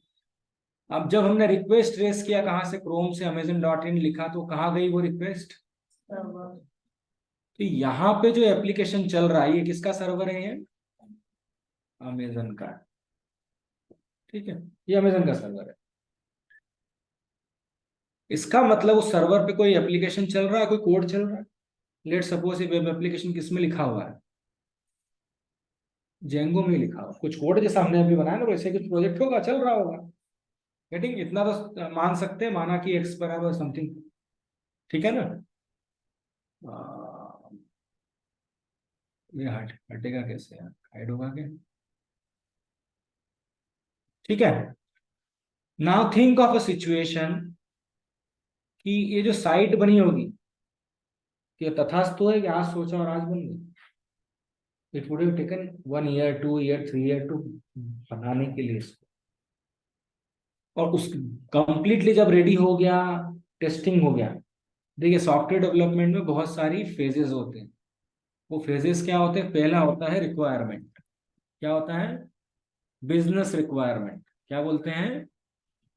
अब जब हमने रिक्वेस्ट रेस किया, कहाँ से, क्रोम से, amazon.in लिखा, तो कहाँ गई वो रिक्वेस्ट, तो यहाँ पे जो एप्लीकेशन चल रहा है, ये किसका सर्वर है, ये अमेजन का, ठीक है, ये अमेजन का सर्वर है। इसका मतलब उस सर्वर पे कोई एप्लीकेशन चल रहा है, कोई कोड चल रहा है। लेट सपोज ये वेब एप्लीकेशन किस में लिखा हुआ है, जेंगो में लिखा हुआ, कुछ कोड जैसा हमने अभी बनाया ना, वैसे कुछ प्रोजेक्ट होगा, चल रहा होगा, गेटिंग, इतना तो मान सकते हैं, माना कि एक्स बराबर समथिंग, ठीक है ना। ये हटेगा कैसे यार, हाइड होगा क्या, ठीक है। Now think of a situation कि ये जो साइट बनी होगी, कि तथास्तु है कि आज सोचा और आज बन गई, it would have taken 1 year 2 year 3 year to बनाने के लिए इसको, और उस कंप्लीटली जब रेडी हो गया, टेस्टिंग हो गया। देखिए, सॉफ्टवेयर डेवलपमेंट में बहुत सारी फेजेस होते हैं, वो फेजेस क्या होते हैं, पहला होता है रिक्वायरमेंट, क्या होता है, बिजनेस रिक्वायरमेंट, क्या बोलते हैं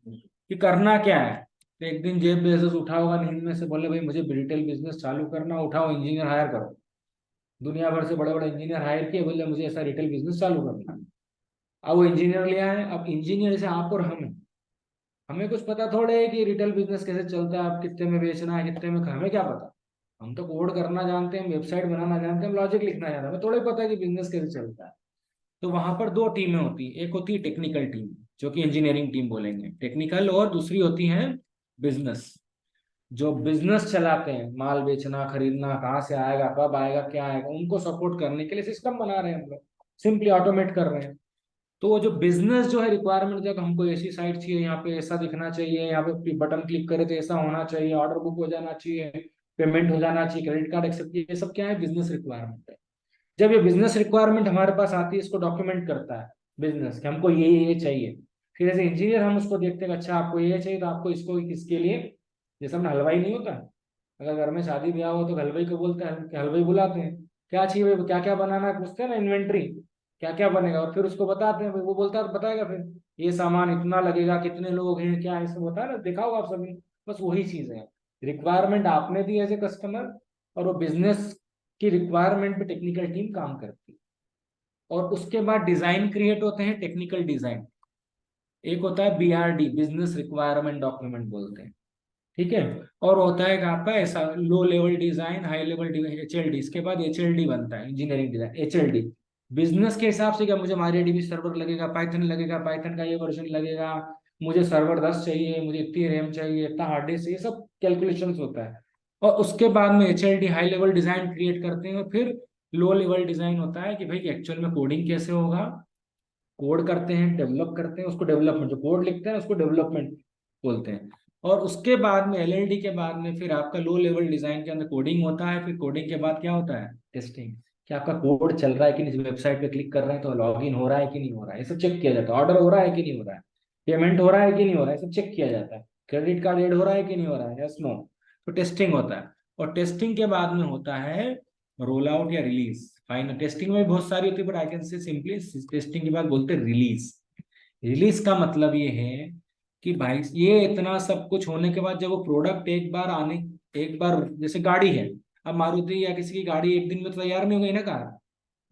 कि करना क्या है। तो एक दिन जेफ बेजोस उठा होगा नींद में से, बोले भाई मुझे रिटेल बिजनेस चालू करना, उठाओ इंजीनियर हायर करो, दुनिया भर से बड़े बड़े इंजीनियर हायर किए, बोले मुझे ऐसा रिटेल बिजनेस चालू करना है। अब वो इंजीनियर ले आए, अब इंजीनियर जैसे आप और हम हैं, हमें कुछ पता थोड़े है कि रिटेल बिजनेस कैसे चलता है, आप कितने में बेचना है, कितने में, हमें क्या पता, हम तो कोड करना जानते हैं, वेबसाइट बनाना जानते हैं, लॉजिक लिखना जानते हैं, हमें थोड़ा पता है कि बिजनेस कैसे चलता है। तो वहां पर दो टीमें होती है, एक होती है टेक्निकल टीम, जो कि इंजीनियरिंग टीम बोलेंगे टेक्निकल, और दूसरी होती है बिजनेस, जो बिजनेस चलाते हैं, माल बेचना, खरीदना, कहाँ से आएगा, कब आएगा, क्या आएगा, उनको सपोर्ट करने के लिए सिस्टम बना रहे हैं हम लोग, सिंपली ऑटोमेट कर रहे हैं। तो वो जो बिजनेस जो है रिक्वायरमेंट, जब हमको ऐसी साइट चाहिए, यहाँ पे ऐसा दिखना चाहिए, यहाँ पे बटन क्लिक करे तो ऐसा होना चाहिए, ऑर्डर बुक हो जाना चाहिए, पेमेंट हो जाना चाहिए, क्रेडिट कार्ड एक्सेप्ट, ये सब क्या है, बिजनेस रिक्वायरमेंट है। जब ये बिजनेस रिक्वायरमेंट हमारे पास आती है, इसको डॉक्यूमेंट करता है बिजनेस कि हमको ये चाहिए। फिर एज इंजीनियर हम उसको देखते हैं, अच्छा आपको ये चाहिए, तो आपको इसको किसके लिए, जैसे अपना हलवाई नहीं होता, अगर घर में शादी ब्याह हो तो हलवाई को बोलते हैं, हलवाई बुलाते हैं, क्या चाहिए भाई, क्या क्या बनाना है, पूछते हैं ना, इन्वेंट्री क्या क्या बनेगा, और फिर उसको बताते हैं, वो बोलता है, बताएगा फिर ये सामान इतना लगेगा, कितने लोग हैं, क्या है, इसको बताया ना, देखा होगा आप सभी। बस वही चीज है, रिक्वायरमेंट आपने दी एज ए कस्टमर, और वो बिजनेस की रिक्वायरमेंट पे टेक्निकल टीम काम करती है। और उसके बाद डिजाइन क्रिएट होते हैं, टेक्निकल डिजाइन, एक होता है BRD, बिजनेस रिक्वायरमेंट डॉक्यूमेंट बोलते हैं, ठीक है। और होता है कहाँ पर, ऐसा low level design, high level design, HLD, इसके बाद HLD बनता है, इंजीनियरिंग डिजाइन, HLD बिजनेस के हिसाब से क्या, मुझे MariaDB सर्वर लगेगा, पाइथन लगेगा, पाइथन का ये वर्जन लगेगा, मुझे सर्वर 10 चाहिए, मुझे इतनी रैम चाहिए, इतना हार्ड डिस्क चाहिए, सब कैलकुलेशंस होता है। और उसके बाद में HLD high level design create करते हैं, और फिर लो लेवल डिजाइन होता है कि भाई एक्चुअल में कोडिंग कैसे होगा। कोड करते हैं, डेवलप करते हैं, उसको डेवलपमेंट, जो कोड लिखते हैं उसको डेवलपमेंट बोलते हैं। और उसके बाद में LLD के बाद में फिर आपका लो लेवल डिजाइन के अंदर कोडिंग होता है। फिर कोडिंग के बाद क्या होता है, टेस्टिंग, कि आपका कोड चल रहा है कि नहीं, वेबसाइट पे क्लिक कर रहे हैं तो लॉग इन हो रहा है कि नहीं हो रहा है, ये सब चेक किया जाता है। ऑर्डर हो रहा है कि नहीं हो रहा है, पेमेंट हो रहा है कि नहीं हो रहा है, सब चेक किया जाता है। क्रेडिट कार्ड ऐड हो रहा है कि नहीं हो रहा है, यस नो। तो टेस्टिंग होता है। और टेस्टिंग के बाद में होता है रोल आउट या रिलीज। फाइनल टेस्टिंग में बहुत सारी होती है, but I can say simply testing के बाद बोलते हैं रिलीज। रिलीज का मतलब ये है कि भाई ये इतना सब कुछ होने के बाद जब वो प्रोडक्ट एक बार जैसे गाड़ी है, अब मारुति या किसी की गाड़ी एक दिन में तो तैयार नहीं हो गई ना कार,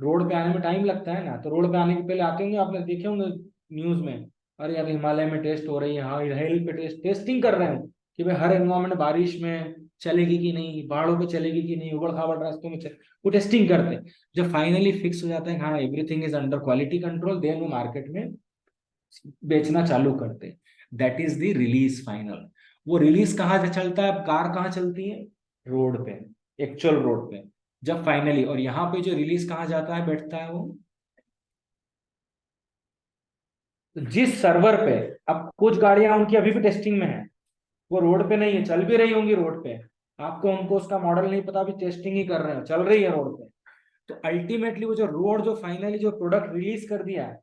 रोड पे आने में टाइम लगता है ना। तो रोड पे आने के पहले आते होंगे, आपने देखे होंगे न्यूज में, अरे यार हिमालय में टेस्ट हो रही है, हाँ हिल पे टेस्टिंग कर रहे हैं कि भाई हर एनवायरमेंट बारिश में चलेगी कि नहीं, पहाड़ों पे चलेगी कि नहीं, उबड़ खाबड़ रास्तों में वो टेस्टिंग करते हैं। जब फाइनली फिक्स हो जाता है हाँ everything is under quality control, then वो मार्केट में बेचना चालू करते हैं। That is the release final. वो रिलीज कहाँ से चलता है, अब कार कहाँ चलती है, रोड पे, एक्चुअल रोड पे। जब फाइनली, और यहाँ पे जो रिलीज कहाँ जाता है, बैठता है वो जिस सर्वर पे, अब कुछ गाड़ियां उनकी अभी भी टेस्टिंग में है, वो रोड पे नहीं है, चल भी रही होंगी रोड पे, आपको उनको उसका मॉडल नहीं पता, अभी टेस्टिंग ही कर रहे हो, चल रही है रोड पे। तो अल्टीमेटली वो जो रोड, जो फाइनली जो प्रोडक्ट रिलीज कर दिया है,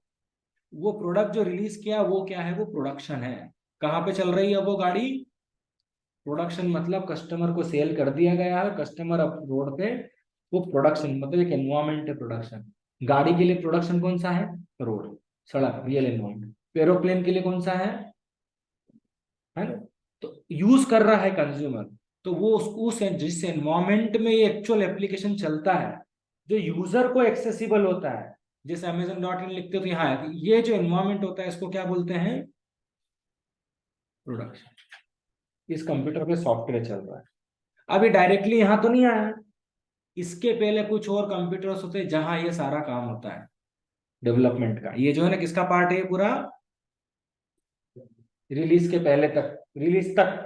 वो प्रोडक्ट जो रिलीज किया वो क्या है, वो प्रोडक्शन है। कहाँ पे चल रही है वो गाड़ी, प्रोडक्शन, मतलब कस्टमर को सेल कर दिया गया है, कस्टमर अब रोड पे, वो प्रोडक्शन मतलब एक एनवायरमेंट है प्रोडक्शन। गाड़ी के लिए प्रोडक्शन कौन सा है, रोड, सड़क, रियल एनवायरमेंट। एरोप्लेन के लिए कौन सा है ना। तो यूज कर रहा है कंज्यूमर, तो वो उस जिस एनवायरमेंट में ये एक्चुअल एप्लीकेशन चलता है, जो यूजर को एक्सेसिबल होता है, जैसे Amazon.in लिखते हो तो यहाँ है, ये जो एनवायरमेंट होता है इसको क्या बोलते हैं, प्रोडक्शन। इस कंप्यूटर पे सॉफ्टवेयर चल रहा है, अभी डायरेक्टली यहाँ तो नहीं आया, इसके पहले कुछ और कंप्यूटर्स होते हैं जहां ये सारा काम होता है डेवलपमेंट का। ये जो है ना किसका पार्ट है, ये पूरा रिलीज के पहले तक, रिलीज तक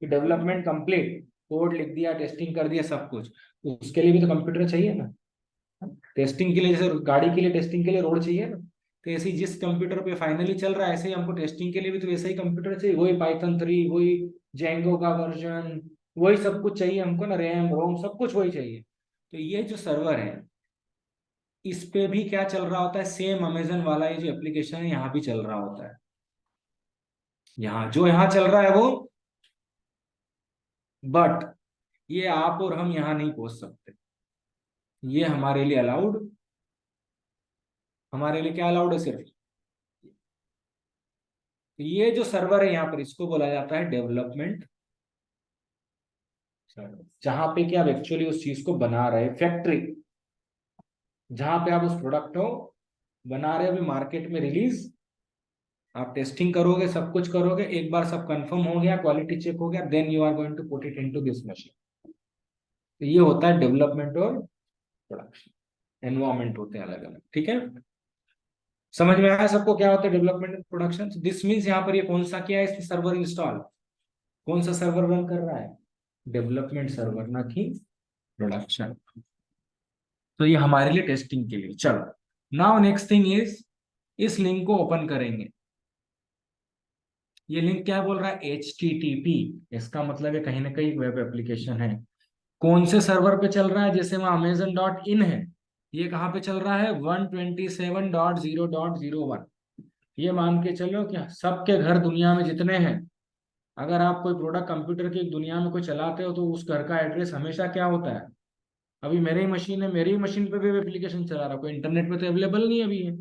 डेवलपमेंट कंप्लीट, कोड लिख दिया, टेस्टिंग कर दिया, सब कुछ। उसके लिए भी तो कंप्यूटर चाहिए ना, टेस्टिंग के लिए, जैसे गाड़ी के लिए टेस्टिंग के लिए रोड चाहिए ना, तो ऐसे ही जिस कंप्यूटर पे फाइनली चल रहा है, ऐसे ही हमको टेस्टिंग के लिए भी तो वैसा ही कंप्यूटर चाहिए, वही Python 3, वही जेंगो का वर्जन, वही सब कुछ चाहिए हमको ना, रैम रोम सब कुछ वही चाहिए। तो ये जो सर्वर है, इस पे भी क्या चल रहा होता है, सेम अमेजन वाला ये जो एप्लीकेशन है यहाँ भी चल रहा होता है। यहाँ जो यहाँ चल रहा है वो, बट ये आप और हम यहाँ नहीं पहुंच सकते, ये हमारे लिए अलाउड, हमारे लिए क्या अलाउड है, सिर्फ ये जो सर्वर है यहाँ पर, इसको बोला जाता है डेवलपमेंट सर्वर। जहां पे कि आप एक्चुअली उस चीज को बना रहे, फैक्ट्री जहां पे आप उस प्रोडक्ट को बना रहे हो, अभी मार्केट में रिलीज, आप टेस्टिंग करोगे, सब कुछ करोगे, एक बार सब कंफर्म हो गया, क्वालिटी चेक हो गया, then you are going to put it into this machine. तो ये होता है डेवलपमेंट और प्रोडक्शन, एनवायरमेंट होते हैं अलग अलग, ठीक है। समझ में आया सबको क्या होता है development and production. This means यहाँ पर ये कौन सा किया है, इसमें सर्वर इंस्टॉल, कौन सा सर्वर रन कर रहा है, डेवलपमेंट सर्वर, ना कि प्रोडक्शन। तो ये हमारे लिए टेस्टिंग के लिए। चलो नाउ नेक्स्ट थिंग इज, इस लिंक को ओपन करेंगे। ये लिंक क्या बोल रहा है, HTTP, इसका मतलब है कहीं ना कहीं वेब एप्लीकेशन है। कौन से सर्वर पे चल रहा है, जैसे वहां Amazon.in है, ये कहाँ पे चल रहा है, 127.0.01। ये मान के चलो कि सबके घर दुनिया में जितने हैं, अगर आप कोई प्रोडक्ट कंप्यूटर की दुनिया में कोई चलाते हो, तो उस घर का एड्रेस हमेशा क्या होता है, अभी मेरी मशीन है, मेरी मशीन पे भी एप्लीकेशन चला रहा है, कोई इंटरनेट पे तो अवेलेबल नहीं अभी है,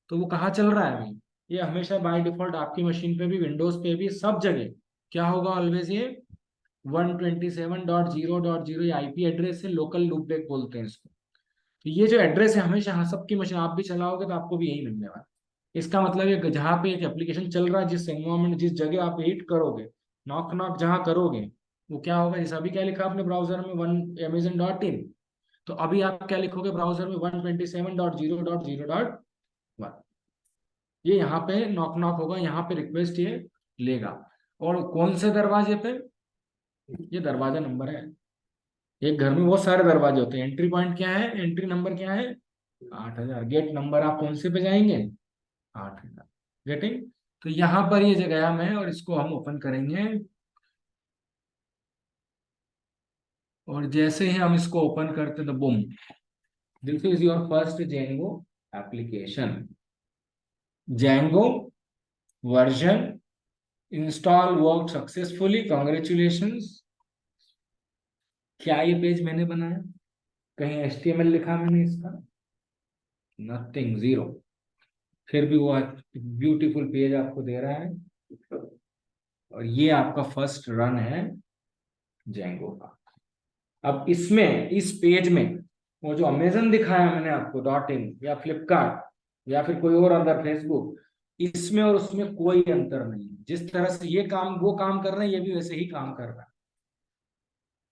तो वो कहाँ चल रहा है अभी, ये हमेशा बाय डिफॉल्ट आपकी मशीन पे भी, विंडोज पे भी, सब जगह क्या होगा, ऑलवेज ये 127.0.0 IP एड्रेस है, लोकल लूप बैक बोलते हैं इसको। तो ये जो एड्रेस है हमेशा, हाँ सबकी मशीन आप भी चलाओगे तो आपको भी यही मिलने वाला है। इसका मतलब है जहाँ पे एक एप्लीकेशन चल रहा है, जिस एनवायरमेंट, जिस जगह आप हिट करोगे, नॉक नॉक जहाँ करोगे, वो क्या होगा, जैसे अभी क्या लिखा आपने ब्राउजर में, वन Amazon.in, तो अभी आप क्या लिखोगे ब्राउजर में 127.0.0.1, ये यहाँ पे नॉक नॉक होगा, यहाँ पे रिक्वेस्ट ये लेगा। और कौन से दरवाजे पे, ये दरवाजा नंबर है। एक घर में बहुत सारे दरवाजे होते हैं, एंट्री पॉइंट क्या है, एंट्री नंबर क्या है 8000, गेट नंबर आप कौन से पे जाएंगे 8000, गेटिंग। तो यहाँ पर ये जगह हम है और इसको हम ओपन करेंगे, और जैसे ही हम इसको ओपन करते तो boom, this is your first Django application. Django version install work successfully, congratulations. क्या ये पेज मैंने बनाया, कहीं HTML लिखा मैंने इसका, नथिंग, जीरो। फिर भी वो ब्यूटीफुल पेज आपको दे रहा है, और ये आपका फर्स्ट रन है जेंगो का। अब इसमें, इस पेज में वो जो अमेजन दिखाया मैंने आपको .in या फ्लिपकार्ट या फिर कोई और अंदर फेसबुक, इसमें और उसमें कोई अंतर नहीं है। जिस तरह से ये काम वो काम कर रहे हैं, ये भी वैसे ही काम कर रहा है।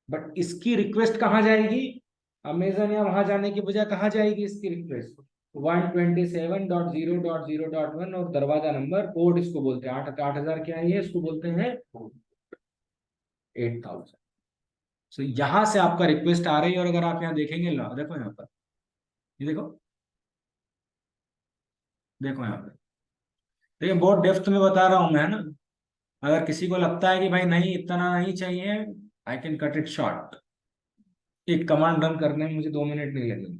बट इसकी रिक्वेस्ट कहाँ जाएगी, अमेजन या वहां जाने की बजाय कहाँ जाएगी इसकी रिक्वेस्ट, 127.0.0.1, और दरवाजा नंबर कोड इसको बोलते हैं 8000, क्या है ये, इसको बोलते हैं 8000। सो यहां से आपका रिक्वेस्ट आ रही है, और अगर आप यहाँ देखेंगे, ला देखो यहाँ पर, ये देखो, देखो यहाँ पे, देखिए बहुत डेप्थ में बता रहा हूं मैं, है ना। अगर किसी को लगता है कि भाई नहीं इतना नहीं चाहिए, I can cut it short. एक कमांड रन करने में मुझे 2 मिनट नहीं लगेंगे।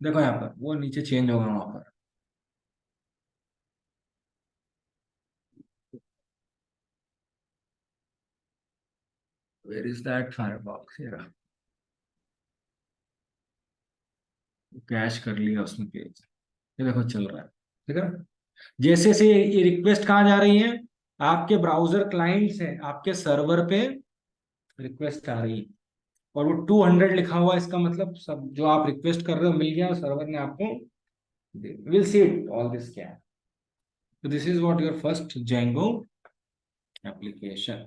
देखो यहाँ पर वो नीचे चेंज होगा वहां पर, वेयर इज दैट फायरफॉक्स, ये रहा, कैश कर लिया उसने पेज, ये देखो चल रहा है, ठीक है। जैसे से ये रिक्वेस्ट कहाँ जा रही है, आपके ब्राउजर क्लाइंट से आपके सर्वर पे रिक्वेस्ट आ रही है, और वो 200 लिखा हुआ है, इसका मतलब सब जो आप रिक्वेस्ट कर रहे हो मिल गया, और सर्वर ने आपको, will see it all this क्या है। तो this is what your first Django application,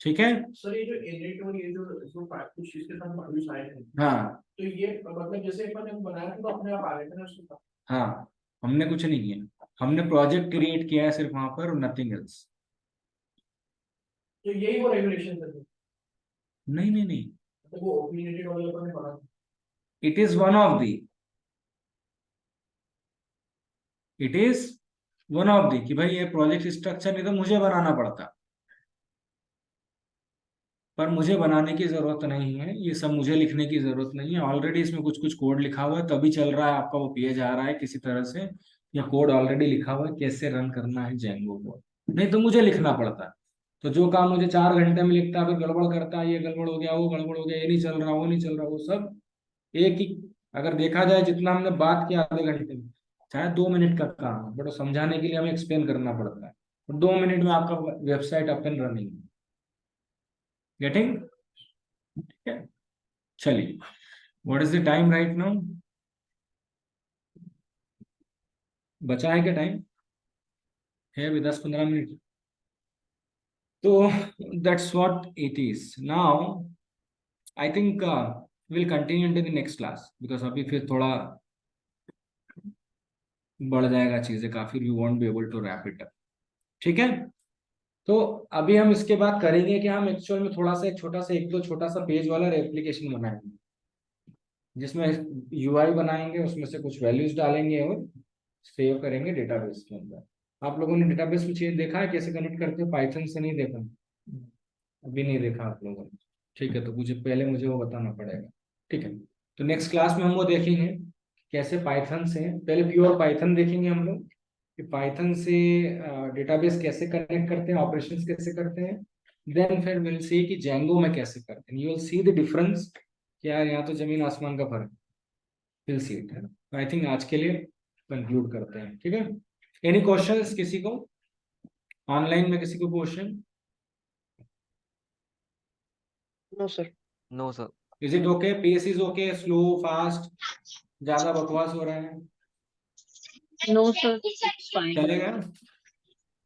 ठीक है। सर ये जो एडिट और ये जो कुछ इसके साथ मॉड्यूल्स आए हैं, हाँ तो ये मतलब जैसे एक बार जब बनाया था तो अपने आप आ गए थे ना उसके साथ? हाँ, हमने कुछ नहीं किया, हमने प्रोजेक्ट क्रिएट किया है सिर्फ वहां पर, और नथिंग एल्स। तो यही वो रेगुलेशन है, नहीं नहीं नहीं, तो वो ओपिनियटेड डेवलपर ने बना था। It is one of the, it is one of the, कि भाई ये प्रोजेक्ट स्ट्रक्चर नहीं तो मुझे बनाना पड़ता, पर मुझे बनाने की जरूरत नहीं है, ये सब मुझे लिखने की जरूरत नहीं है। ऑलरेडी इसमें कुछ कुछ कोड लिखा हुआ है, तभी चल रहा है आपका वो पेज आ रहा है किसी तरह से, या कोड ऑलरेडी लिखा हुआ है कैसे रन करना है जेंगो को, नहीं तो मुझे लिखना पड़ता है। तो जो काम मुझे 4 घंटे में लिखता है, फिर गड़बड़ करता है, ये गड़बड़ हो गया, वो गड़बड़ हो गया, ये नहीं चल रहा, वो नहीं चल रहा, वो सब एक ही, अगर देखा जाए जितना हमने बात किया आधे घंटे में, चाहे 2 मिनट का काम है, बट वो समझाने के लिए हमें एक्सप्लेन करना पड़ता है, तो 2 मिनट में आपका website up and running, getting, ठीक है। चलिए, what is the time right now, बचा है क्या टाइम, है अभी 10-15 मिनट। तो that's what it is now, I think will continue in the next class, because अभी फिर थोड़ा बढ़ जाएगा चीजें काफी, we won't be able to wrap it up, ठीक है। तो अभी हम इसके बाद करेंगे कि हम एक्चुअल में थोड़ा सा एक छोटा सा, एक दो छोटा सा पेज वाला एप्लीकेशन बनाएंगे, जिसमें UI बनाएंगे, उसमें से कुछ वैल्यूज डालेंगे और सेव करेंगे डेटाबेस के अंदर। आप लोगों ने डेटाबेस में चीज देखा है कैसे कनेक्ट करते हैं, पाइथन से नहीं देखा, अभी नहीं देखा आप लोगों ने, ठीक है, तो मुझे वो बताना पड़ेगा, ठीक है। तो नेक्स्ट क्लास में हम वो देखेंगे कैसे पाइथन से, पहले प्योर पाइथन देखेंगे हम लोग, कि पाइथन से डेटाबेस कैसे कनेक्ट करते हैं, ऑपरेशंस कैसे करते हैं, देन फिर विल सी कि जेंगो में कैसे करते हैं, you will see the difference, कि यार यहाँ तो जमीन आसमान का फर्क, विल सी इट है। आई थिंक आज के लिए कंक्लूड करते हैं, ठीक है। एनी क्वेश्चंस किसी को, ऑनलाइन में किसी को question, no sir. No sir. Is it okay, pace is okay, slow fast, ज्यादा बकवास हो रहा है, नो सर, इट्स फाइन। चलेगा,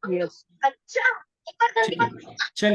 यस। ठीक है, चलिए।